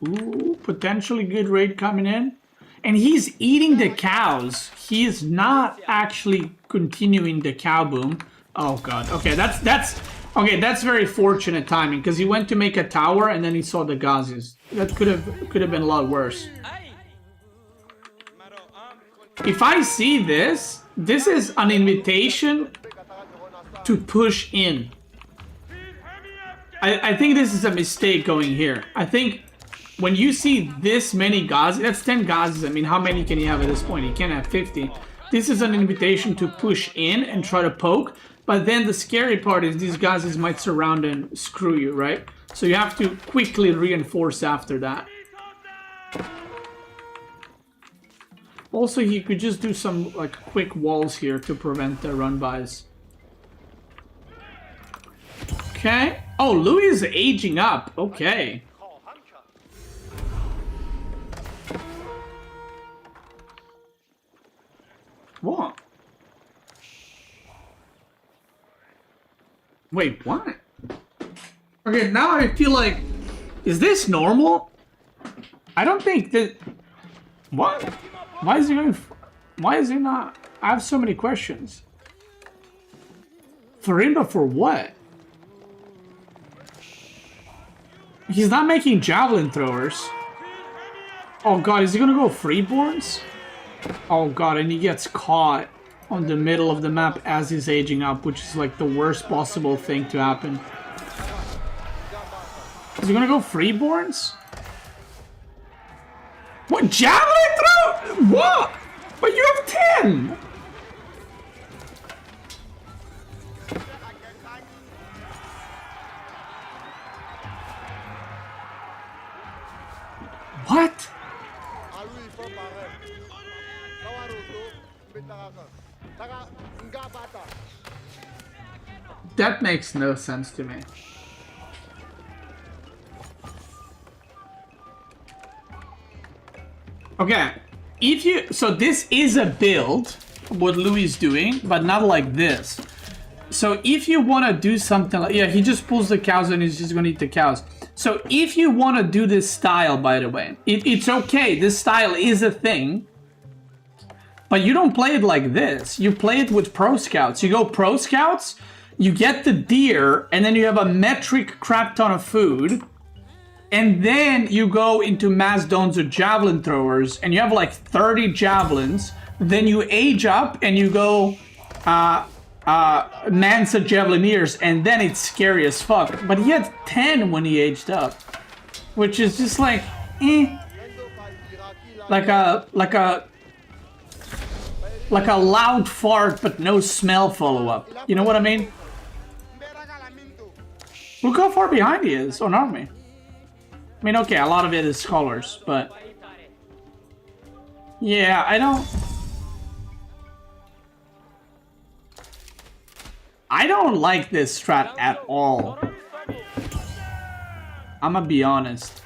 Ooh, potentially good raid coming in. And he's eating the cows. He is not actually continuing the cow boom. Oh god. Okay, that's very fortunate timing, because he went to make a tower and then he saw the Ghazis. That could have been a lot worse. If I see this, this is an invitation to push in. I think this is a mistake going here. I think when you see this many Ghazis, that's 10 Ghazis. I mean, how many can he have at this point? He can't have 50. This is an invitation to push in and try to poke. But then the scary part is these Ghazis might surround and screw you, right? So you have to quickly reinforce after that. Also, he could just do some like quick walls here to prevent the run-bys. Okay. Oh, Louis is aging up. Okay. What? Wait, what? Okay, now I feel like, is this normal? I don't think that. What? Why is he going? Why is he not? I have so many questions. Farimba for what? He's not making javelin throwers. Oh god, is he gonna go freeborns? Oh god, and he gets caught on the middle of the map as he's aging up, which is like the worst possible thing to happen. Is he gonna go freeborns? What? Javelin throw? What? But you have 10! What? That makes no sense to me. Okay, if you... So this is a build, what Louis is doing, but not like this. So if you want to do something like... Yeah, he just pulls the cows and he's just going to eat the cows. So if you want to do this style, by the way, it's okay. This style is a thing. But you don't play it like this. You play it with Pro Scouts. You go Pro Scouts, you get the deer, and then you have a metric crap ton of food. And then you go into mass domes or javelin throwers, and you have like 30 javelins. Then you age up and you go Mansa Javelineers, and then it's scary as fuck. But he had 10 when he aged up, which is just like, eh. Like a loud fart but no smell follow-up. You know what I mean? Look how far behind he is on army. I mean, okay, a lot of it is scholars, but yeah, I don't like this strat at all. I'm gonna be honest.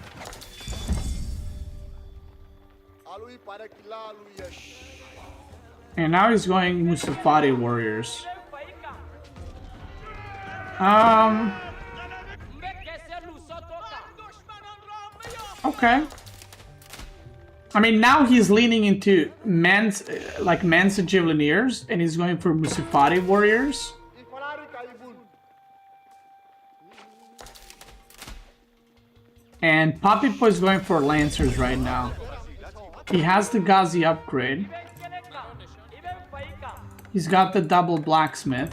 And now he's going Musafari Warriors. Okay. I mean, now he's leaning into Mansa Javelineers, and he's going for Musafari Warriors. And Papipo is going for Lancers right now. He has the Ghazi upgrade. He's got the double blacksmith,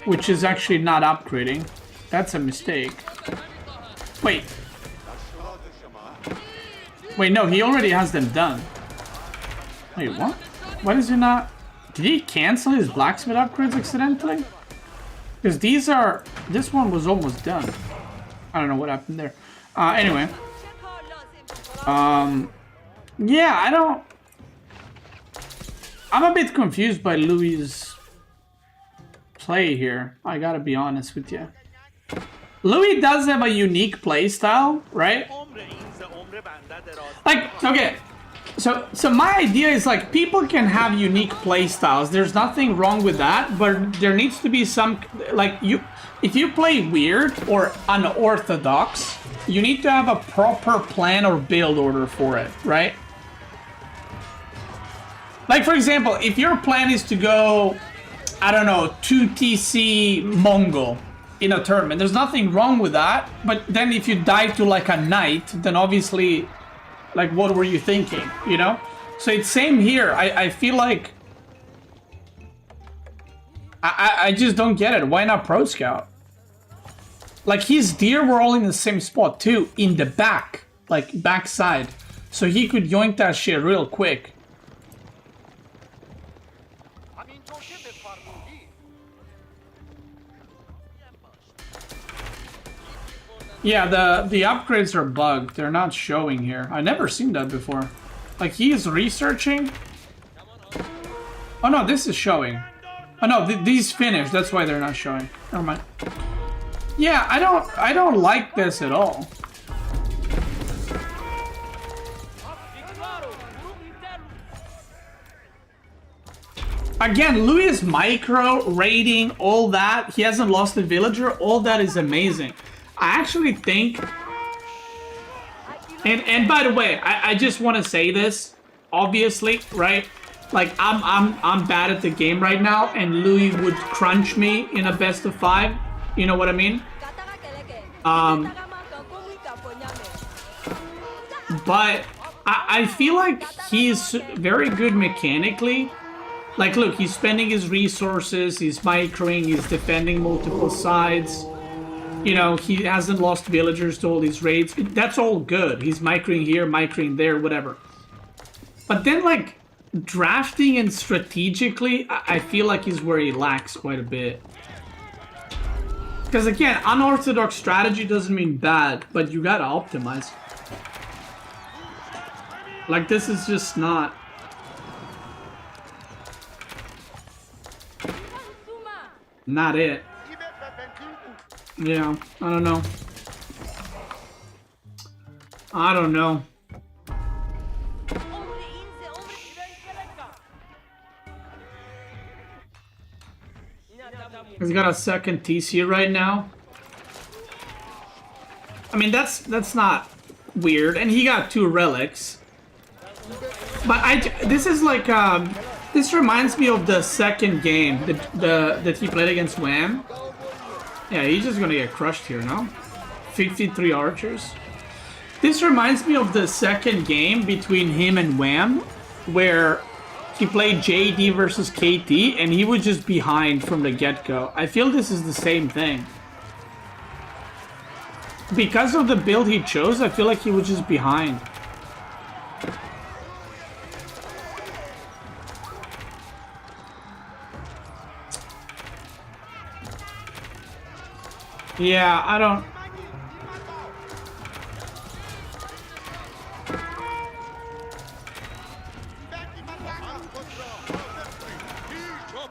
which is actually not upgrading. That's a mistake. Wait. Wait, no, he already has them done. Wait, what? Why does he not... Did he cancel his blacksmith upgrades accidentally? Because these are... This one was almost done. I don't know what happened there. Anyway. Yeah, I don't... I'm a bit confused by Louis' play here. I gotta be honest with you. Louis does have a unique play style, right? Like, okay, so my idea is like people can have unique play styles. There's nothing wrong with that, but there needs to be some, like, if you play weird or unorthodox, you need to have a proper plan or build order for it, right? Like, for example, if your plan is to go, I don't know, 2TC Mongol in a tournament, there's nothing wrong with that. But then if you die to like a knight, then obviously, like, what were you thinking, you know? So it's same here. I feel like I just don't get it. Why not Pro Scout? Like, his deer were all in the same spot too, in the back, like backside. So he could yoink that shit real quick. Yeah, the upgrades are bugged. They're not showing here. I've never seen that before. Like, he is researching. Oh no, this is showing. Oh no, these finished. That's why they're not showing. Never mind. Yeah, I don't like this at all. Again, Louis' micro raiding, all that. He hasn't lost a villager. All that is amazing. I actually think, and by the way, I just want to say this, obviously, right? Like I'm bad at the game right now, and Louis would crunch me in a best of 5. You know what I mean? But I feel like he's very good mechanically. Like, look, he's spending his resources, he's microing, he's defending multiple sides. You know, he hasn't lost villagers to all these raids. That's all good. He's microing here, microing there, whatever. But then, like, drafting and strategically, I feel like he's where he lacks quite a bit. Because, again, unorthodox strategy doesn't mean bad, but you gotta optimize. Like, this is just not... not it. Yeah, I don't know. I don't know. He's got a second TC right now. I mean, that's not weird. And he got 2 relics. But this is like, this reminds me of the second game that he played against Wham. Yeah, he's just gonna get crushed here, no? 53 archers. This reminds me of the second game between him and Wham, where he played JD versus KT, and he was just behind from the get-go. I feel this is the same thing. Because of the build he chose, I feel like he was just behind. Yeah, I don't...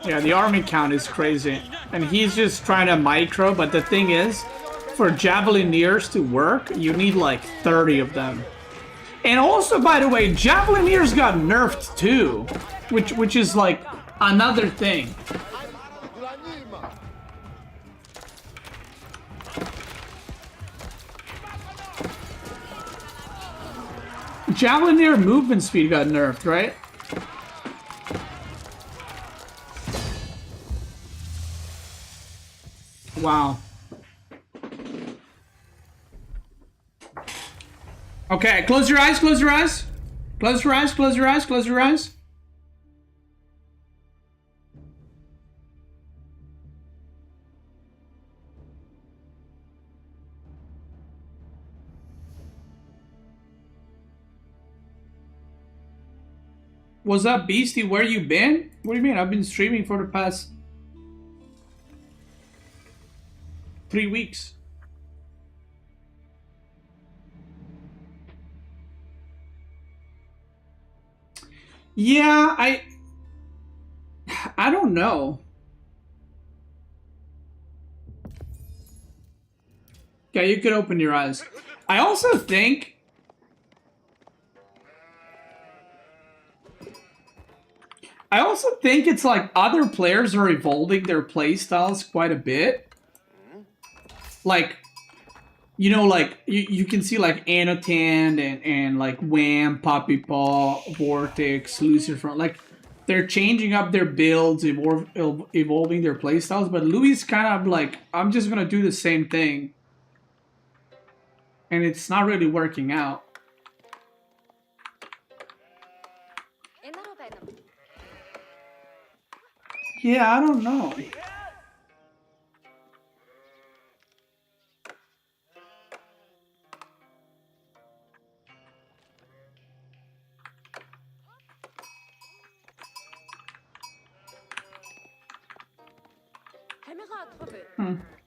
Yeah, the army count is crazy. And he's just trying to micro, but the thing is, for Javelineers to work, you need like 30 of them. And also, by the way, Javelineers got nerfed too, which is like another thing. Javelineer movement speed got nerfed, right? Wow. Okay, close your eyes, close your eyes. Close your eyes, close your eyes, close your eyes. What's up, Beastie? Where you been? What do you mean? I've been streaming for the past 3 weeks. Yeah, I don't know. Yeah, you could open your eyes. I also think it's like other players are evolving their playstyles quite a bit. Like, you know, like you can see like Anotan and like Wham, Poppy Paw, Vortex, Lucifer. Like, they're changing up their builds, evolving their playstyles. But Louis kind of like, I'm just gonna do the same thing, and it's not really working out. Yeah, I don't know.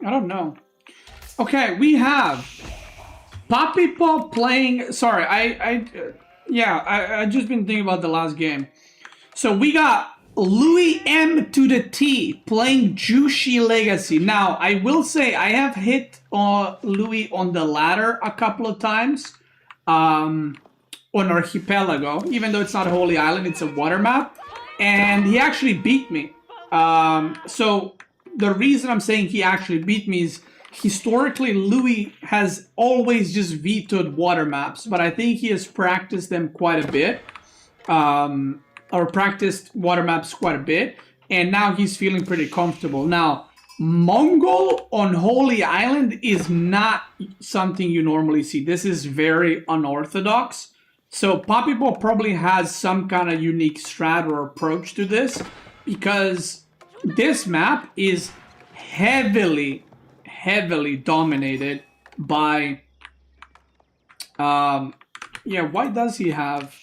I don't know. Okay, we have Poppy Paw playing. Sorry, I just been thinking about the last game. So we got Louis M to the T playing Jushi Legacy. Now, I will say I have hit Louis on the ladder a couple of times on Archipelago, even though it's not a Holy Island, it's a water map, and he actually beat me. So the reason I'm saying he actually beat me is historically, Louis has always just vetoed water maps, but I think he has practiced them quite a bit. Or practiced water maps quite a bit, and now he's feeling pretty comfortable. Now, Mongol on Holy Island is not something you normally see. This is very unorthodox. So Papipo probably has some kind of unique strat or approach to this, because this map is heavily dominated by... yeah, why does he have...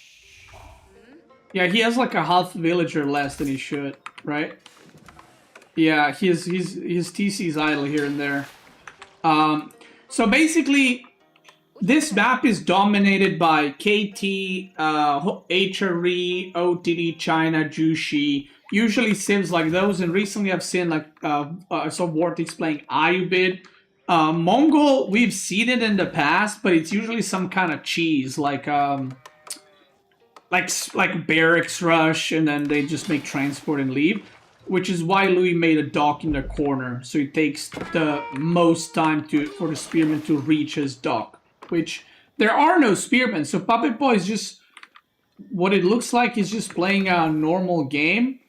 Yeah, he has like a half villager less than he should, right? Yeah, his TC's idle here and there. So basically, this map is dominated by KT, HRE, OTD, China, Jushi. Usually civs like those, and recently I've seen like I saw Vortex playing Ayubid. Mongol, we've seen it in the past, but it's usually some kind of cheese like barracks rush, and then they just make transport and leave, which is why Louis made a dock in the corner, so it takes the most time for the spearman to reach his dock, which there are no spearmen, so Papipo is just what it looks like is just playing a normal game.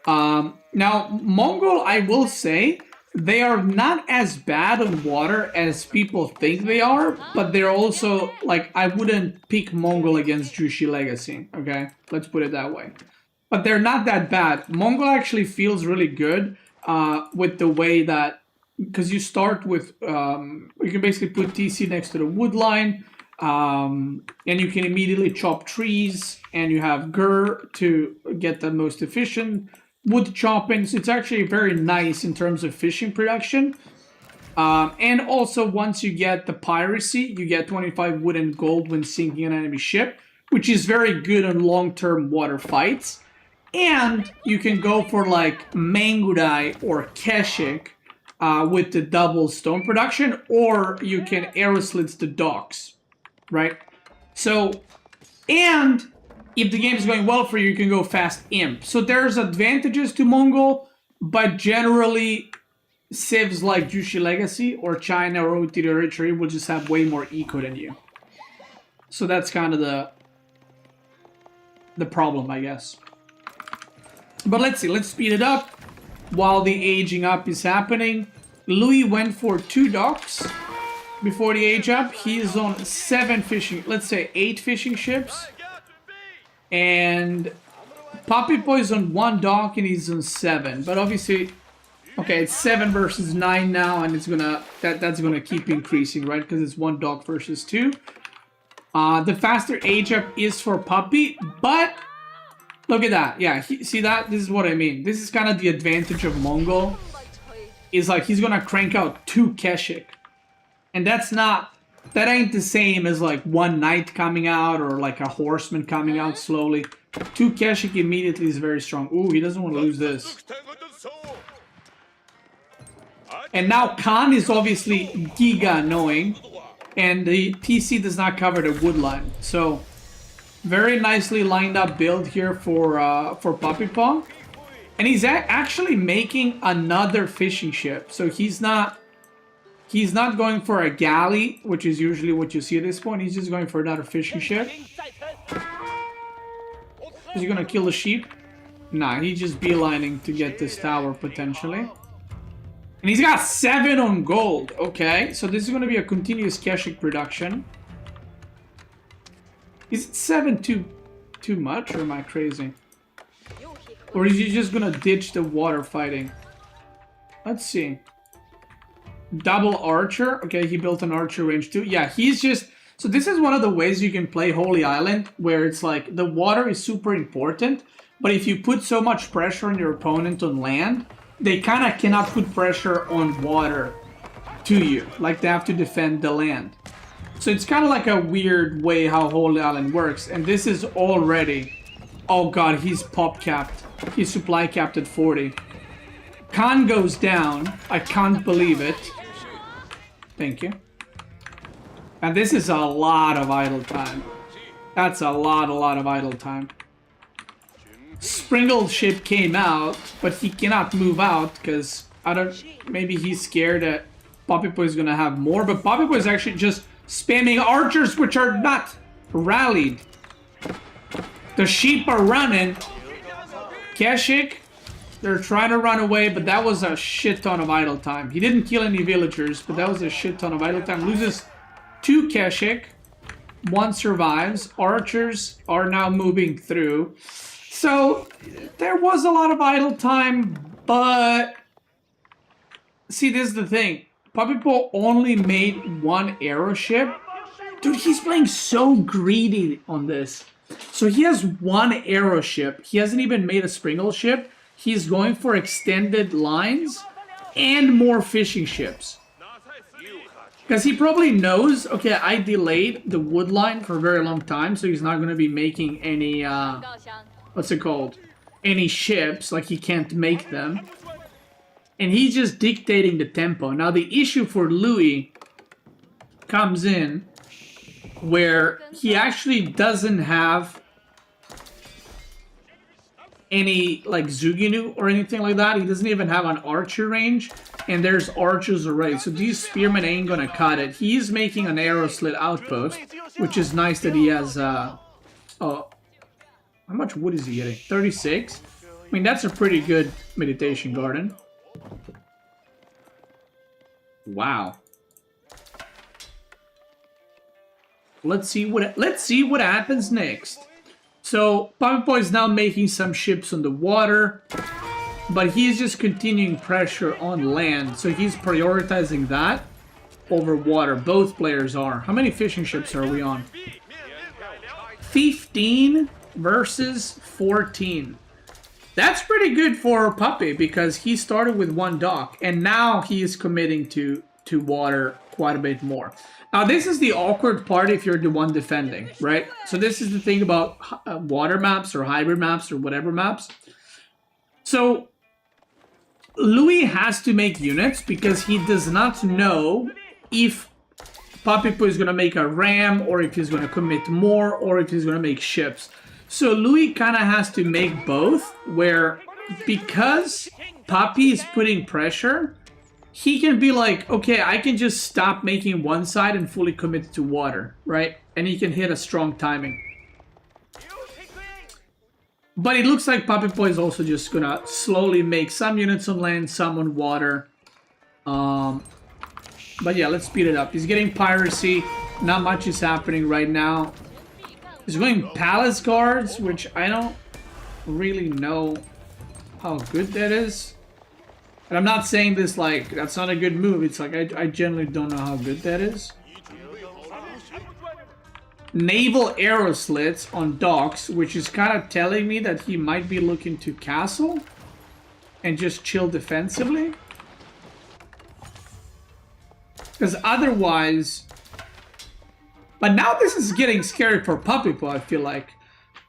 Now Mongol, I will say, they are not as bad on water as people think they are, but they're also, like, I wouldn't pick Mongol against Jushi Legacy, okay? Let's put it that way. But they're not that bad. Mongol actually feels really good with the way that, because you start with, you can basically put TC next to the wood line, and you can immediately chop trees, and you have Gur to get the most efficient wood chopping, so it's actually very nice in terms of fishing production. And also, once you get the piracy, you get 25 wood and gold when sinking an enemy ship, which is very good on long-term water fights. And you can go for like Mangurai or Keshik with the double stone production, or you can arrow slits the docks, right? So, and if the game is going well for you, you can go fast imp. So there's advantages to Mongol, but generally civs like Jushi Legacy or China or OTD or HRE will just have way more eco than you. So that's kind of the problem, I guess. But let's see, let's speed it up while the aging up is happening. Louis went for 2 docks before the age up. He's on 7 fishing, let's say 8 fishing ships. And Papipo is on 1 dock and he's on 7. But obviously, okay, it's 7 versus 9 now, and it's gonna that's gonna keep increasing, right? Because it's 1 dock versus 2. The faster age up is for Puppy, but look at that. Yeah, see that? This is what I mean. This is kind of the advantage of Mongol. Is like he's gonna crank out 2 Keshik, and that ain't the same as like 1 knight coming out or like a horseman coming out slowly. 2 Keshik immediately is very strong. Ooh, he doesn't want to lose this. And now Khan is obviously giga annoying, and the TC does not cover the wood line. So very nicely lined up build here for Papipo. And he's actually making another fishing ship. So he's not going for a galley, which is usually what you see at this point. He's just going for another fishing ship. Is he gonna kill the sheep? Nah, he's just beelining to get this tower, potentially. And he's got 7 on gold. Okay, so this is gonna be a continuous Keshik production. Is it 7 too much, or am I crazy? Or is he just gonna ditch the water fighting? Let's see. Double archer. Okay, he built an archer range too. Yeah, he's just... So this is one of the ways you can play Holy Island, where it's like the water is super important, but if you put so much pressure on your opponent on land, they kind of cannot put pressure on water to you. Like they have to defend the land. So it's kind of like a weird way how Holy Island works. And this is already... Oh god, he's pop capped. He's supply capped at 40. Khan goes down. I can't believe it. Thank you. And this is a lot of idle time. That's a lot of idle time. Springled ship came out, but he cannot move out because maybe he's scared that Poppy Boy is gonna have more, but Poppy Boy is actually just spamming archers, which are not rallied. The sheep are running. Keshik, they're trying to run away, but that was a shit ton of idle time. He didn't kill any villagers, but that was a shit ton of idle time. Loses 2 Keshik. 1 survives. Archers are now moving through. So, there was a lot of idle time, but... See, this is the thing. Poppy Boy only made 1 arrow ship. Dude, he's playing so greedy on this. So he has 1 arrow ship. He hasn't even made a Springle ship. He's going for extended lines and more fishing ships. Because he probably knows, okay, I delayed the wood line for a very long time, so he's not going to be making any, what's it called? Any ships, like he can't make them. And he's just dictating the tempo. Now the issue for Louis comes in where he actually doesn't have any like Zuginu or anything like that. He doesn't even have an archer range, and there's archers already, so these spearmen ain't gonna cut it. He's making an arrow slit outpost, which is nice that he has oh, how much wood is he getting? 36? I mean, that's a pretty good meditation garden. Wow. Let's see what happens next. So Poppy Boy is now making some ships on the water, but he's just continuing pressure on land. So he's prioritizing that over water. Both players are. How many fishing ships are we on? 15 versus 14. That's pretty good for Puppy because he started with 1 dock and now he is committing to water quite a bit more. Now this is the awkward part if you're the one defending, right? So this is the thing about water maps or hybrid maps or whatever maps. So Louis has to make units because he does not know if Poppy Boy is going to make a ram or if he's going to commit more or if he's going to make ships. So Louis kind of has to make both, where because Poppy is putting pressure, he can be like, okay, I can just stop making one side and fully commit to water, right? And he can hit a strong timing. But it looks like Poppy Boy is also just gonna slowly make some units on land, some on water. But yeah, let's speed it up. He's getting piracy. Not much is happening right now. He's going palace guards, which I don't really know how good that is. And I'm not saying this like, that's not a good move. It's like, I generally don't know how good that is. Naval arrow slits on docks, which is kind of telling me that he might be looking to castle and just chill defensively. Because otherwise... But now this is getting scary for Puppy Boy, I feel like.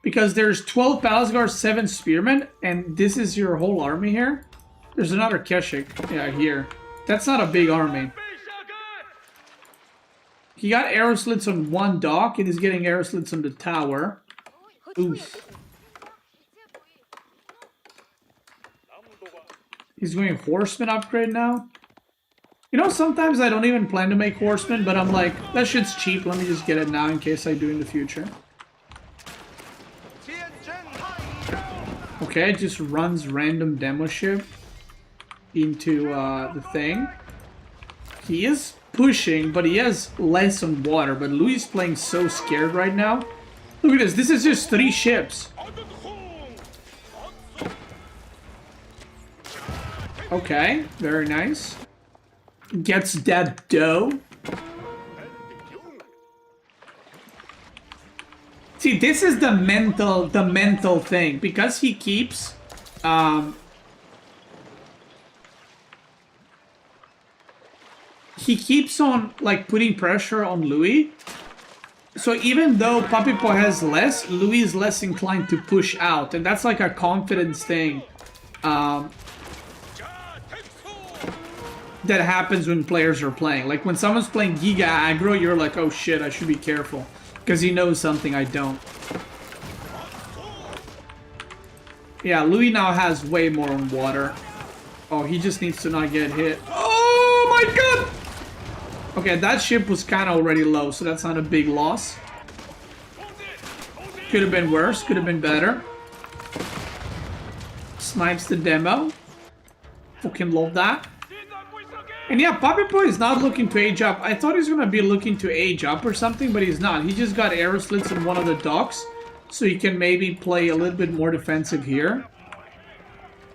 Because there's 12 palace guards, 7 spearmen, and this is your whole army here. There's another Keshik, yeah, here. That's not a big army. He got arrow slits on 1 dock, and he's getting arrow slits on the tower. Oof. He's going horseman upgrade now. You know, sometimes I don't even plan to make horsemen, but I'm like, that shit's cheap, let me just get it now in case I do in the future. Okay, it just runs random demo ship into the thing. He is pushing, but he has less on water, but Louis is playing so scared right now. Look at this is just 3 ships. Okay, very nice. Gets that dough. See, this is the mental thing, because he keeps on like putting pressure on Louis. So even though Puppy Boy has less, Louis is less inclined to push out, and that's like a confidence thing that happens when players are playing. Like when someone's playing Giga Aggro, you're like, oh shit, I should be careful. Because he knows something I don't. Yeah, Louis now has way more on water. Oh, he just needs to not get hit. Oh my god! Okay, that ship was kind of already low, so that's not a big loss. Could have been worse, could have been better. Snipes the demo. Fucking love that. And yeah, Puppy Boy is not looking to age up. I thought he was going to be looking to age up or something, but he's not. He just got arrow slits in one of the docks, so he can maybe play a little bit more defensive here.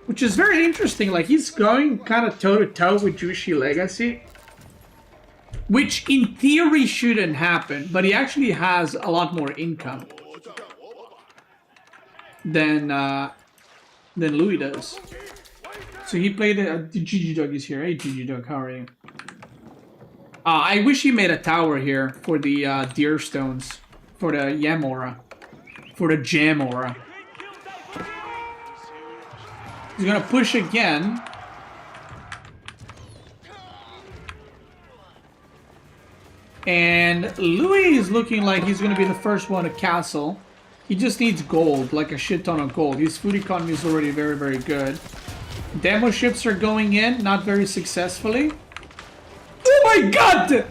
Which is very interesting. Like, he's going kind of toe-to-toe with Jushi Legacy. Which, in theory, shouldn't happen, but he actually has a lot more income than Louis does. So he played GG Dog is here. Hey GG Dog, how are you? I wish he made a tower here for the deer stones. For the Yamora. For the Jamora. He's gonna push again. And Louis is looking like he's gonna be the first one to castle. He just needs gold, like a shit ton of gold. His food economy is already very, very good. Demo ships are going in, not very successfully. Oh my god!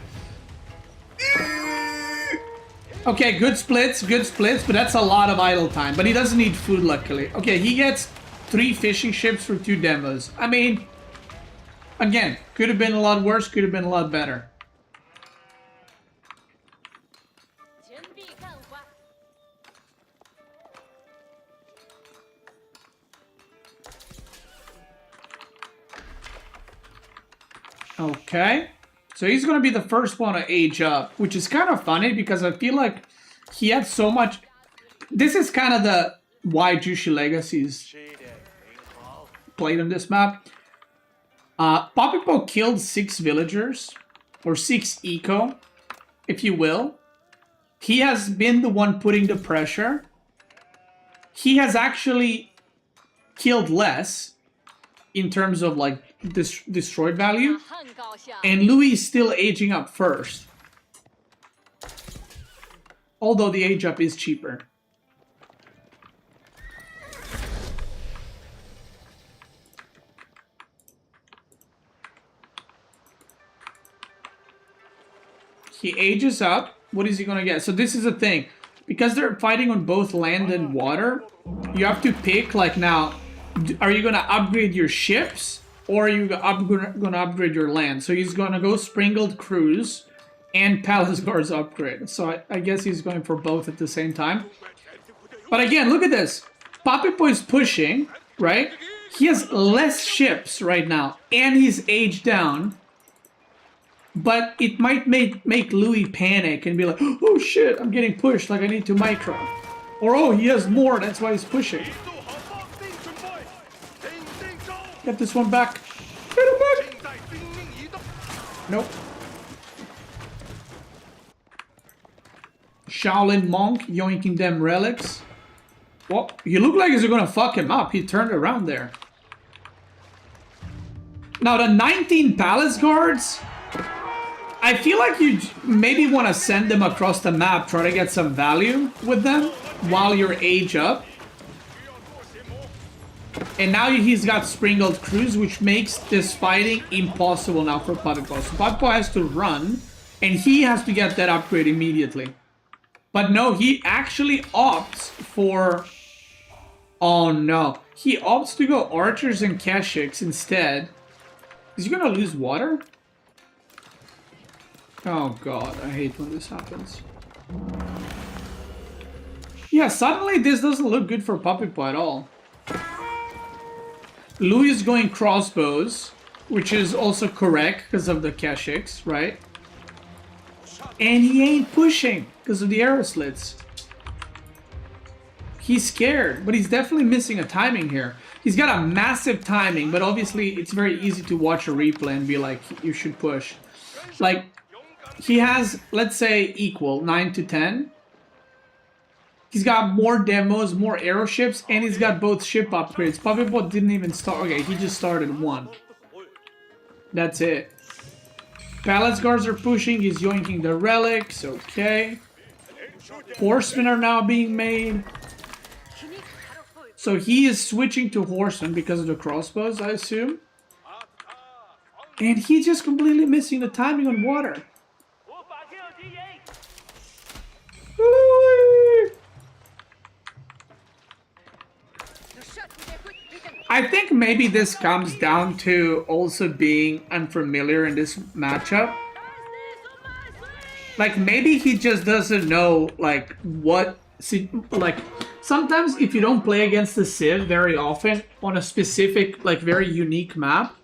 Okay, good splits, but that's a lot of idle time. But he doesn't need food, luckily. Okay, he gets 3 fishing ships for 2 demos. I mean, again, could have been a lot worse, could have been a lot better. Okay, so he's going to be the first one to age up, which is kind of funny because I feel like he had so much... This is kind of the why Jushi Legacy's played on this map. Popipo killed 6 villagers, or 6 eco, if you will. He has been the one putting the pressure. He has actually killed less in terms of like destroyed value, and Louis is still aging up first, although the age up is cheaper. He ages up. What is he gonna get? So this is the thing, because they're fighting on both land and water, you have to pick like now, are you gonna upgrade your ships or are you gonna upgrade your land? So he's gonna go Springled Cruise and Palace Guards upgrade. So I guess he's going for both at the same time. But again, look at this. Papipo is pushing, right? He has less ships right now and he's aged down. But it might make Louis panic and be like, oh shit, I'm getting pushed, like I need to micro. Or oh, he has more, that's why he's pushing. Get this one back. Get him back. Nope. Shaolin Monk yoinking them relics. Well, he looked like he's gonna fuck him up. He turned around there. Now the 19 Palace Guards, I feel like you maybe want to send them across the map, try to get some value with them while you're age up. And now he's got Springled Cruise, which makes this fighting impossible now for Papipo. So Papipo has to run, and he has to get that upgrade immediately. But no, he actually opts for... Oh no. He opts to go Archers and Keshiks instead. Is he gonna lose water? Oh god, I hate when this happens. Yeah, suddenly this doesn't look good for Papipo at all. Louis is going crossbows, which is also correct because of the Keshiks, right? And he ain't pushing because of the arrow slits. He's scared, but he's definitely missing a timing here. He's got a massive timing, but obviously it's very easy to watch a replay and be like, you should push. Like, he has, let's say, equal 9 to 10. He's got more demos, more arrow ships, and he's got both ship upgrades. Papipo didn't even start. Okay, he just started one. That's it. Palace Guards are pushing. He's yoinking the relics. Okay. Horsemen are now being made. So he is switching to horsemen because of the crossbows, I assume. And he's just completely missing the timing on water. I think maybe this comes down to also being unfamiliar in this matchup. Like, maybe he just doesn't know, like, what... Like, sometimes if you don't play against the Civ very often on a specific, like, very unique map,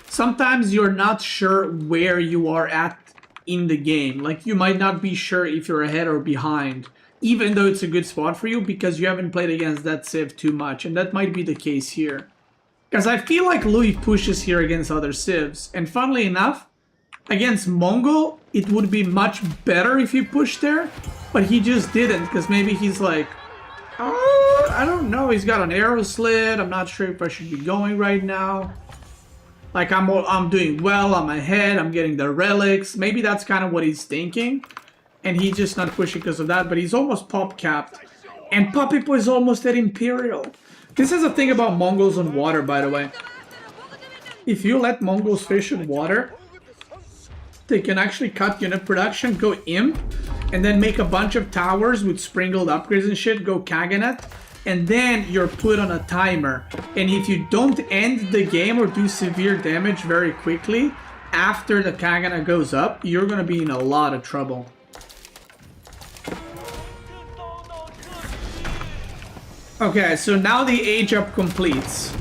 sometimes you're not sure where you are at in the game. Like, you might not be sure if you're ahead or behind, even though it's a good spot for you, because you haven't played against that Civ too much, and that might be the case here. Because I feel like Louis pushes here against other Civs, and funnily enough, against Mongol, it would be much better if he pushed there, but he just didn't, because maybe he's like, oh, I don't know, he's got an arrow slit, I'm not sure if I should be going right now. Like, I'm doing well, I'm ahead, I'm getting the relics, maybe that's kind of what he's thinking, and he's just not pushing because of that, but he's almost pop-capped, and Papipo is almost at Imperial. This is a thing about Mongols on water, by the way. If you let Mongols fish in water, they can actually cut unit production, go imp, and then make a bunch of towers with sprinkled upgrades and shit, go Kaganet, and then you're put on a timer. And if you don't end the game or do severe damage very quickly after the Kaganet goes up, you're gonna be in a lot of trouble. Okay, so now the age up completes.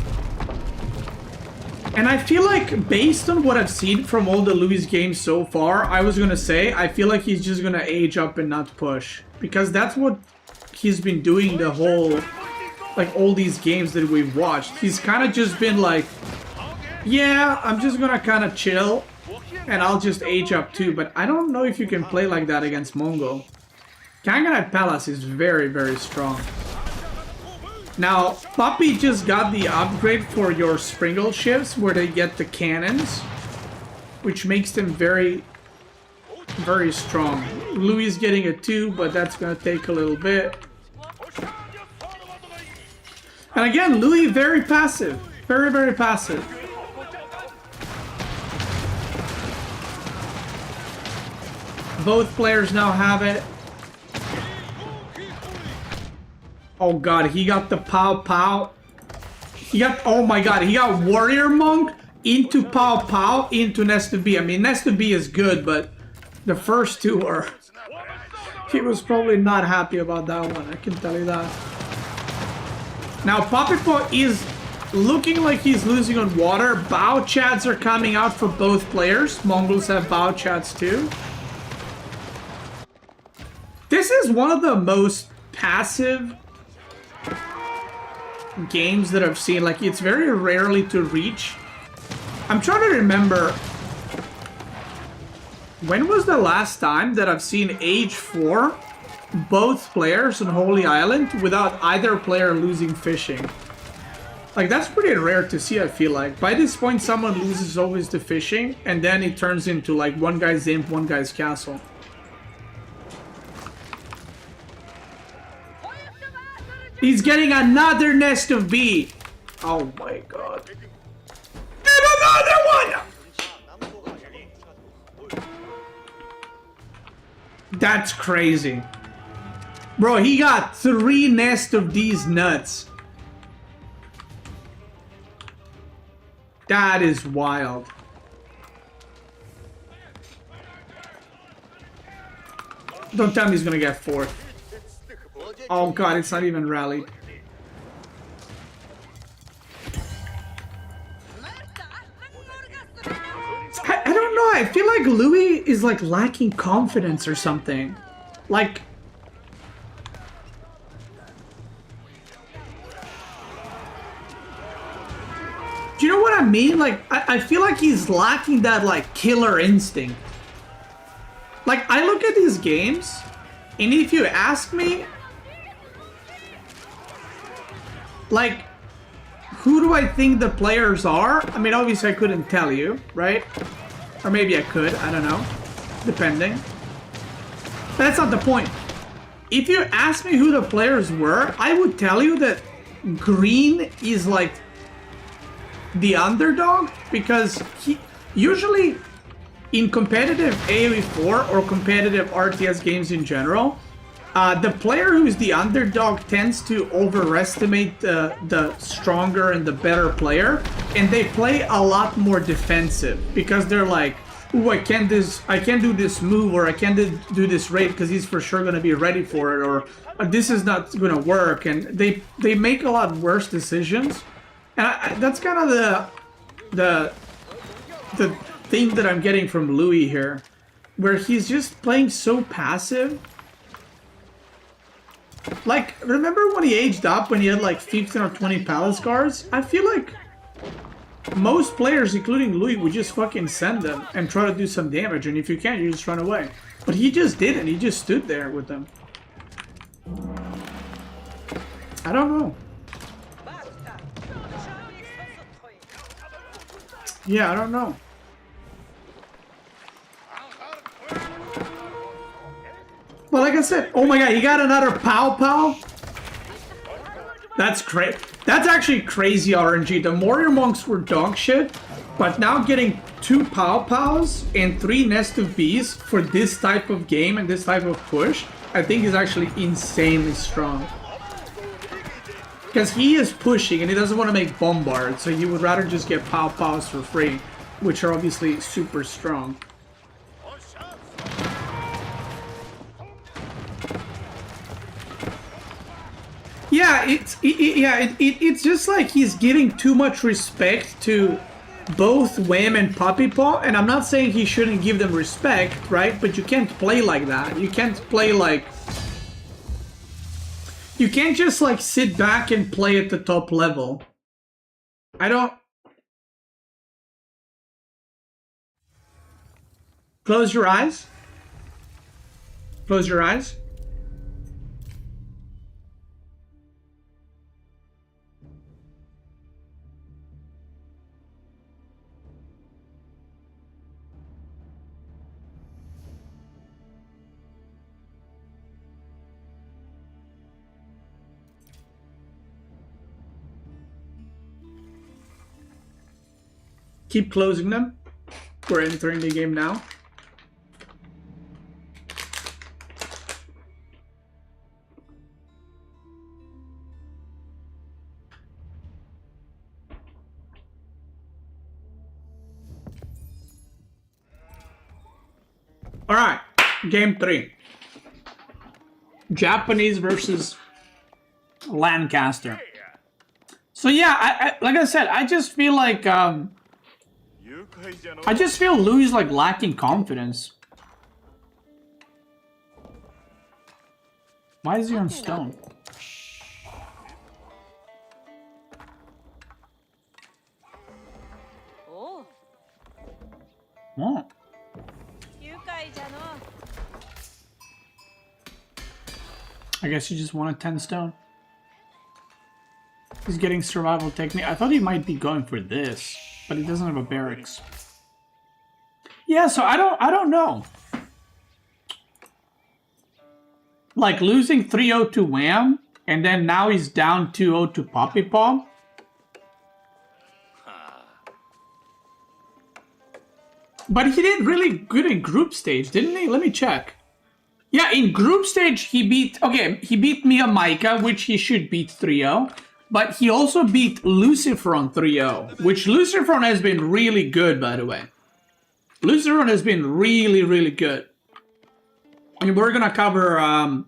And I feel like, based on what I've seen from all the Louis games so far, I was gonna say, I feel like he's just gonna age up and not push. Because that's what he's been doing the whole, like, all these games that we've watched. He's kind of just been like, yeah, I'm just gonna kind of chill, and I'll just age up too. But I don't know if you can play like that against Mongol. Kaganet Palace is very, very strong. Now, Puppy just got the upgrade for your Springle ships, where they get the cannons, which makes them very, very strong. Louis is getting a 2, but that's gonna take a little bit. And again, Louis very passive. Very, very passive. Both players now have it. Oh god, he got the Pow Pow. He got, oh my god, he got Warrior Monk into Pow Pow into Nest of B. I mean, Nest of B is good, but the first two are... He was probably not happy about that one, I can tell you that. Now, Papipo is looking like he's losing on water. Bow Chads are coming out for both players. Mongols have Bow Chads too. This is one of the most passive games that I've seen. Like, it's very rarely to reach. I'm trying to remember, when was the last time that I've seen Age 4 both players on Holy Island without either player losing fishing? Like, that's pretty rare to see, I feel like. By this point, someone loses always the fishing, and then it turns into like one guy's imp, one guy's castle. He's getting another Nest of B. Oh my god. And another one! That's crazy. Bro, he got 3 Nest of these nuts. That is wild. Don't tell me he's gonna get 4th. Oh god, it's not even rallied. I don't know, I feel like Louis is like lacking confidence or something. Like... Do you know what I mean? Like, I feel like he's lacking that like killer instinct. Like, I look at these games, and if you ask me, like, who do I think the players are? I mean, obviously I couldn't tell you, right? Or maybe I could, I don't know. Depending. But that's not the point. If you ask me who the players were, I would tell you that Green is like the underdog, because he usually in competitive AOE4 or competitive RTS games in general, the player who's the underdog tends to overestimate the stronger and the better player, and they play a lot more defensive because they're like, ooh, I can't do this move, or I can't do this raid because he's for sure gonna be ready for it, or this is not gonna work, and they make a lot worse decisions, and that's kind of the thing that I'm getting from Louis here, where he's just playing so passive. Like, remember when he aged up, when he had like 15 or 20 palace guards? I feel like most players, including Louis, would just fucking send them and try to do some damage, and if you can't, you just run away. But he just didn't. He just stood there with them. I don't know. Yeah, I don't know. But like I said, oh my god, he got another Pow Pow? That's crazy. That's actually crazy RNG. The Warrior Monks were dog shit, but now getting 2 Pow Pows and 3 Nest of Bees for this type of game and this type of push, I think is actually insanely strong. Because he is pushing and he doesn't want to make Bombard, so he would rather just get Pow Pows for free, which are obviously super strong. Yeah, it's just like he's giving too much respect to both Wham and Puppy Paw, and I'm not saying he shouldn't give them respect, right? But you can't play like that. You can't play like... You can't just like sit back and play at the top level. I don't... Close your eyes. Close your eyes. Keep closing them. We're entering the game now. All right, game 3. Japanese versus Lancaster. So yeah, I like I said, I just feel like I just feel Louis is like lacking confidence. Why is he on stone? What? I guess you just wanted 10 stone. He's getting survival technique. I thought he might be going for this, but he doesn't have a barracks. Yeah, so I don't know. Like losing 3-0 to Wham, and then now he's down 2-0 to Poppy Paw. But he did really good in group stage, didn't he? Let me check. Yeah, in group stage he beat Mia Micah, which he should beat 3-0. But he also beat Luciferon 3-0, which Luciferon has been really good, by the way. Luciferon has been really, really good. And we're gonna cover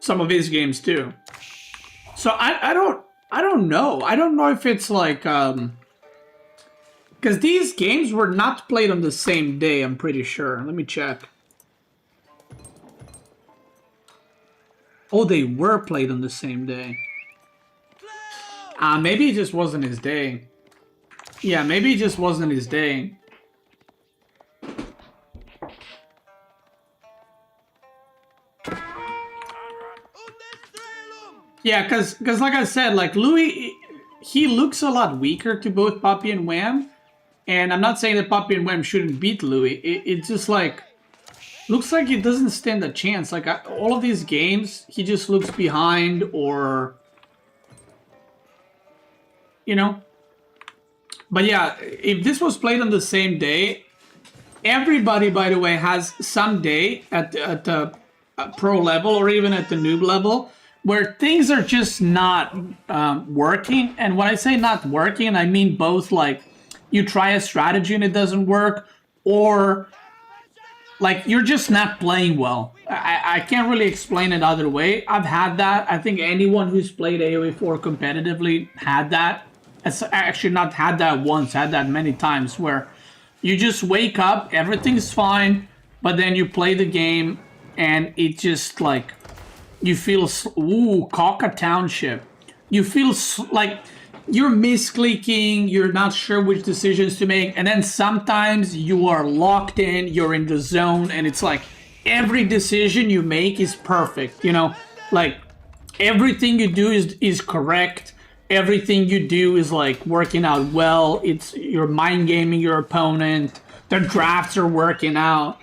some of his games too. So I don't know. I don't know if it's like because these games were not played on the same day, I'm pretty sure. Let me check. Oh, they were played on the same day. Maybe it just wasn't his day. Yeah, maybe it just wasn't his day. Yeah, cause like I said, like Louis, he looks a lot weaker to both Poppy and Wham. And I'm not saying that Poppy and Wham shouldn't beat Louis. It's just like, looks like he doesn't stand a chance. Like all of these games, he just looks behind or... You know? But yeah, if this was played on the same day, everybody, by the way, has some day at the pro level or even at the noob level where things are just not working. And when I say not working, I mean both like you try a strategy and it doesn't work, or like you're just not playing well. I can't really explain it other way. I've had that. I think anyone who's played AOE4 competitively had that. It's actually not had that once, had that many times where you just wake up, everything's fine, but then you play the game and it just like, you feel, ooh, Coca Township. You feel like you're misclicking, you're not sure which decisions to make, and then sometimes you are locked in, you're in the zone, and it's like every decision you make is perfect, you know? Like everything you do is correct. Everything you do is like working out well. It's you're mind gaming your opponent. The drafts are working out.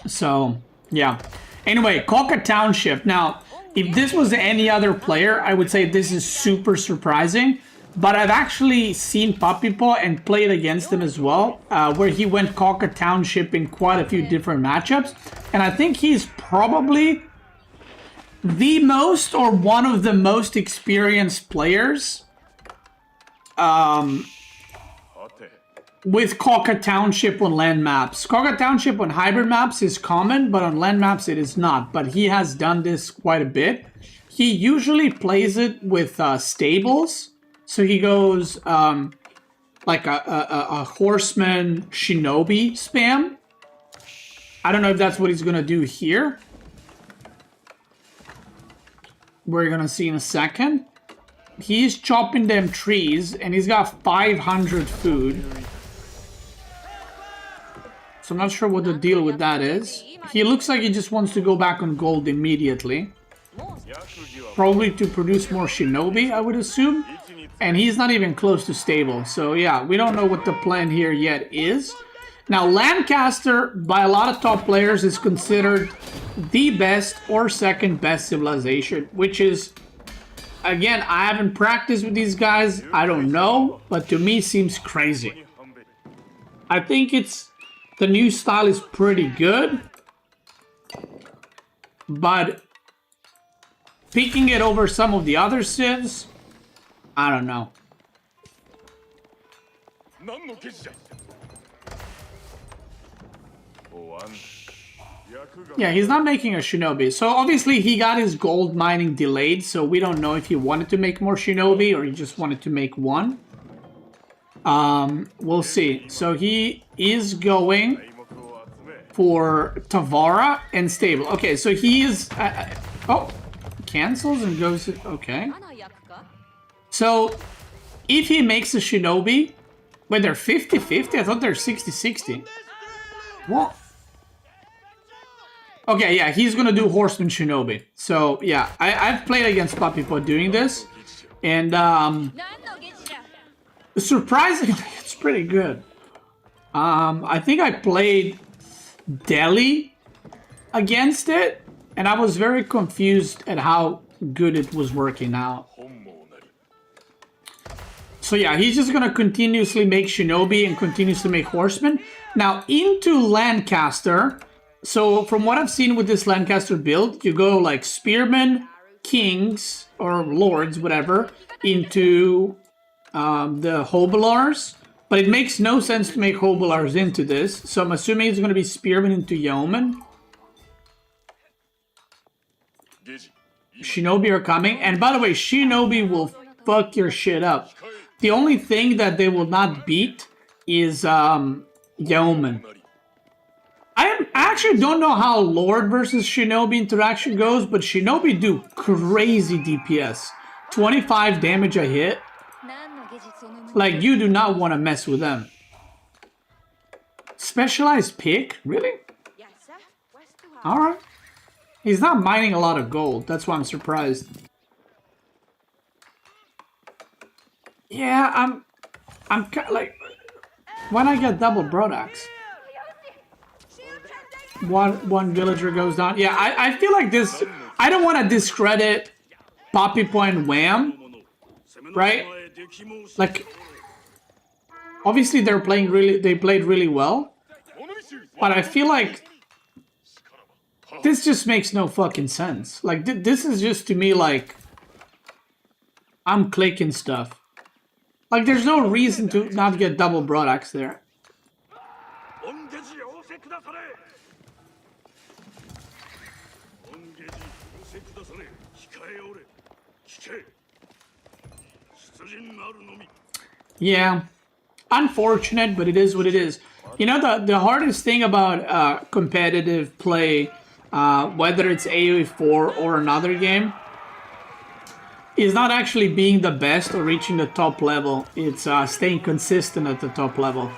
So yeah. Anyway, Coca Township. Now, if this was any other player, I would say this is super surprising. But I've actually seen Papipo and played against him as well, where he went Coca Township in quite a few different matchups. And I think he's probably the most or one of the most experienced players with Coca Township on land maps. Coca Township on hybrid maps is common, but on land maps it is not. But he has done this quite a bit. He usually plays it with stables. So he goes like a horseman shinobi spam. I don't know if that's what he's going to do here. We're going to see in a second. He's chopping them trees and he's got 500 food. So I'm not sure what the deal with that is. He looks like he just wants to go back on gold immediately. Probably to produce more shinobi, I would assume. And he's not even close to stable. So yeah, we don't know what the plan here yet is. Now, Lancaster, by a lot of top players, is considered the best or second best civilization, which is, again, I haven't practiced with these guys. I don't know, but to me seems crazy. I think the new style is pretty good, but picking it over some of the other civs, I don't know. Yeah, he's not making a shinobi. So obviously he got his gold mining delayed, so we don't know if he wanted to make more shinobi or he just wanted to make one. We'll see. So he is going for Tavara and stable. Okay, so he is... oh, cancels and goes... Okay. So if he makes a shinobi... Wait, they're 50-50? I thought they're 60-60. What? Okay, yeah, he's gonna do Horseman Shinobi. So, yeah, I've played against Papipo doing this. And, surprisingly, it's pretty good. I think I played Delhi against it. And I was very confused at how good it was working out. So yeah, he's just gonna continuously make Shinobi and continuously make Horseman. Now, into Lancaster... So, from what I've seen with this Lancaster build, you go like Spearmen, Kings, or Lords, whatever, into the Hobilars. But it makes no sense to make Hobilars into this. So, I'm assuming it's going to be Spearmen into Yeoman. Shinobi are coming. And by the way, Shinobi will fuck your shit up. The only thing that they will not beat is Yeoman. I actually don't know how Lord versus Shinobi interaction goes, but Shinobi do crazy DPS. 25 damage a hit. Like, you do not want to mess with them. Specialized pick? Really? Alright. He's not mining a lot of gold. That's why I'm surprised. Yeah, I'm kind of like... When I get double Brodax? One villager goes down. Yeah, I feel like this... I don't want to discredit Papipo and Wham, right? Like, Obviously, they played really well, but I feel like this just makes no fucking sense. Like this is just to me like I'm clicking stuff. Like there's no reason to not get double broad axe there. Yeah, unfortunate, but it is what it is. You know, the hardest thing about competitive play, whether it's AOE4 or another game, is not actually being the best or reaching the top level. It's staying consistent at the top level.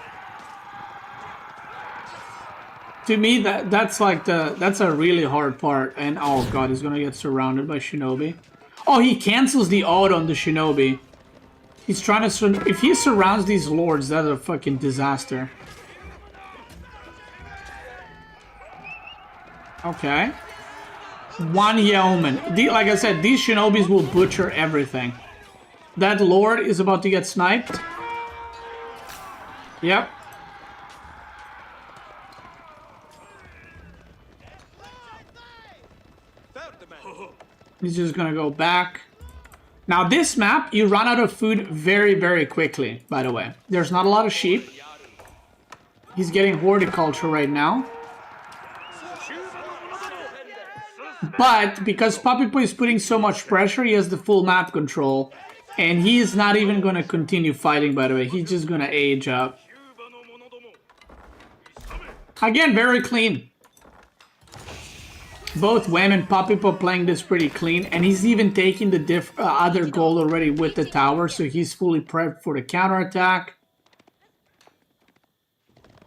To me, that's a really hard part. And oh god, he's gonna get surrounded by Shinobi. Oh, he cancels the auto on the Shinobi. He's trying to... If he surrounds these lords, that's a fucking disaster. Okay. One yeoman. Like I said, these Shinobis will butcher everything. That lord is about to get sniped. Yep. He's just gonna go back. Now this map, you run out of food very, very quickly, by the way. There's not a lot of sheep. He's getting horticulture right now. But because Papipo is putting so much pressure, he has the full map control. And he is not even going to continue fighting, by the way. He's just going to age up. Again, very clean. Both Wham and Papipo playing this pretty clean. And he's even taking the other goal already with the tower. So he's fully prepped for the counterattack.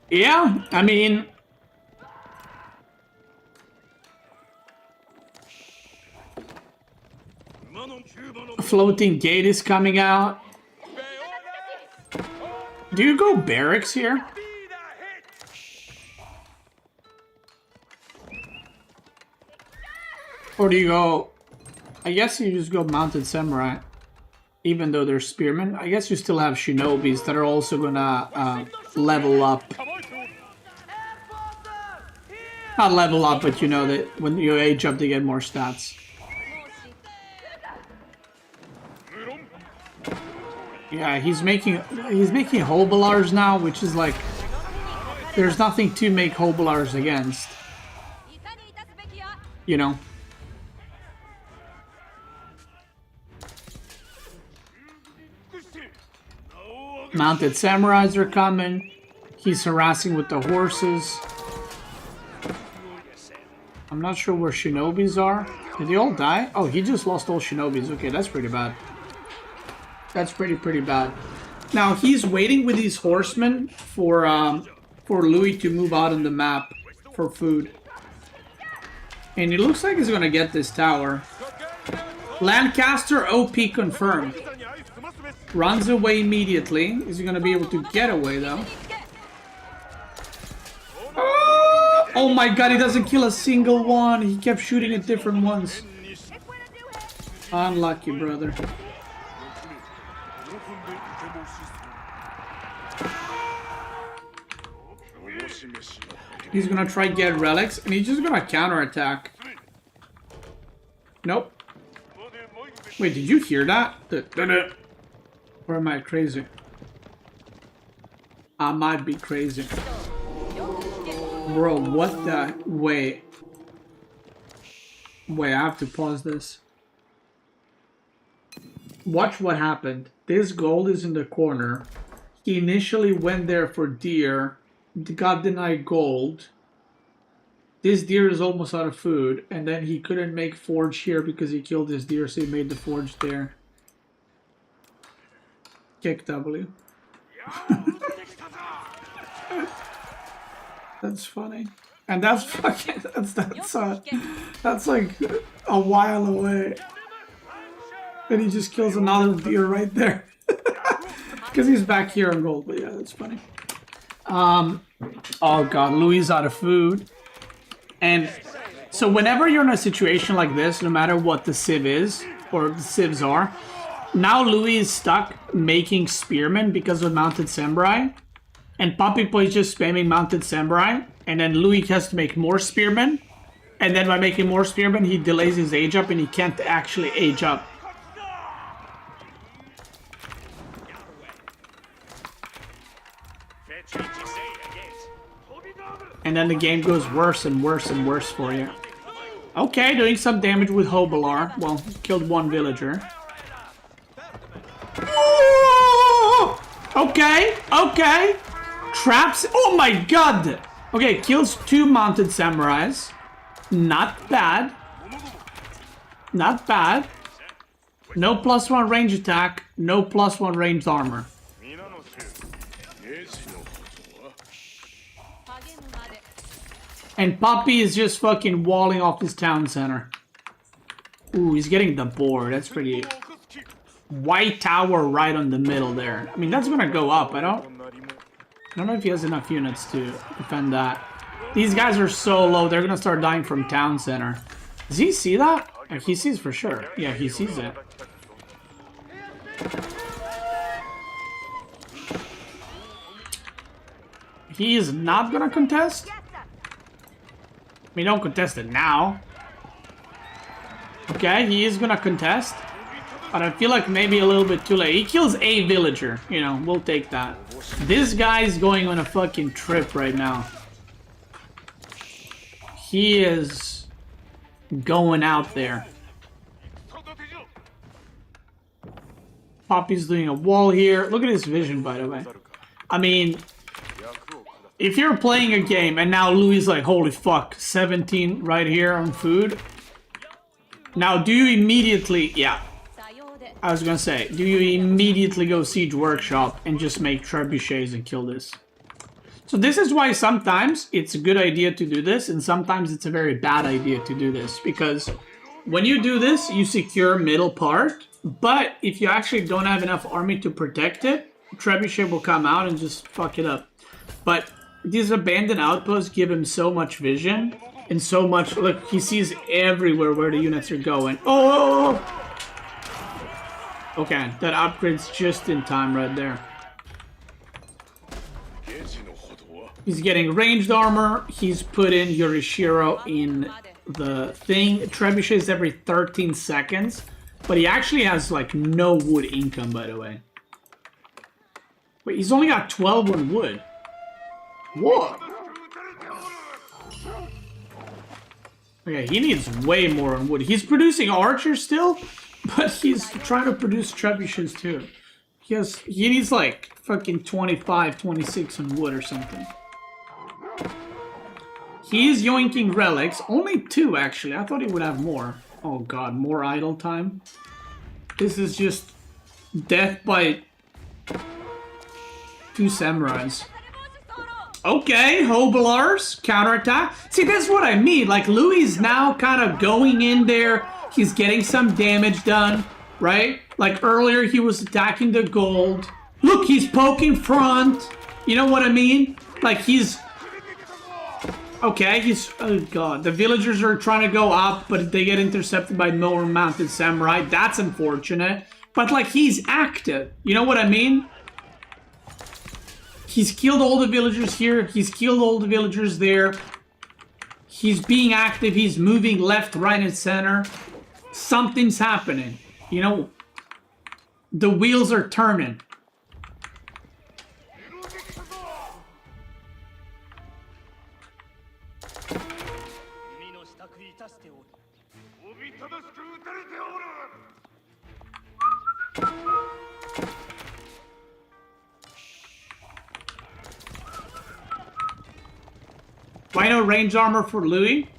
Yeah, I mean... Floating gate is coming out. Do you go barracks here? Or do you go... I guess you just go mounted samurai. Even though they're spearmen. I guess you still have shinobis that are also gonna level up. Not level up, but you know that when you age up they get more stats. Yeah, he's making Hobalars now, which is like... There's nothing to make Hobalars against. You know? Mounted samurais are coming. He's harassing with the horses. I'm not sure where shinobis are. Did they all die? Oh, he just lost all shinobis. Okay, that's pretty bad. That's pretty bad. Now he's waiting with these horsemen for Louis to move out on the map for food. And it looks like he's gonna get this tower. Lancaster OP confirmed. Runs away immediately. Is he gonna be able to get away though? Oh my god, he doesn't kill a single one. He kept shooting at different ones. Unlucky, brother. He's gonna try get relics, and he's just gonna counterattack. Nope. Wait, did you hear that? Or am I crazy? I might be crazy. Bro, what the... Wait. Wait, I have to pause this. Watch what happened. This gold is in the corner. He initially went there for deer. Got denied gold. This deer is almost out of food. And then he couldn't make forge here because he killed this deer, so he made the forge there. Kick W. That's funny. And that's fucking... That's like a while away. And he just kills another deer right there. Because he's back here on gold. But yeah, that's funny. Oh god, Louis is out of food. And so whenever you're in a situation like this, no matter what the civ is, or the civs are, now Louis is stuck making spearmen because of Mounted Samurai. And Poppy Boy is just spamming Mounted Samurai. And then Louis has to make more spearmen. And then by making more spearmen, he delays his age up and he can't actually age up. And then the game goes worse and worse and worse for you. Okay, doing some damage with Hobelar. Well, killed one villager. Ooh! Okay, okay. Traps. Oh my god! Okay, kills 2 Mounted Samurais. Not bad. Not bad. No +1 range attack. No +1 ranged armor. And Poppy is just fucking walling off his town center. Ooh, he's getting the board. That's pretty... White tower right on the middle there. I mean, that's gonna go up. I don't know if he has enough units to defend that. These guys are so low. They're gonna start dying from town center. Does he see that? Like, he sees for sure. Yeah, he sees it. He is not gonna contest? I mean, don't contest it now. Okay, he is gonna contest. But I feel like maybe a little bit too late. He kills a villager. You know, we'll take that. This guy's going on a fucking trip right now. He is going out there. Poppy's doing a wall here. Look at his vision, by the way. I mean... If you're playing a game and now Louis is like, holy fuck, 17 right here on food. Now, do you immediately, yeah, I was gonna say, do you immediately go Siege Workshop and just make trebuchets and kill this? So this is why sometimes it's a good idea to do this and sometimes it's a very bad idea to do this. Because when you do this, you secure middle part, but if you actually don't have enough army to protect it, trebuchet will come out and just fuck it up. But these abandoned outposts give him so much vision and so much... Look, he sees everywhere where the units are going. Oh! Okay, that upgrade's just in time right there. He's getting ranged armor. He's put in Yorishiro in the thing. Trebuchet is every 13 seconds. But he actually has, like, no wood income, by the way. Wait, he's only got 12 on wood. What? Okay, he needs way more on wood. He's producing archers still, but he's trying to produce trebuchets too. He needs like fucking 25, 26 on wood or something. He's yoinking relics. Only 2 actually. I thought he would have more. Oh god, more idle time. This is just death by 2 samurais. Okay, Hobelars, counterattack. See, that's what I mean. Like, Louis is now kind of going in there. He's getting some damage done, right? Like, earlier he was attacking the gold. Look, he's poking front. You know what I mean? Like, he's... Okay, he's... Oh, God. The villagers are trying to go up, but they get intercepted by more mounted samurai. That's unfortunate. But, like, he's active. You know what I mean? He's killed all the villagers here. He's killed all the villagers there. He's being active. He's moving left, right, and center. Something's happening. You know, the wheels are turning. Final range armor for Louis.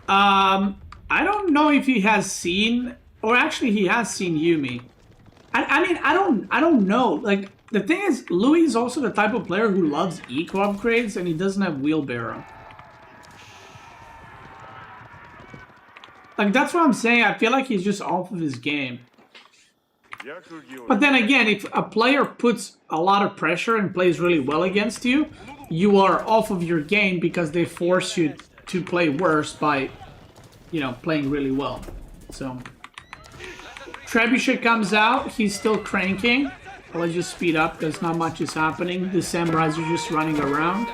I don't know if he has seen, or actually he has seen Yumi. I mean, I don't know. Like, the thing is, Louis is also the type of player who loves eco upgrades, and he doesn't have wheelbarrow. Like, that's what I'm saying. I feel like he's just off of his game. But then again, if a player puts a lot of pressure and plays really well against you, you are off of your game because they force you to play worse by, you know, playing really well. So, Trebuchet comes out. He's still cranking. Let's just speed up because not much is happening. The samurais are just running around.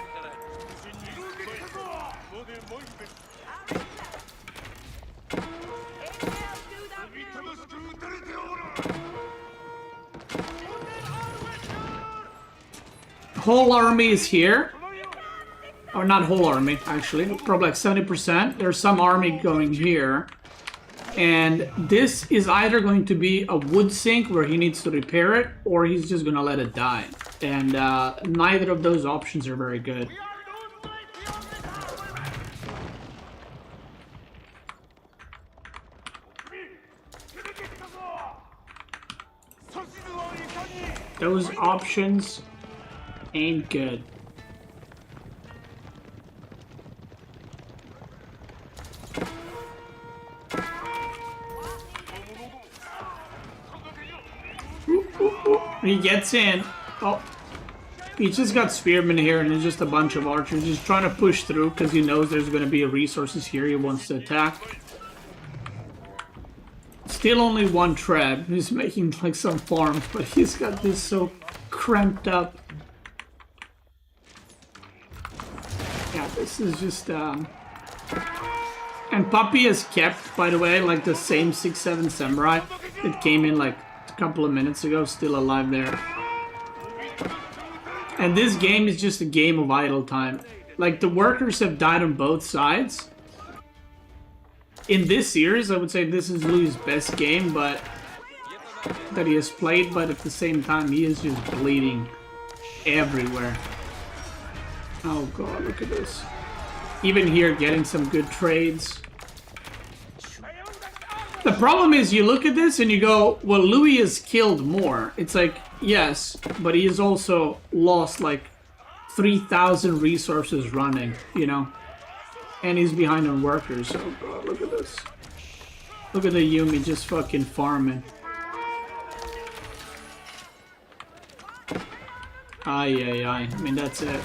Whole army is here. Or not whole army, actually. Probably like 70%. There's some army going here. And this is either going to be a wood sink where he needs to repair it, or he's just going to let it die. And neither of those options are very good. Those options ain't good. He gets in. Oh, he just got spearmen here, and there's just a bunch of archers. He's trying to push through because he knows there's going to be resources here he wants to attack. Still only one treb. He's making like some farms, but he's got this so cramped up. Yeah, this is just and Puppy has kept, by the way, like the same 6-7 samurai that came in like a couple of minutes ago, still alive there. And this game is just a game of idle time. Like, the workers have died on both sides. In this series, I would say this is Louis' best game, but that he has played, but at the same time, he is just bleeding everywhere. Oh god, look at this. Even here, getting some good trades. The problem is, you look at this and you go, well, Louis has killed more. It's like, yes, but he has also lost like 3,000 resources running, you know? And he's behind on workers. Oh god, look at this. Look at the Yumi just fucking farming. Ay. I mean, that's it.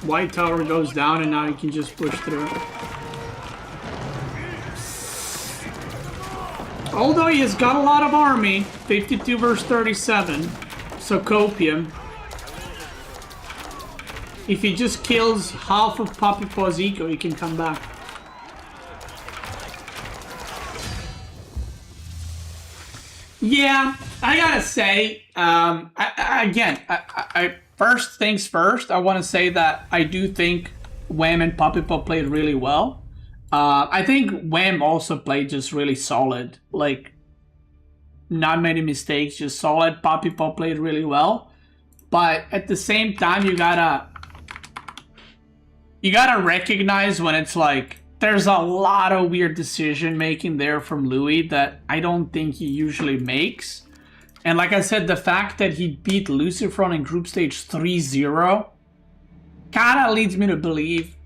White tower goes down and now you can just push through. Although he has got a lot of army, 52 versus 37, so copium. If he just kills half of Papi Paw's eco, he can come back. Yeah, I gotta say, first things first, I want to say that I do think Wham and Papi Paw played really well. I think Wham also played just really solid. Like, not many mistakes, just solid. Papi Paw played really well. But at the same time, you gotta recognize when it's like, there's a lot of weird decision making there from Louis that I don't think he usually makes. And like I said, the fact that he beat Lucifron in group stage 3-0 kind of leads me to believe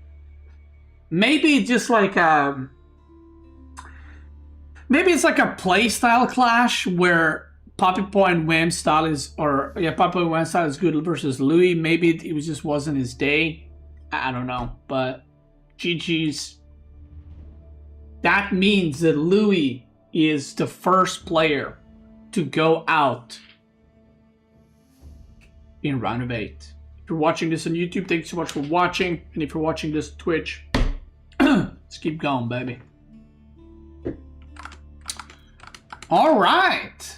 maybe just like maybe it's like a playstyle clash where Papi Paw and Wham style is, Papi Paw and Wham style is good versus Louis. Maybe it just wasn't his day. I don't know, but GG's. That means that Louis is the first player to go out in round of 8. If you're watching this on YouTube, thanks so much for watching. And if you're watching this on Twitch, let's keep going, baby. All right.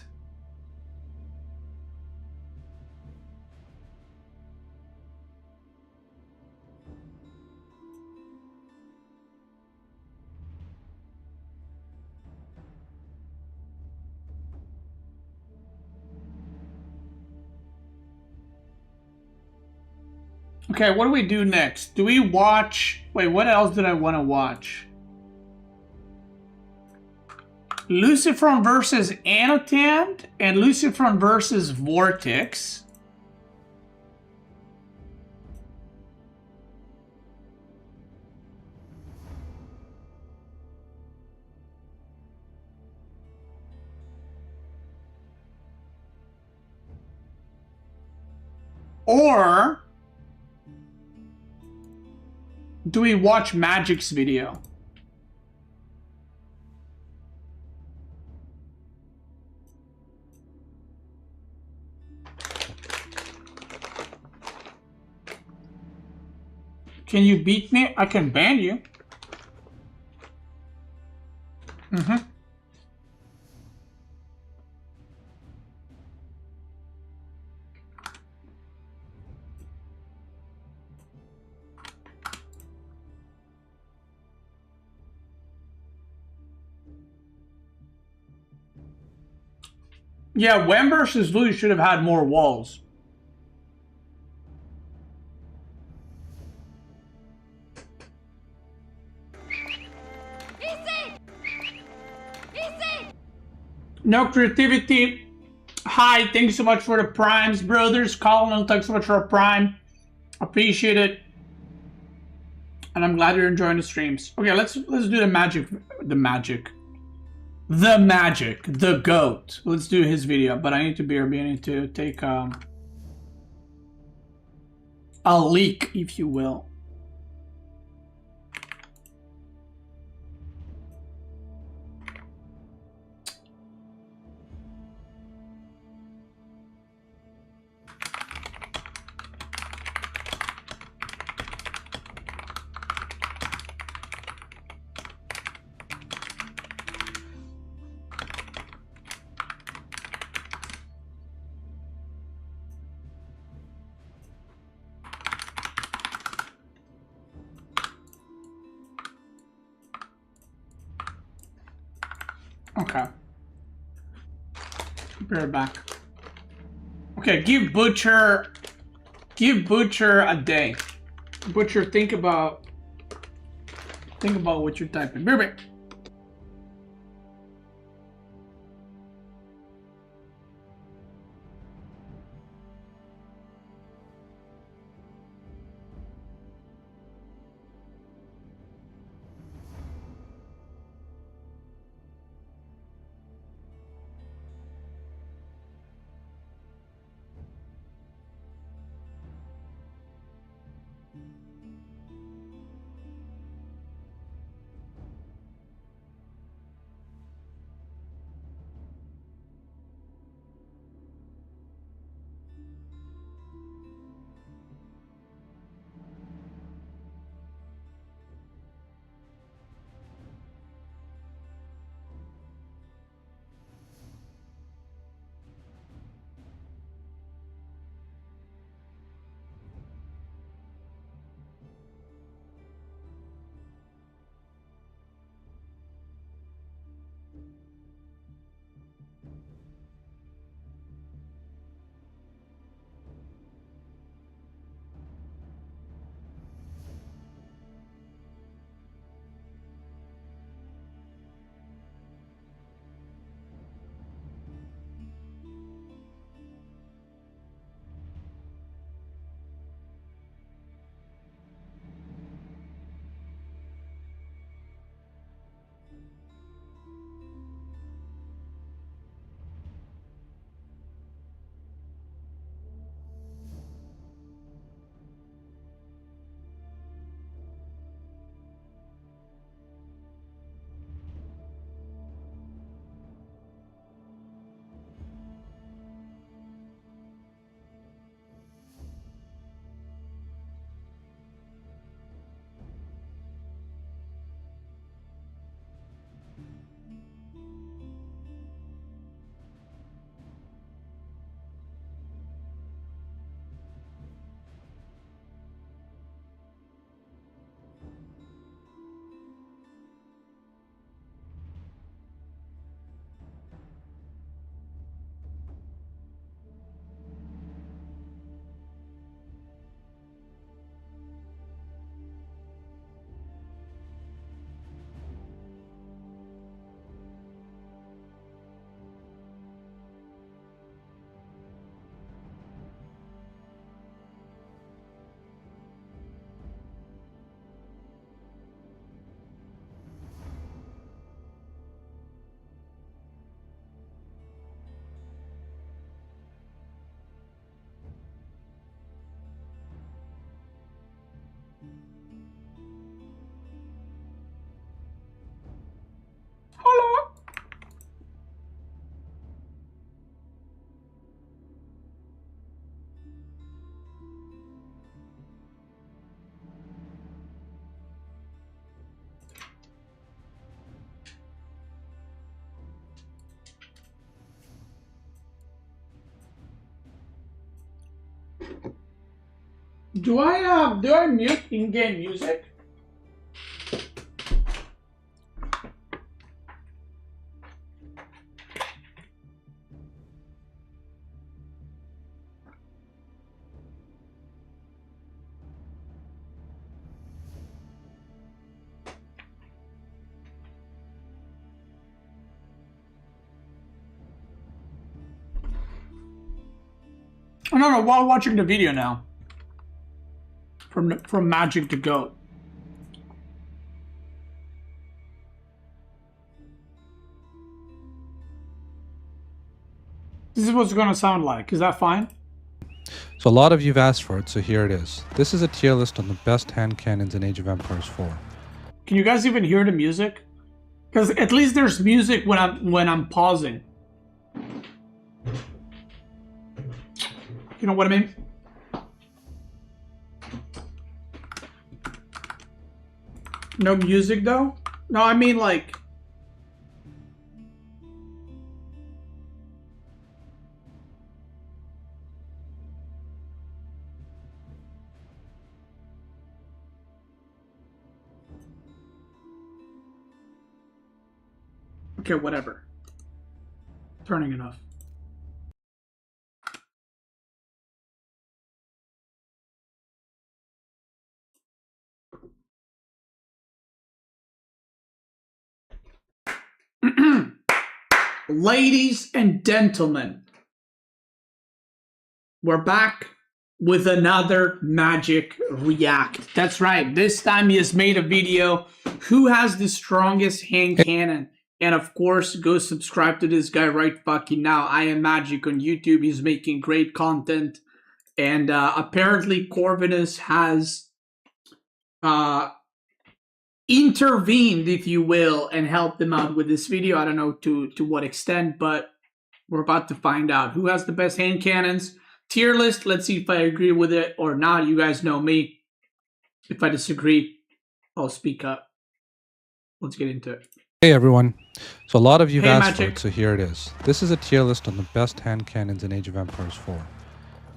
Okay, what do we do next? Do we watch... Wait, what else did I want to watch? Lucifron versus Annotant and Lucifron versus Vortex. Or do we watch Magic's video? Can you beat me? I can ban you. Yeah, Wham versus Louis should have had more walls. No creativity. Hi, thank you so much for the primes, brothers. Colin, thanks so much for a prime. Appreciate it. And I'm glad you're enjoying the streams. Okay, let's do the magic. The goat. Let's do his video, but I need to BRB. I need to take a leak, if you will. Okay. Be right back. Okay, give Butcher a day. Butcher, think about what you're typing. Be right back. Do I mute in-game music? Oh, no, while watching the video now. From Magic to Goat. This is what it's gonna sound like. Is that fine? So a lot of you've asked for it, so here it is. This is a tier list on the best hand cannons in Age of Empires 4. Can you guys even hear the music? Because at least there's music when I'm pausing. You know what I mean? No music though? No, I mean like... Okay, whatever. Turning it off. Ladies and gentlemen, we're back with another Magic React. That's right, this time he has made a video, who has the strongest hand cannon? And of course, go subscribe to this guy right fucking now. I am Magic on YouTube, he's making great content. And apparently Corvinus has intervened, if you will, and helped them out with this video. I don't know to what extent, but we're about to find out who has the best hand cannons. Tier list, let's see if I agree with it or not. You guys know me. If I disagree, I'll speak up. Let's get into it. Hey everyone. So a lot of you've Hey, asked for Magic. it, so here it is. This is a tier list on the best hand cannons in Age of Empires 4.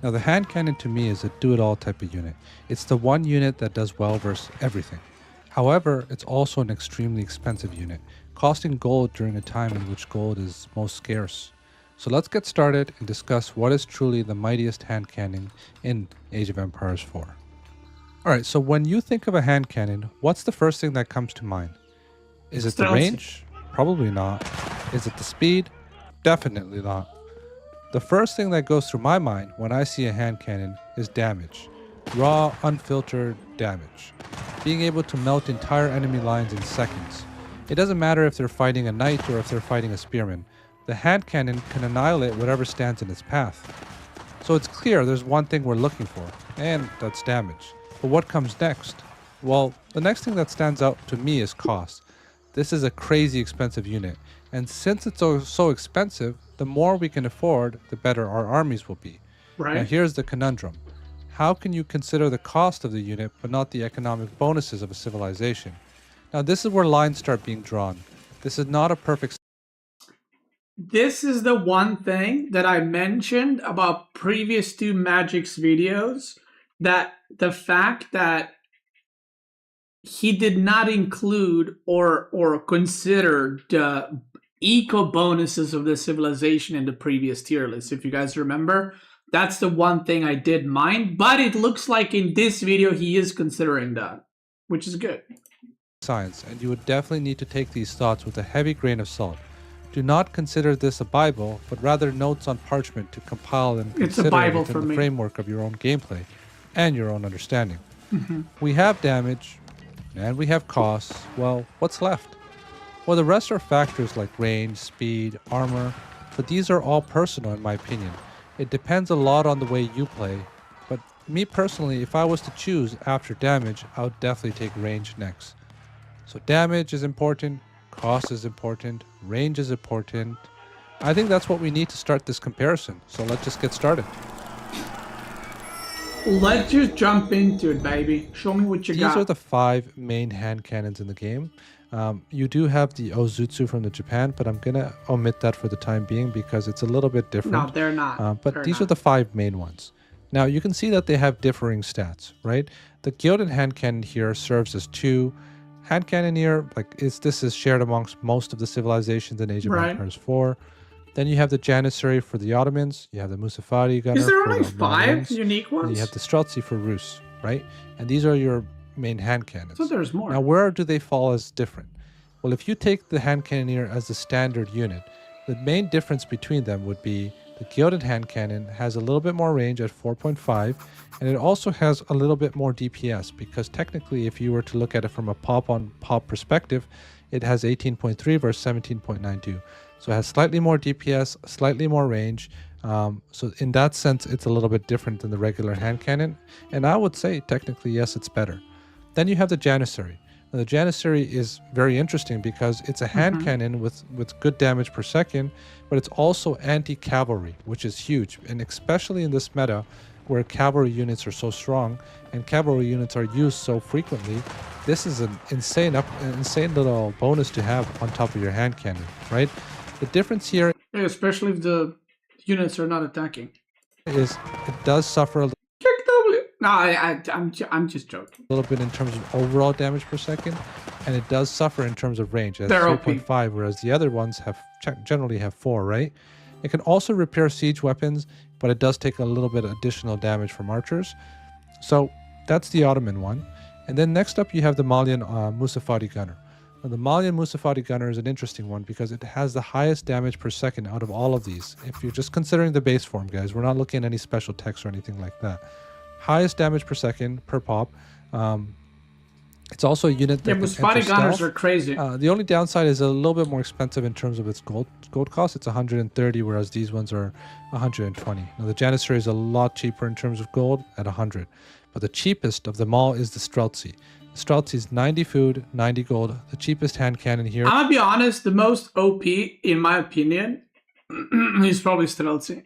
Now the hand cannon to me is a do-it-all type of unit. It's the one unit that does well versus everything. However, it's also an extremely expensive unit, costing gold during a time in which gold is most scarce. So let's get started and discuss what is truly the mightiest hand cannon in Age of Empires 4. Alright, so when you think of a hand cannon, what's the first thing that comes to mind? Is it the Stealth. range? Probably not. Is it the speed? Definitely not. The first thing that goes through my mind when I see a hand cannon is damage. Raw, unfiltered damage. Being able to melt entire enemy lines in seconds. It doesn't matter if they're fighting a knight or if they're fighting a spearman. The hand cannon can annihilate whatever stands in its path. So it's clear there's one thing we're looking for, and that's damage. But what comes next? Well, the next thing that stands out to me is cost. This is a crazy expensive unit, and since it's so expensive, the more we can afford, the better our armies will be. Right. Now here's the conundrum. How can you consider the cost of the unit but not the economic bonuses of a civilization? Now this is where lines start being drawn. This is not a perfect... This is the one thing that I mentioned about previous two Magic's videos, that the fact that he did not include or consider the eco bonuses of the civilization in the previous tier list. If you guys remember, that's the one thing I did mind, but it looks like in this video he is considering that, which is good. Science, and you would definitely need to take these thoughts with a heavy grain of salt. Do not consider this a Bible, but rather notes on parchment to compile and It's a consider Bible within for the me. framework of your own gameplay and your own understanding. We have damage, and we have costs. Well, what's left? Well, the rest are factors like range, speed, armor, but these are all personal in my opinion. It depends a lot on the way you play, but me personally, if I was to choose after damage, I would definitely take range next. So damage is important, cost is important, range is important. I think that's what we need to start this comparison, so let's just get started. Let's just jump into it, baby. Show me what you got. These are the 5 main hand cannons in the game. You do have the Ozutsu from the Japan, but I'm going to omit that for the time being because it's a little bit different. No, they're not. But They're these not. are the 5 main ones. Now you can see that they have differing stats, right? The gilded hand cannon here serves as 2. Hand cannon here, this is shared amongst most of the civilizations in Age of Empires 4. Then you have the Janissary for the Ottomans. You have the Musafari gunner. Is there for only the 5 Romanians, unique ones? and you have the Streltsy for Rus, right? And these are your main hand cannons. So there's more. Now, where do they fall as different? Well, if you take the hand cannoneer as the standard unit, the main difference between them would be the gilded hand cannon has a little bit more range at 4.5, and it also has a little bit more DPS, because technically, if you were to look at it from a pop-on-pop perspective, it has 18.3 versus 17.92. So it has slightly more DPS, slightly more range. So in that sense, it's a little bit different than the regular hand cannon. And I would say, technically, yes, it's better. Then you have the Janissary. Now, the Janissary is very interesting because it's a hand cannon with good damage per second, but it's also anti-cavalry, which is huge. And especially in this meta, where cavalry units are so strong and cavalry units are used so frequently, this is an insane little bonus to have on top of your hand cannon, right? The difference here, especially if the units are not attacking, is it does suffer a No, I'm just joking. little bit in terms of overall damage per second, and it does suffer in terms of range at They're 3.5, whereas the other ones generally have 4, right? It can also repair siege weapons, but it does take a little bit of additional damage from archers. So that's the Ottoman one. And then next up you have the Malian Musafati gunner. Now, the Malian Musafati gunner is an interesting one because it has the highest damage per second out of all of these. If you're just considering the base form, guys, we're not looking at any special text or anything like that. Highest damage per second per pop. It's also a unit that Musafati gunners are crazy. The only downside is a little bit more expensive in terms of its gold cost. It's 130, whereas these ones are 120. Now the Janissary is a lot cheaper in terms of gold at 100, but the cheapest of them all is the Streltsy. Streltsy is 90 food, 90 gold, the cheapest hand cannon here. I'm gonna be honest, the most OP, in my opinion, is probably Streltsy.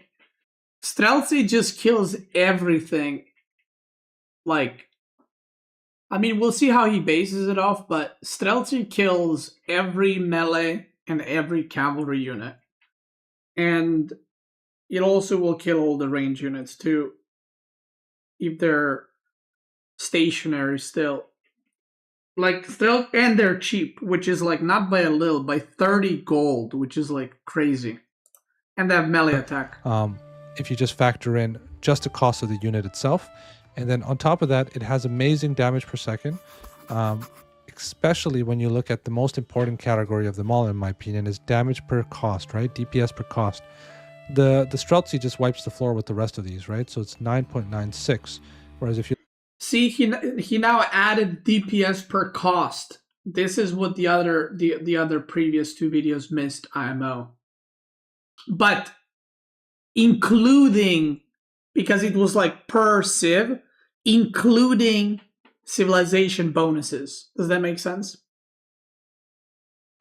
Streltsy just kills everything. I mean, we'll see how he bases it off, but Streltsy kills every melee and every cavalry unit. And it also will kill all the range units too, if they're stationary still. And they're cheap, which is not by a little, by 30 gold, which is crazy. And they have melee attack. If you just factor in just the cost of the unit itself, and then on top of that, it has amazing damage per second, especially when you look at the most important category of them all, in my opinion, is damage per cost, right? DPS per cost. The Streltsy just wipes the floor with the rest of these, right? So it's 9.96, whereas if you see, he now added DPS per cost. This is what the other previous 2 videos missed, IMO. But including, because it was per civ, including civilization bonuses. Does that make sense?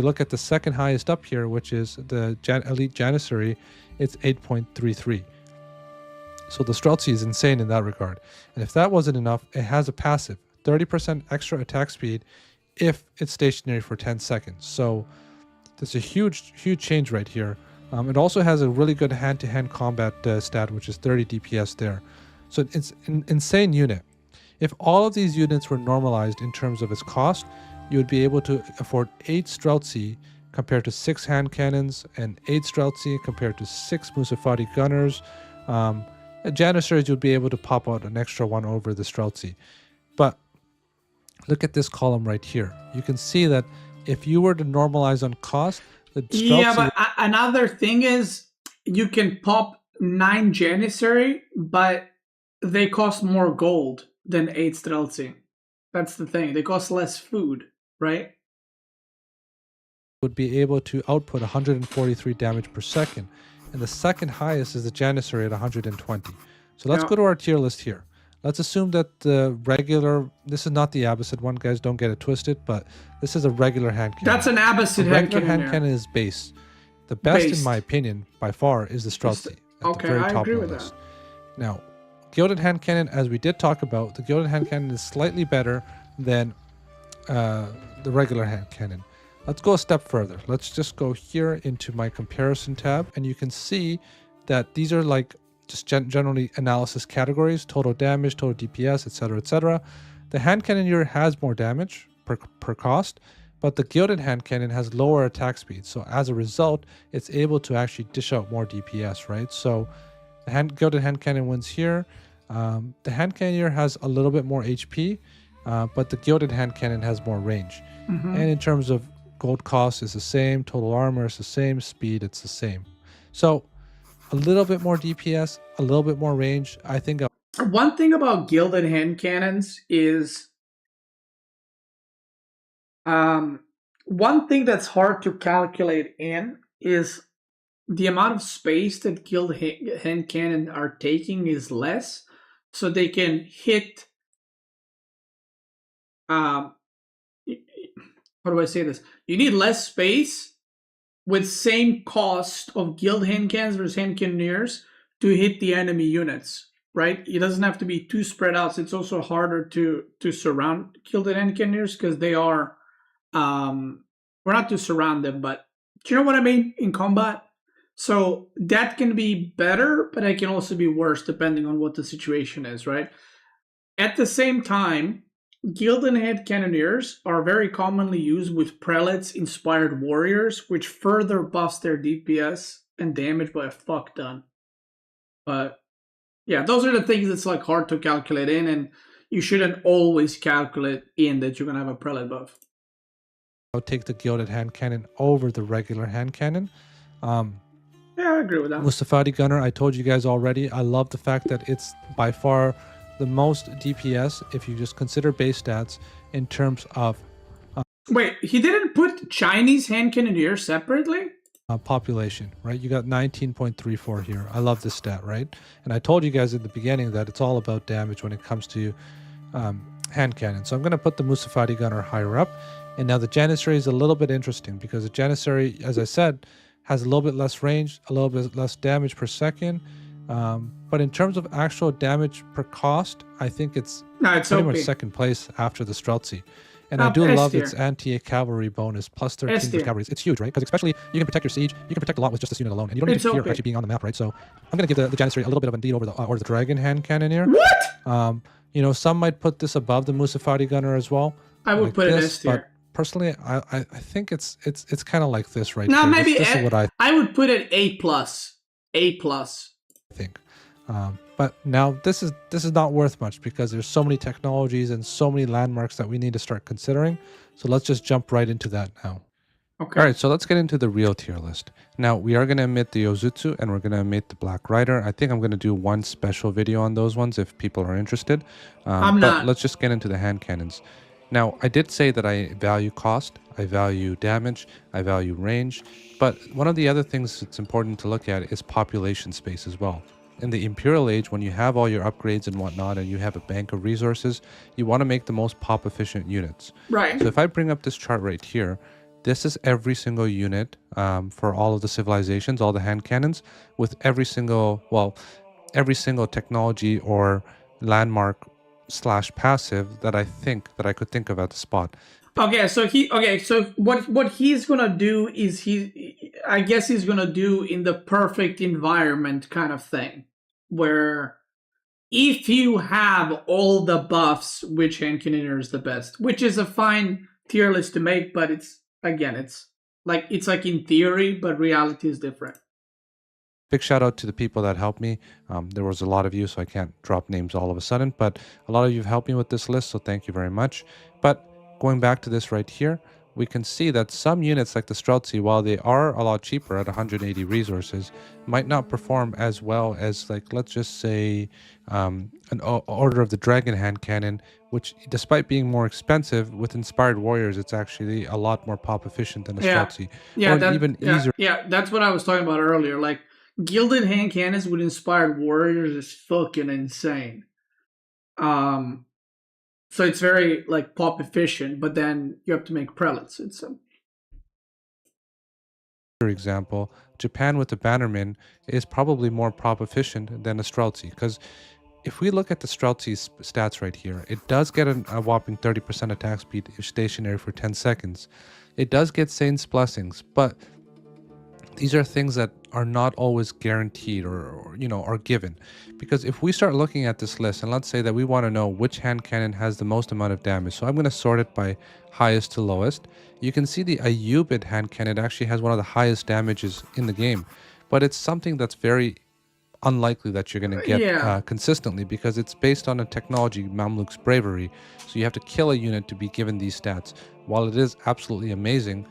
look at the second highest up here, which is the Elite Janissary, it's 8.33. So the Streltsy is insane in that regard. And if that wasn't enough, it has a passive, 30% extra attack speed if it's stationary for 10 seconds. So there's a huge change right here. It also has a really good hand-to-hand combat stat, which is 30 DPS there. So it's an insane unit. If all of these units were normalized in terms of its cost, you would be able to afford 8 Streltsy compared to 6 hand cannons, and 8 Streltsy compared to 6 Musafati gunners. Janissaries, you'd be able to pop out an extra one over the Streltsy. But look at this column right here. You can see that if you were to normalize on cost, the Streltsy... Yeah, but another thing is you can pop 9 Janissary, but they cost more gold than 8 Streltsy. That's the thing. They cost less food, right? Would be able to output 143 damage per second. And the second highest is the Janissary at 120. So let's go to our tier list here. Let's assume that the regular, this is not the Abbasid one, guys, don't get it twisted, but this is a regular hand cannon. That's an Abbasid hand cannon. Regular hand cannon is base. The best, in my opinion, by far, is the Streltsy. Okay, I agree with that. Now, Gilded Hand Cannon, as we did talk about, the Gilded Hand Cannon is slightly better than the regular hand cannon. Let's go a step further. Let's just go here into my comparison tab, and you can see that these are like just generally analysis categories, total damage, total DPS, etc., etc. The hand cannoneer has more damage per cost, but the gilded hand cannon has lower attack speed. So as a result, it's able to actually dish out more DPS, right? So the gilded hand cannon wins here. The hand cannoneer has a little bit more HP, but the gilded hand cannon has more range. And in terms of gold cost is the same, total armor is the same, speed it's the same. So a little bit more DPS, a little bit more range. I think one thing about gilded hand cannons is one thing that's hard to calculate in is the amount of space that gilded hand cannon are taking is less, so they can hit how do I say this? You need less space with same cost of gilded hand cannons versus hand cannoneers to hit the enemy units, right? It doesn't have to be too spread out. So it's also harder to surround gilded hand cannoneers because they are, we're not to surround them, but do you know what I mean in combat? So that can be better, but it can also be worse depending on what the situation is, right? At the same time, gilded hand cannoneers are very commonly used with prelates inspired warriors, which further buffs their DPS and damage by a fuck ton. But yeah, those are the things that's like hard to calculate in, and you shouldn't always calculate in that you're gonna have a prelate buff. I'll take the gilded hand cannon over the regular hand cannon. Yeah, I agree with that. Mustafadi Gunner, I told you guys already, I love the fact that it's by far the most DPS if you just consider base stats in terms of wait, he didn't put Chinese hand cannoneer separately? Population, right? You got 19.34 here. I love this stat, right? And I told you guys at the beginning that it's all about damage when it comes to hand cannon. So I'm going to put the Mustafadi Gunner higher up. And now the Janissary is a little bit interesting because the Janissary, as I said, has a little bit less range, a little bit less damage per second. But in terms of actual damage per cost, I think it's pretty much second place after the Streltsy. And I do love its anti-cavalry bonus, plus 13 for cavalry. It's huge, right? Because especially you can protect your siege, you can protect a lot with just this unit alone, and you don't need to fear actually being on the map, right? So I'm going to give the Janissary a little bit of a lead over the Dragon Hand Cannoneer. What? You know, some might put this above the Mustafadi Gunner as well. I would put it S tier. But personally, I think it's kind of like this right here. No, maybe this is what I would put it A+. A+. I think. But now this is not worth much because there's so many technologies and so many landmarks that we need to start considering. So let's just jump right into that now. Okay. All right, so let's get into the real tier list. Now we are going to omit the Yozutsu and we're going to omit the Black Rider. I think I'm going to do one special video on those ones if people are interested. But let's just get into the hand cannons. Now I did say that I value cost, I value damage, I value range, but one of the other things that's important to look at is population space as well. In the Imperial Age, when you have all your upgrades and whatnot and you have a bank of resources, you want to make the most pop efficient units. Right. So if I bring up this chart right here, this is every single unit for all of the civilizations, all the hand cannons, with every single technology or landmark / passive that I could think of at the spot. Okay, so what he's gonna do is I guess he's gonna do in the perfect environment kind of thing, where if you have all the buffs, which hand cannoneer is the best, which is a fine tier list to make, but it's like in theory, but reality is different. Big shout out to the people that helped me. There was a lot of you, so I can't drop names all of a sudden, but a lot of you have helped me with this list, so thank you very much. But going back to this right here, we can see that some units like the Streltsy, while they are a lot cheaper at 180 resources, might not perform as well as, like, let's just say an Order of the Dragon Hand Cannon, which despite being more expensive, with Inspired Warriors, it's actually a lot more pop efficient than a Streltsy. Easier. Yeah, that's what I was talking about earlier. Like, Gilded Hand Cannons with Inspired Warriors is fucking insane. So it's very like pop efficient, but then you have to make prelates. It's For example, Japan with the Bannerman is probably more pop efficient than a Streltsy, because if we look at the Streltsy's stats right here, it does get a whopping 30% attack speed if stationary for 10 seconds. It does get Saint's Blessings, but these are things that are not always guaranteed or are given. Because if we start looking at this list, and let's say that we want to know which hand cannon has the most amount of damage, so I'm going to sort it by highest to lowest. You can see the Ayubid hand cannon actually has one of the highest damages in the game, but it's something that's very unlikely that you're going to get consistently, because it's based on a technology, Mamluk's bravery. So you have to kill a unit to be given these stats. While it is absolutely amazing,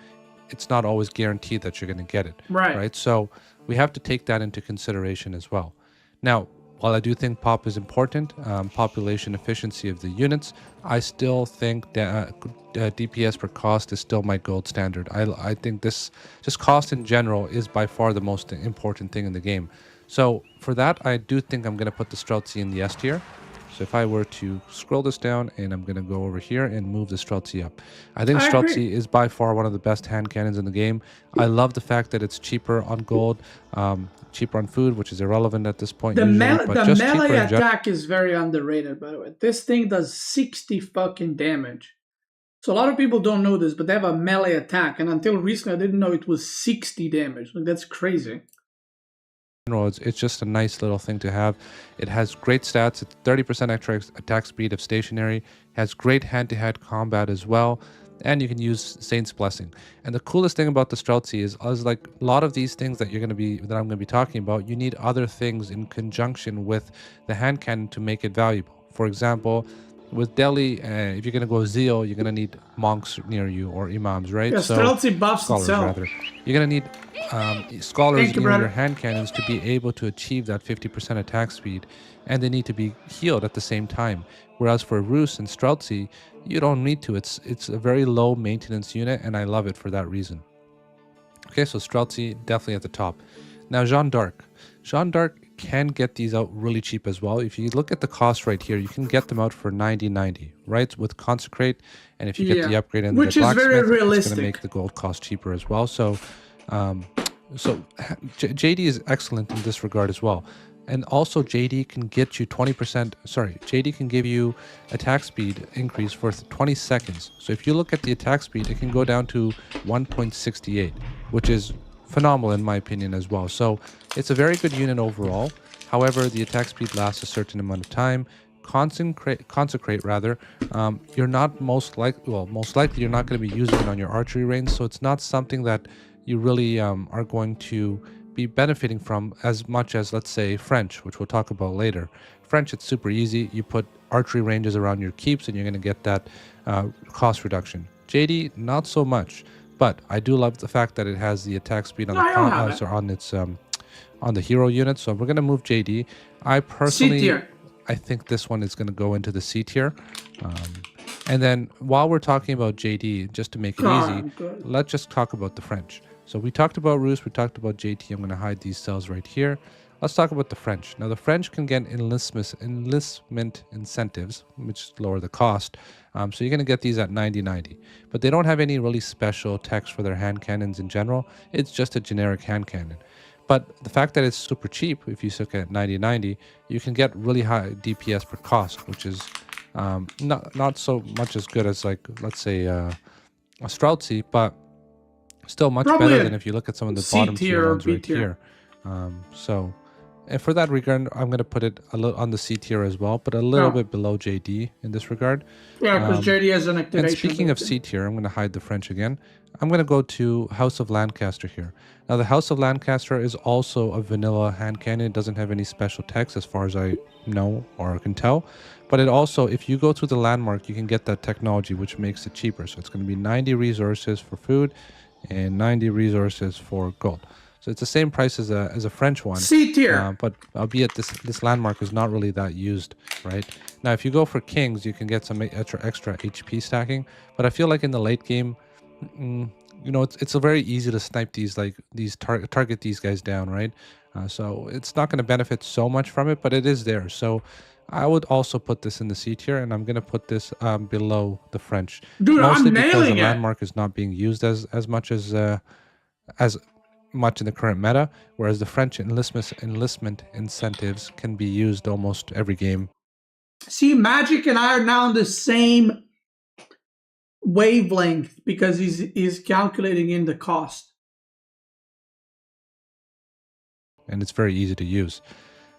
it's not always guaranteed that you're going to get it. Right. So we have to take that into consideration as well. Now, while I do think pop is important, population efficiency of the units, I still think that DPS per cost is still my gold standard. I think this, just cost in general, is by far the most important thing in the game. So for that, I do think I'm going to put the Streltsy in the S tier. So if I were to scroll this down, and I'm going to go over here and move the Streltsy up. I think Streltsy is by far one of the best hand cannons in the game. I love the fact that it's cheaper on gold, cheaper on food, which is irrelevant at this point. The just melee attack is very underrated, by the way. This thing does 60 fucking damage. So a lot of people don't know this, but they have a melee attack. And until recently, I didn't know it was 60 damage. Like, that's crazy. It's just a nice little thing to have. It has great stats. It's 30% extra attack speed of stationary. Has great hand-to-hand combat as well, and you can use Saint's Blessing. And the coolest thing about the Streltsy is like a lot of these things that I'm going to be talking about, you need other things in conjunction with the hand cannon to make it valuable. For example, with Delhi, if you're going to go Zeal, you're going to need monks near you, or imams, right? Yeah, Streltsy buffs scholars, itself. Rather. You're going to need scholars near your hand cannons to be able to achieve that 50% attack speed, and they need to be healed at the same time. Whereas for Roos and Streltsy, you don't need to. It's a very low maintenance unit, and I love it for that reason. Okay, so Streltsy definitely at the top. Now Jeanne d'Arc. Jeanne d'Arc can get these out really cheap as well. If you look at the cost right here, you can get them out for 90.90, right? With Consecrate, and if you get the upgrade and the Blacksmith, it's going to make the gold cost cheaper as well. So JD is excellent in this regard as well. And also JD can get you JD can give you attack speed increase for 20 seconds. So if you look at the attack speed, it can go down to 1.68, which is phenomenal in my opinion as well. So it's a very good unit overall. However, the attack speed lasts a certain amount of time. Consecrate rather, you're not most likely you're not going to be using it on your archery range, so it's not something that you really are going to be benefiting from as much as, let's say, French, which we'll talk about later. French, it's super easy. You put archery ranges around your keeps and you're going to get that cost reduction. JD, not so much, but I do love the fact that it has the attack speed on on the hero unit. So we're going to move JD. I personally, I think this one is going to go into the C tier. And then while we're talking about JD, just to make it easy, let's just talk about the French. So we talked about Roos, we talked about JT. I'm going to hide these cells right here. Let's talk about the French. Now the French can get enlistment incentives, which lower the cost. So you're going to get these at 90.90. But they don't have any really special text for their hand cannons in general. It's just a generic hand cannon. But the fact that it's super cheap, if you look at 90.90, you can get really high DPS per cost, which is not so much as good as, like, let's say a Streltsy, but still much better than if you look at some of the bottom tier ones right here. And for that regard, I'm going to put it a little on the C tier as well, but a little bit below JD in this regard. Yeah, because JD has an activation. And speaking of C tier, I'm going to hide the French again. I'm going to go to House of Lancaster here. Now, the House of Lancaster is also a vanilla hand cannon. It doesn't have any special text as far as I know or can tell. But it also, if you go through the landmark, you can get that technology, which makes it cheaper. So it's going to be 90 resources for food and 90 resources for gold. So it's the same price as a French one. C tier. But albeit this landmark is not really that used, right? Now, if you go for kings, you can get some extra HP stacking. But I feel like in the late game, you know, it's very easy to snipe target these guys down, right? So it's not going to benefit so much from it, but it is there. So I would also put this in the C tier, and I'm going to put this below the French. Dude, mostly because the landmark is not being used as much in the current meta, whereas the French enlistment incentives can be used almost every game. See, Magic and I are now on the same wavelength because he's calculating in the cost. and it's very easy to use.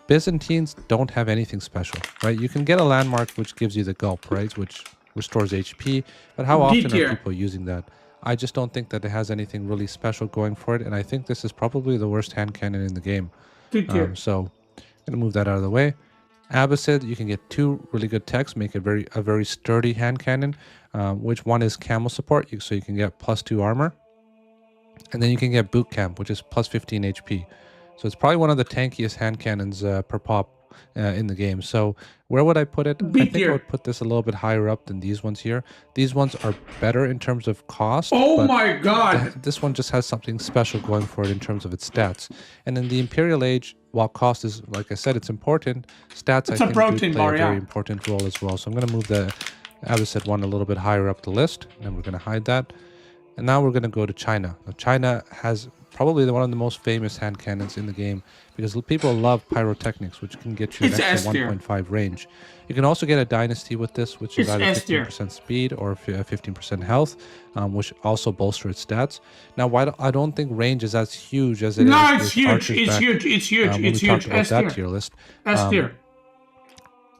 Byzantines don't have anything special, right? You can get a landmark which gives you the gulp, right? Which restores HP, but how often are people using that? I just don't think that it has anything really special going for it, and I think this is probably the worst hand cannon in the game. So I'm gonna move that out of the way. Abbasid, you can get 2 really good techs, make it a very sturdy hand cannon, which one is camel support, so you can get +2 armor. And then you can get boot camp, which is +15 HP. So it's probably one of the tankiest hand cannons per pop in the game. So where would I put it? I think I would put this a little bit higher up than these ones here. These ones are better in terms of cost. Oh my god! This one just has something special going for it in terms of its stats. And in the Imperial Age, while cost is, like I said, it's important, stats I think do play a very important role as well. So I'm going to move the Abbasid one a little bit higher up the list, and we're going to hide that. And now we're going to go to China. Now, China has probably one of the most famous hand cannons in the game because people love pyrotechnics, which can get you an extra 1.5 range. You can also get a dynasty with this, which is either 15% speed or 15% health, which also bolster its stats. Now, I don't think range is as huge as it is. No, it's huge. It's huge. It's huge. It's huge. S tier list. S tier.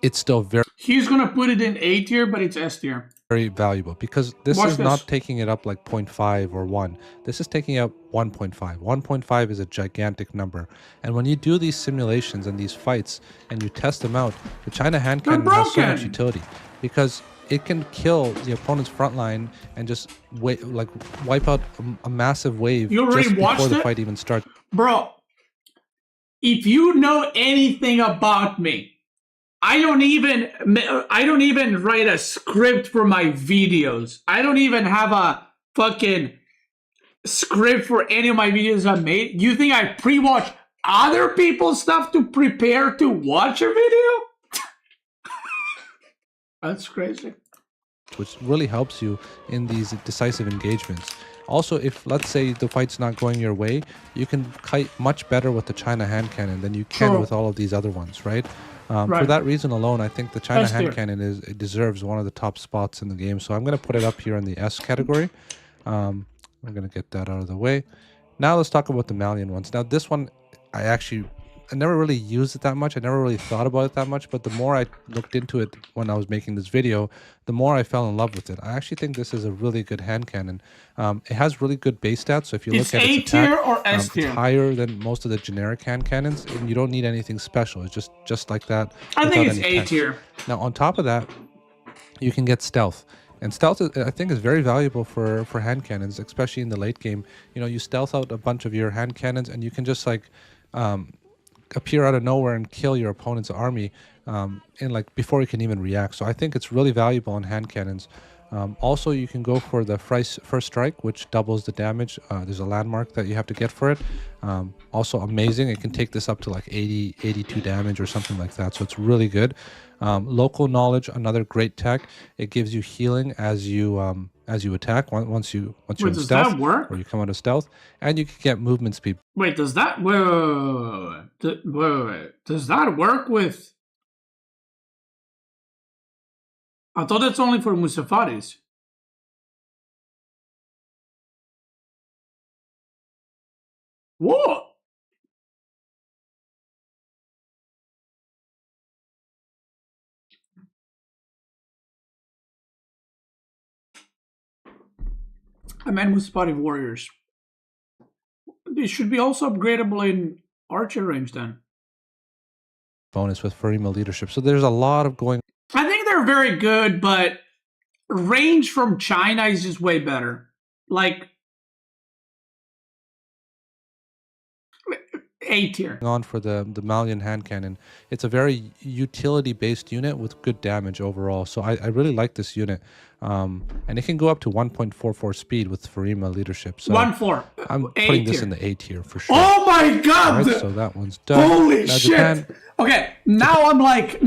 It's still very. He's gonna put it in A tier, but it's S tier. Very valuable because this is not taking it up like 0.5 or 1. This is taking up 1.5. 1.5 is a gigantic number. And when you do these simulations and these fights and you test them out, the China hand cannon has so much utility because it can kill the opponent's front line and just wipe out a massive wave just before the fight even starts. Bro, if you know anything about me, I don't even write a script for my videos. I don't even have a fucking script for any of my videos I made. You think I pre-watch other people's stuff to prepare to watch a video? That's crazy. Which really helps you in these decisive engagements. Also, if let's say the fight's not going your way, you can kite much better with the China hand cannon than you can with all of these other ones, right? For that reason alone, I think the China hand cannon deserves one of the top spots in the game. So I'm going to put it up here in the S category. We're going to get that out of the way. Now let's talk about the Malian ones. Now this one, I never really used it that much. I never really thought about it that much. But the more I looked into it when I was making this video, the more I fell in love with it. I actually think this is a really good hand cannon. It has really good base stats. So if you look at its attack, or S tier? It's higher than most of the generic hand cannons, and you don't need anything special. It's just like that. I think it's A tier. Now on top of that, you can get stealth. And stealth, I think, is very valuable for hand cannons, especially in the late game. You know, you stealth out a bunch of your hand cannons, and you can just like appear out of nowhere and kill your opponent's army before you can even react. So I think it's really valuable in hand cannons. Also, you can go for the first strike, which doubles the damage. There's a landmark that you have to get for it. Also amazing. It can take this up to like 82 damage or something like that. So it's really good. Local knowledge, another great tech. It gives you healing as you attack once you're in stealth, that work? or you come out of stealth, and you can get movement speed. Wait, does that does that work with? I thought that's only for Musafaris. What? I meant Musafari warriors. They should be also upgradable in archer range then. Bonus with Farima leadership. So there's a lot of going. I think they're very good, but range from China is just way better. Like A tier. On for the Malian hand cannon. It's a very utility based unit with good damage overall. So I really like this unit. And it can go up to 1.44 speed with Farima leadership. So 1.4. I'm putting this in the A tier for sure. Oh my god! Right, so that one's done. Holy shit! Okay, now I'm like,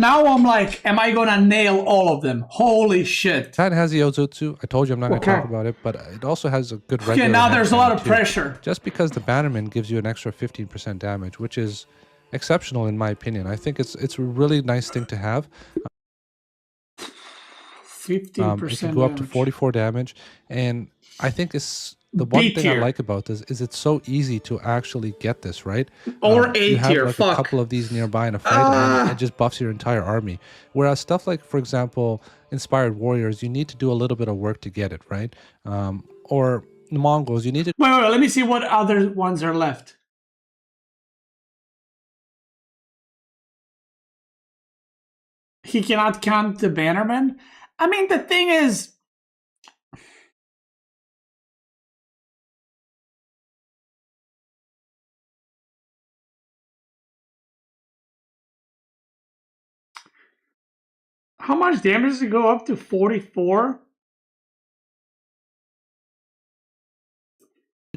am I gonna nail all of them? Holy shit! Japan has the Ozutsu. I told you I'm not gonna talk about it, but it also has a good regular. Okay, now there's a lot of pressure. Just because the Bannerman gives you an extra 15% damage, which is exceptional in my opinion. I think it's a really nice thing to have. 15%. It can go up to 44 damage, and I think it's the one B thing I tier. like about this is it's so easy to actually get this, right? Or A you have tier, like fuck. a couple of these nearby in a fight, and it just buffs your entire army. Whereas stuff like, for example, Inspired Warriors, you need to do a little bit of work to get it, right? Or the Mongols, you need to... Wait, let me see what other ones are left. He cannot count the Bannerman? I mean, the thing is... How much damage does it go up to? 44?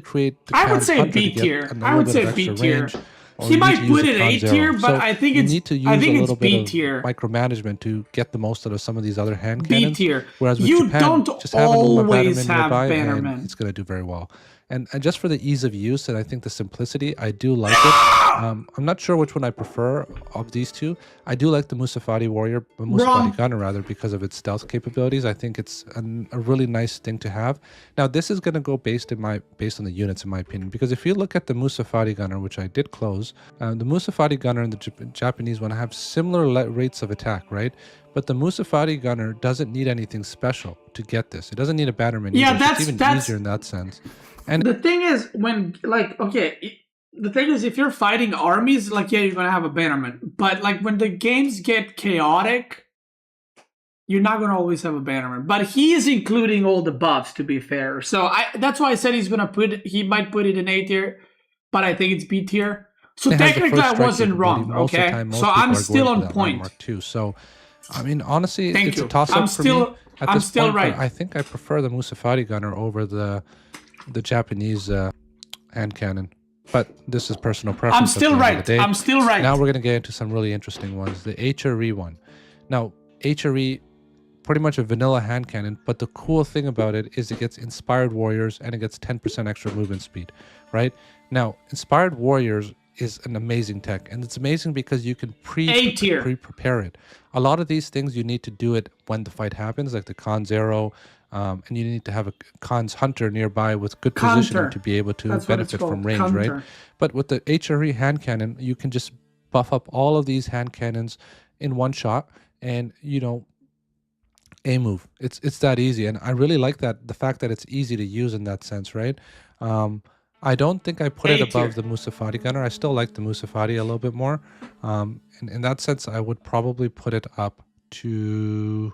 create the I would say Hunter B to get tier. a I little would bit say of B extra tier. range, or He you need might to put use it the A Con tier, Zero. but So I think you it's need to use I think a it's little B bit tier. of micromanagement to get the most out of some of these other hand B cannons. tier. Whereas with You Japan, don't just having Uma always Bannerman have nearby, Bannerman. and it's going to do very well. And just for the ease of use, and I think the simplicity, I do like it. I'm not sure which one I prefer of these two. I do like the Musafati Warrior, Musafati Gunner rather, because of its stealth capabilities. I think it's a really nice thing to have. Now, this is going to go based on the units, in my opinion, because if you look at the Musafati Gunner, which I did close, the Musafati Gunner and the Japanese one have similar rates of attack, right? But the Musafati Gunner doesn't need anything special to get this. It doesn't need a Bannerman either. So it's even easier in that sense. And the thing is, when, like, okay, the thing is, if you're fighting armies, like, yeah, you're gonna have a Bannerman. But, like, when the games get chaotic, you're not gonna always have a Bannerman. But he is including all the buffs, to be fair. So that's why I said he might put it in A tier, but I think it's B tier. So technically, I wasn't wrong, okay? So I'm still on point. Too. So, I mean, honestly, Thank it's you. a toss-up for me. I'm still right. I think I prefer the Musafati Gunner over the Japanese hand cannon. But this is personal preference. I'm still right. I'm still right. Now we're going to get into some really interesting ones. The HRE one. Now, HRE, pretty much a vanilla hand cannon, but the cool thing about it is it gets Inspired Warriors and it gets 10% extra movement speed, right? Now, Inspired Warriors is an amazing tech, and it's amazing because you can pre-prepare it. A lot of these things you need to do it when the fight happens, like the Con Zero, and you need to have a Con's Hunter nearby with good positioning to be able to benefit from range, right? But with the HRE hand cannon, you can just buff up all of these hand cannons in one shot, and a move. It's that easy, and I really like that, the fact that it's easy to use in that sense, right? I don't think I put it above the Musafati Gunner. I still like the Musafati a little bit more. And in that sense, I would probably put it up to...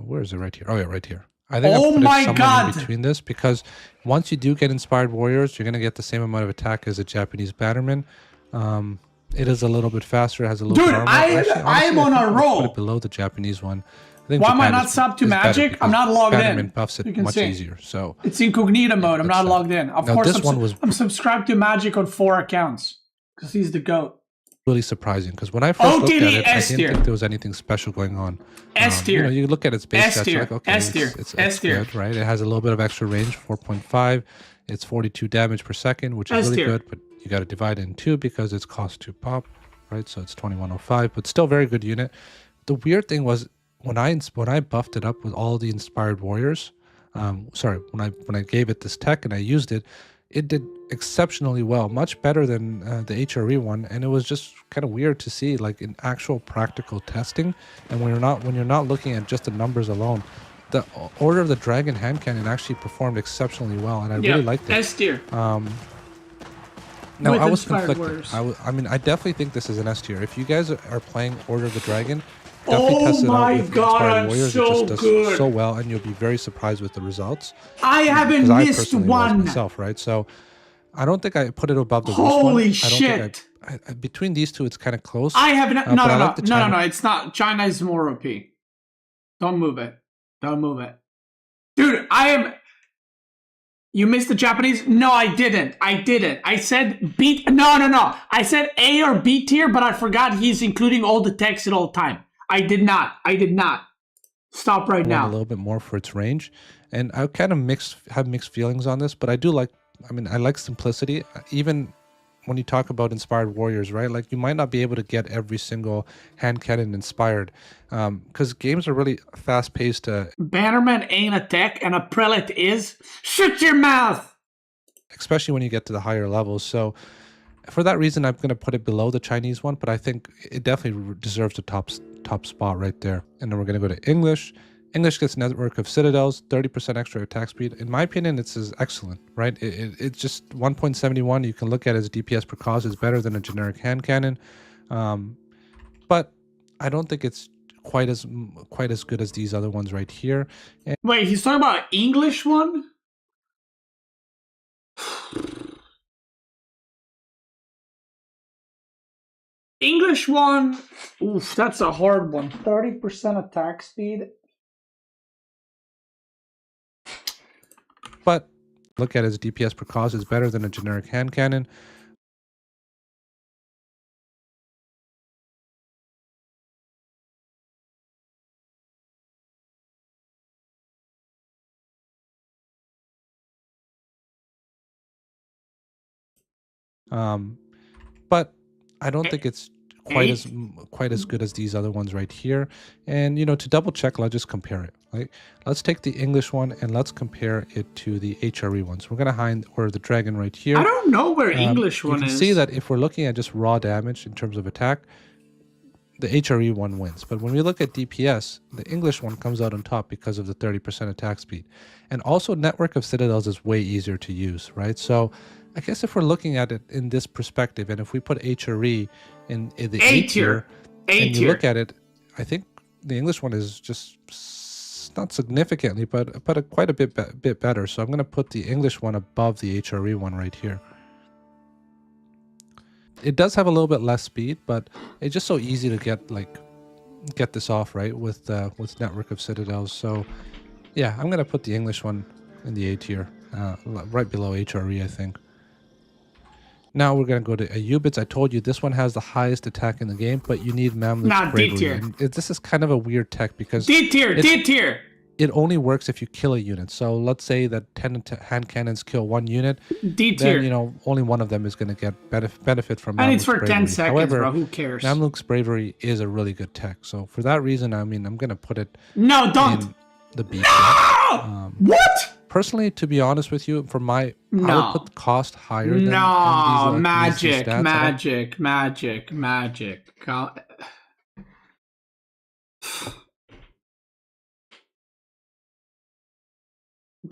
where is it? Right here. Oh, yeah, right here. I think I'll put it somewhere in between this, because once you do get Inspired Warriors, you're going to get the same amount of attack as a Japanese Bannerman. It is a little bit faster. It has a little bit armor. I am on a roll. Put it below the Japanese one. I think Why am I not sub to Magic? I'm not logged Bannerman buffs it much easier. So it's incognito mode. I'm not logged in. Of course, I'm subscribed to Magic on 4 accounts because he's the GOAT. Really surprising, because when I first looked at it, I didn't think there was anything special going on. S tier. You look at its base stats, you're like, okay, S tier. It's good, right? It has a little bit of extra range, 4.5. It's 42 damage per second, which is really good, but you got to divide it in 2 because it's cost 2 pop, right? So it's 2105, but still very good unit. The weird thing was when I buffed it up with all the Inspired Warriors, when I gave it this tech and I used it, it did exceptionally well, much better than the HRE one, and it was just kind of weird to see, like, in actual practical testing. And when you're not looking at just the numbers alone, the Order of the Dragon hand cannon actually performed exceptionally well, and I really liked it. S tier. Now, I was conflicted. I mean, I definitely think this is an S tier. If you guys are playing Order of the Dragon, definitely test it out with Inspired Warriors. It just does so well, and you'll be very surprised with the results. I haven't missed one myself, right? So I don't think I put it above the Holy shit! Between these two, it's kind of close. I haven't. No. It's not. China is more OP. Don't move it. Don't move it, dude. I am. You missed the Japanese? No, I didn't. I said B. No. I said A or B tier, but I forgot he's including all the text at all time. I did not. Stop right now. A little bit more for its range, and I kind of have mixed feelings on this, but I do like. I mean, I like simplicity. Even when you talk about inspired warriors, right? Like you might not be able to get every single hand cannon inspired, because games are really fast paced. Bannerman ain't a tech and a prelate is. Shut your mouth! Especially when you get to the higher levels. So for that reason, I'm going to put it below the Chinese one, but I think it definitely deserves the top spot right there. And then we're going to go to English. English gets network of citadels, 30% extra attack speed. In my opinion, it's excellent, right? It's just 1.71. You can look at it as DPS per cause. It's better than a generic hand cannon, but I don't think it's quite as good as these other ones right here. And wait, he's talking about English one? English one, oof, that's a hard one. 30% attack speed. But look at it as DPS per cause is better than a generic hand cannon. But I don't think it's quite as good as these other ones right here. And to double check, let's just compare it. Like, let's take the English one and let's compare it to the HRE ones. We're gonna find or the dragon right here. I don't know where English one is. You can see that if we're looking at just raw damage in terms of attack, the HRE one wins. But when we look at DPS, the English one comes out on top because of the 30% attack speed. And also network of citadels is way easier to use, right? So I guess if we're looking at it in this perspective, and if we put HRE in the A tier, and you look at it, I think the English one is just not significantly, but quite a bit better. So I'm going to put the English one above the HRE one right here. It does have a little bit less speed, but it's just so easy to get this off, right, with network of citadels. So yeah, I'm going to put the English one in the A tier, right below HRE, I think. Now we're going to go to Ayubits. I told you this one has the highest attack in the game, but you need Mamluk's bravery. D tier. This is kind of a weird tech because D tier. It only works if you kill a unit. So let's say that 10 hand cannons kill one unit. D tier. Then only one of them is going to get benefit from Mamluk's and it's for bravery. 10 seconds, However, bro. Who cares? Mamluk's bravery is a really good tech. So for that reason, I mean, I'm going to put it. No, don't. In the B. No. What? Personally, to be honest with you, for I would put the cost higher than these, magic.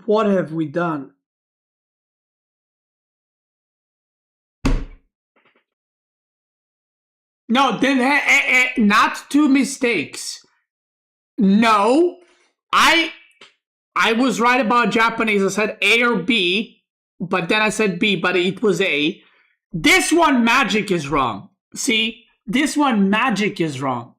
What have we done? No, then not two mistakes. No, I was right about Japanese. I said A or B, but then I said B, but it was A. This one, magic is wrong. See, this one, magic is wrong.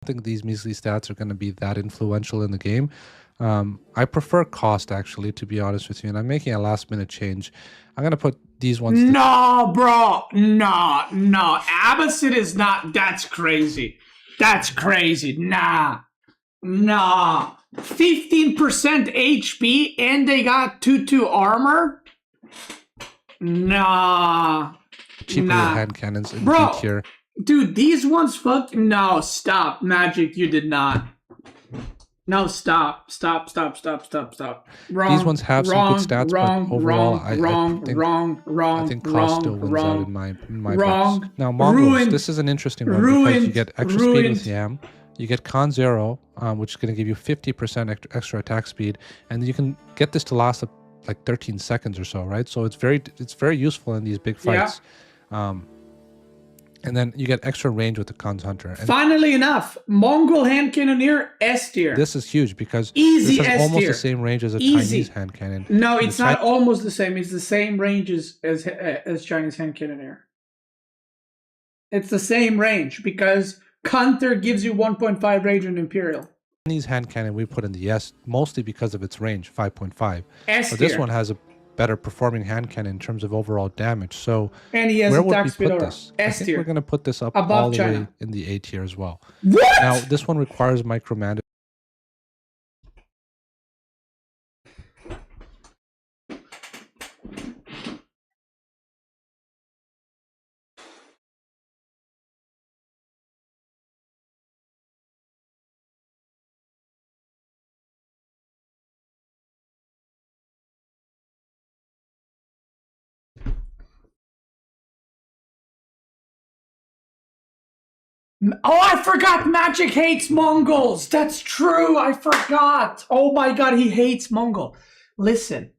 I think these measly stats are going to be that influential in the game. I prefer cost, actually, to be honest with you, and I'm making a last-minute change. I'm going to put these ones... No, bro. No. Abbasid is not... That's crazy. Nah. 15% HP and they got 2/2 armor? Nah. Cheaper hand cannons in B tier. Dude, these ones no, stop. Magic, you did not. No, stop. Wrong. These ones have some good stats, but overall, I think cost still wins out in my books. Now, Mongols, this is an interesting one because you get extra speed with Yam. You get Con Zero, which is going to give you 50% extra attack speed, and you can get this to last like 13 seconds or so, right? So it's very useful in these big fights. Yeah. And then you get extra range with the Khan's Hunter. And finally enough, Mongol Hand Cannoneer S tier. This is huge because this has almost the same range as a Chinese Hand Cannon. No, it's not almost the same. It's the same range as Chinese Hand Cannoneer. It's the same range because Counter gives you 1.5 range on Imperial. Chinese Hand Cannon we put in the S mostly because of its range, 5.5. S tier. But this one has a better performing hand cannon in terms of overall damage. So and he has where would we speed put this? I think we're going to put this up above all the China. way in the A tier as well. What? Now this one requires micromanagement. Oh, I forgot Magic hates Mongols. That's true. I forgot. Oh my god, he hates Mongol. Listen.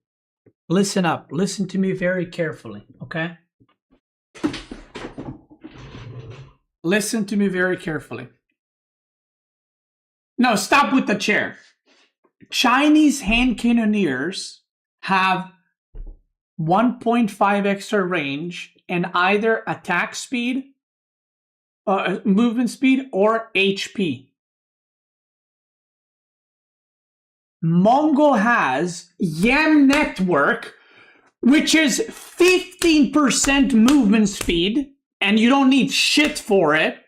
Listen up. Listen to me very carefully, okay? Listen to me very carefully. No, stop with the chair. Chinese hand cannoneers have 1.5 extra range and either attack speed, movement speed, or HP. Mongol has Yam Network, which is 15% movement speed, and you don't need shit for it.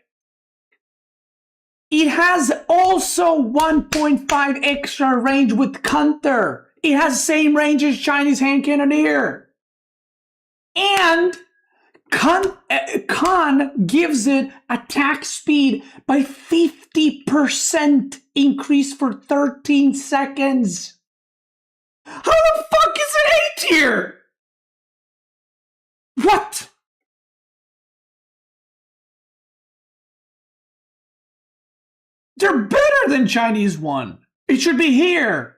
It has also 1.5 extra range with counter. It has same range as Chinese hand cannoneer. And Khan gives it attack speed by 50% increase for 13 seconds. How the fuck is it 8 tier? What? They're better than Chinese one. It should be here.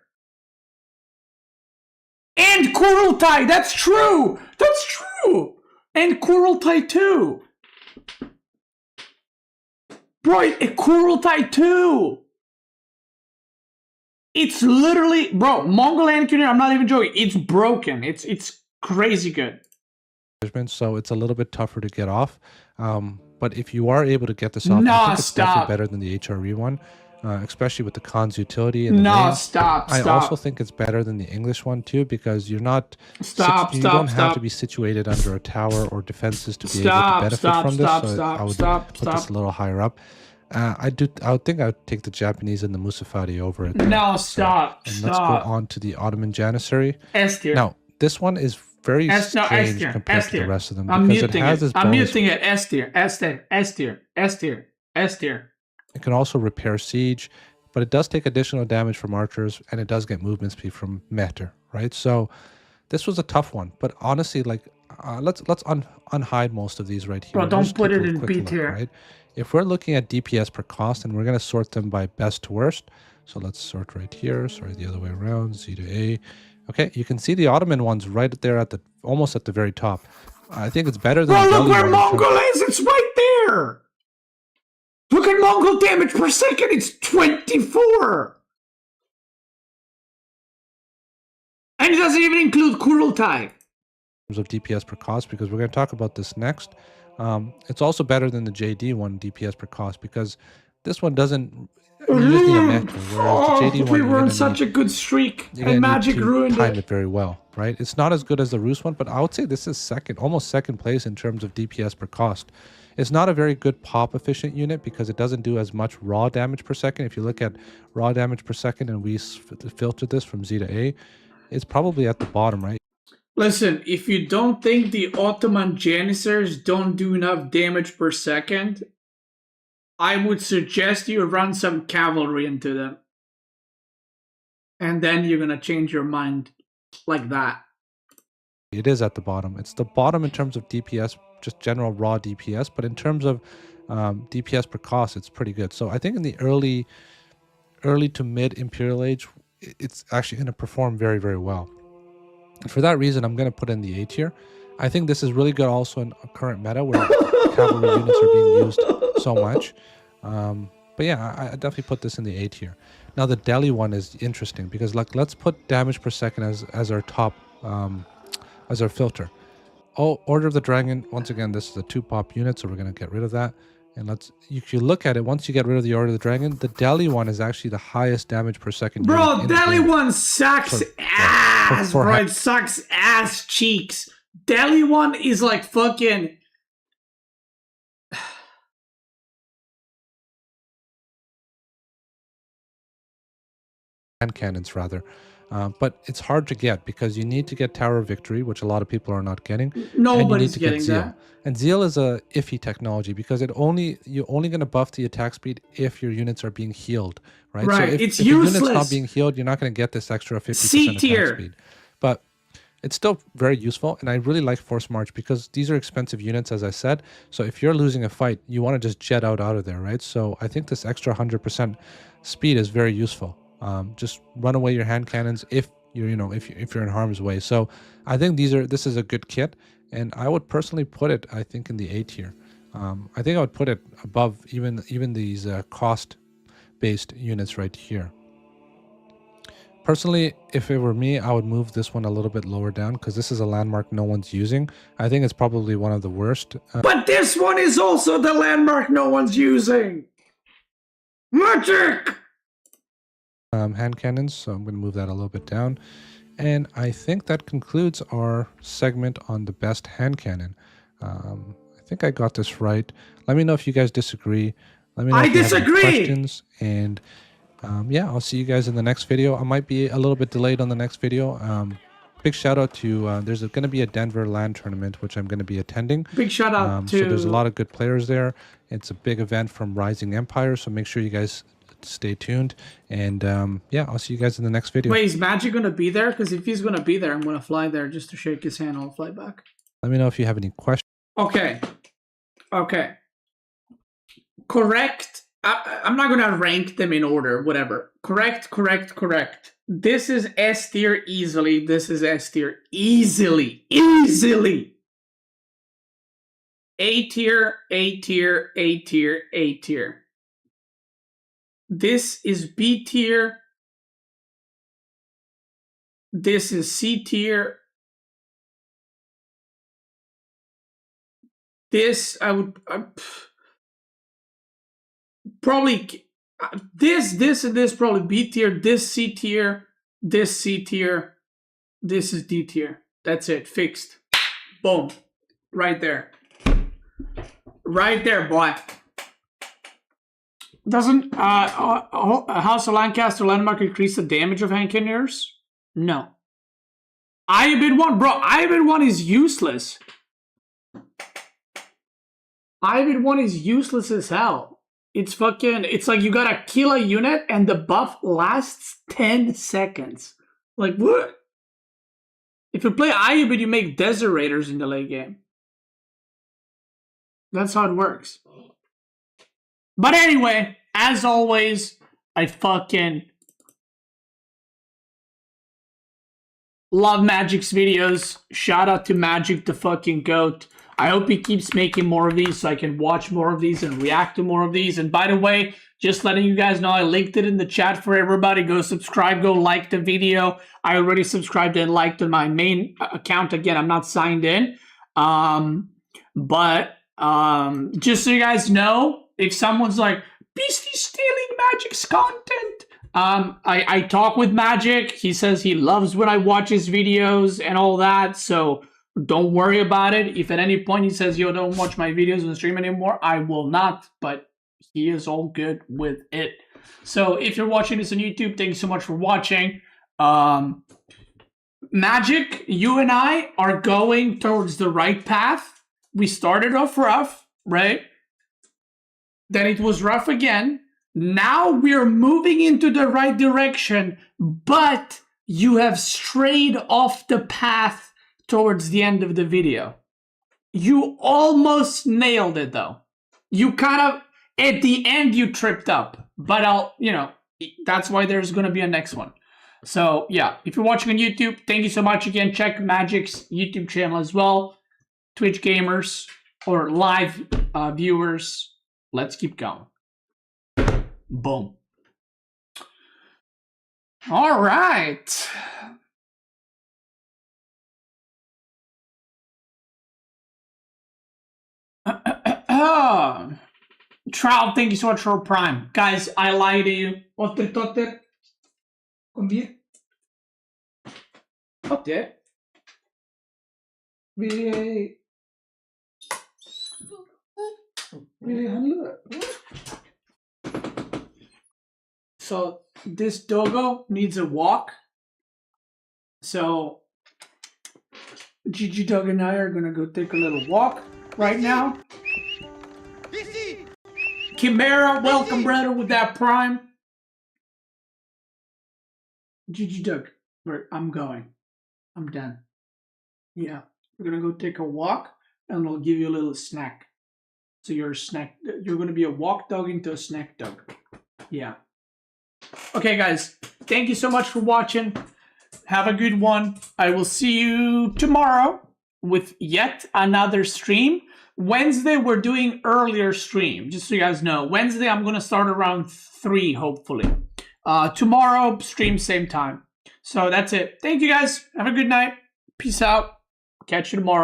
And Kurultai, that's true. That's true. And Kurultai too. Bro, Kurultai too. It's literally, bro, Mongol Ancunar, I'm not even joking. It's broken. It's crazy good. So it's a little bit tougher to get off. But if you are able to get this off, I think it's definitely better than the HRE one, especially with the Khan's utility. And I also think it's better than the English one too, because you're not you don't have to be situated under a tower or defenses to be able to benefit from this. So I would put this a little higher up. I would think I would take the Japanese and the Musafati over it. Let's go on to the Ottoman Janissary. S tier. Now this one is very strange compared to the rest of them because it has this bonus. I'm muting it. S tier, S tier, S tier, S tier, S tier. It can also repair siege, but it does take additional damage from archers, and it does get movement speed from Meter, right? So this was a tough one, but honestly, like let's unhide most of these right here. Bro, don't put it in B tier. Right? If we're looking at DPS per cost, and we're going to sort them by best to worst, so let's sort right here. Sorry, the other way around. Z to A. Okay, you can see the Ottoman one's right there at the almost at the very top. I think it's better than. Bro, look where Mongol is. It's right there. Look at Mongol damage per second. It's 24. And it doesn't even include Kurultai. In terms of DPS per cost, because we're going to talk about this next. It's also better than the JD one DPS per cost because this one doesn't. You just need a Metro, whereas the JD one, we were on such a good streak, and Magic ruined time it very well, right? It's not as good as the Rus one, but I would say this is almost second place in terms of DPS per cost. It's not a very good pop efficient unit because it doesn't do as much raw damage per second. If you look at raw damage per second and we filter this from Z to A, it's probably at the bottom, right? Listen, if you don't think the Ottoman Janissaries don't do enough damage per second, I would suggest you run some cavalry into them. And then you're going to change your mind like that. It is at the bottom. It's the bottom in terms of DPS, just general raw DPS. But in terms of DPS per cost, it's pretty good. So I think in the early to mid Imperial Age, it's actually going to perform very, very well. And for that reason, I'm going to put in the A tier. I think this is really good also in a current meta where cavalry units are being used so much. But yeah, I definitely put this in the A tier. Now the Delhi one is interesting because like let's put damage per second as our top as our filter. Oh, Order of the Dragon, once again, this is a 2-pop unit, so we're going to get rid of that. And if you look at it, once you get rid of the Order of the Dragon, the Delhi one is actually the highest damage per second. Bro, Delhi one sucks ass, bro. It sucks ass cheeks. Delhi one is like fucking... hand cannons, rather. But it's hard to get because you need to get Tower of Victory, which a lot of people are not getting. Nobody's getting that. And Zeal is a iffy technology because you're only going to buff the attack speed if your units are being healed, right? Right, So if it's your useless. unit's not being healed, you're not going to get this extra 50% attack speed. But it's still very useful, and I really like Force March because these are expensive units, as I said. So if you're losing a fight, you want to just jet out of there, right? So I think this extra 100% speed is very useful. Just run away your hand cannons if you're, if you're in harm's way. So I think this is a good kit, and I would personally put it, I think, in the A tier. I think I would put it above even these cost-based units right here. Personally, if it were me, I would move this one a little bit lower down because this is a landmark no one's using. I think it's probably one of the worst. But this one is also the landmark no one's using. Magic! Hand cannons, so I'm going to move that a little bit down. And I think that concludes our segment on the best hand cannon. I think I got this right. Let me know if you guys disagree. Let me know if you have any questions. And yeah, I'll see you guys in the next video. I might be a little bit delayed on the next video. Big shout out to, there's going to be a Denver LAN tournament, which I'm going to be attending. Big shout out to... So there's a lot of good players there. It's a big event from Rising Empire, so make sure you guys stay tuned. And yeah, I'll see you guys in the next video. Wait, is Magic going to be there? Because if he's going to be there, I'm going to fly there just to shake his hand. I'll fly back. Let me know if you have any questions. Okay. Correct. I'm not going to rank them in order, whatever. Correct. This is S tier easily. This is S tier easily. A tier, A tier, A tier, A tier. This is B tier. This is C tier. This, I would... probably this probably B tier, this C tier, this C tier, this is D tier. That's it, fixed. Boom. Right there, boy. Doesn't House of Lancaster landmark increase the damage of hand cannons? No. IB 1, bro. IB 1 is useless. IB 1 is useless as hell. It's like you gotta kill a unit and the buff lasts 10 seconds. Like, what? If you play IB, you make Desert Raiders in the late game. That's how it works. But anyway, as always, I fucking love Magic's videos. Shout out to Magic, the fucking GOAT. I hope he keeps making more of these so I can watch more of these and react to more of these. And by the way, just letting you guys know, I linked it in the chat for everybody. Go subscribe, go like the video. I already subscribed and liked on my main account. Again, I'm not signed in. But just so you guys know, if someone's like, Beastie's stealing Magic's content, I talk with Magic. He says he loves when I watch his videos and all that. So don't worry about it. If at any point he says, yo, don't watch my videos on stream anymore, I will not, but he is all good with it. So if you're watching this on YouTube, thank you so much for watching. Magic, you and I are going towards the right path. We started off rough, right? Then it was rough again. Now we're moving into the right direction, but you have strayed off the path towards the end of the video. You almost nailed it though. You kind of, at the end you tripped up, but that's why there's going to be a next one. So yeah, if you're watching on YouTube, thank you so much again. Check Magic's YouTube channel as well. Twitch gamers or live viewers, let's keep going. Boom. All right. Trout, thank you so much for Prime. Guys, I lie to you. Otter. Kom hier. Otter. Wil je handelen? So, this doggo needs a walk. So, Gigi Dog and I are gonna go take a little walk right now. Chimera, welcome, brother, with that Prime. Gigi Doug, I'm going. I'm done. Yeah, we're gonna go take a walk, and I'll give you a little snack. So you're a snack. You're gonna be a walk dog into a snack dog. Yeah. Okay, guys. Thank you so much for watching. Have a good one. I will see you tomorrow with yet another stream. Wednesday, we're doing earlier stream, just so you guys know. Wednesday, I'm going to start around 3, hopefully. Tomorrow, stream same time. So that's it. Thank you, guys. Have a good night. Peace out. Catch you tomorrow.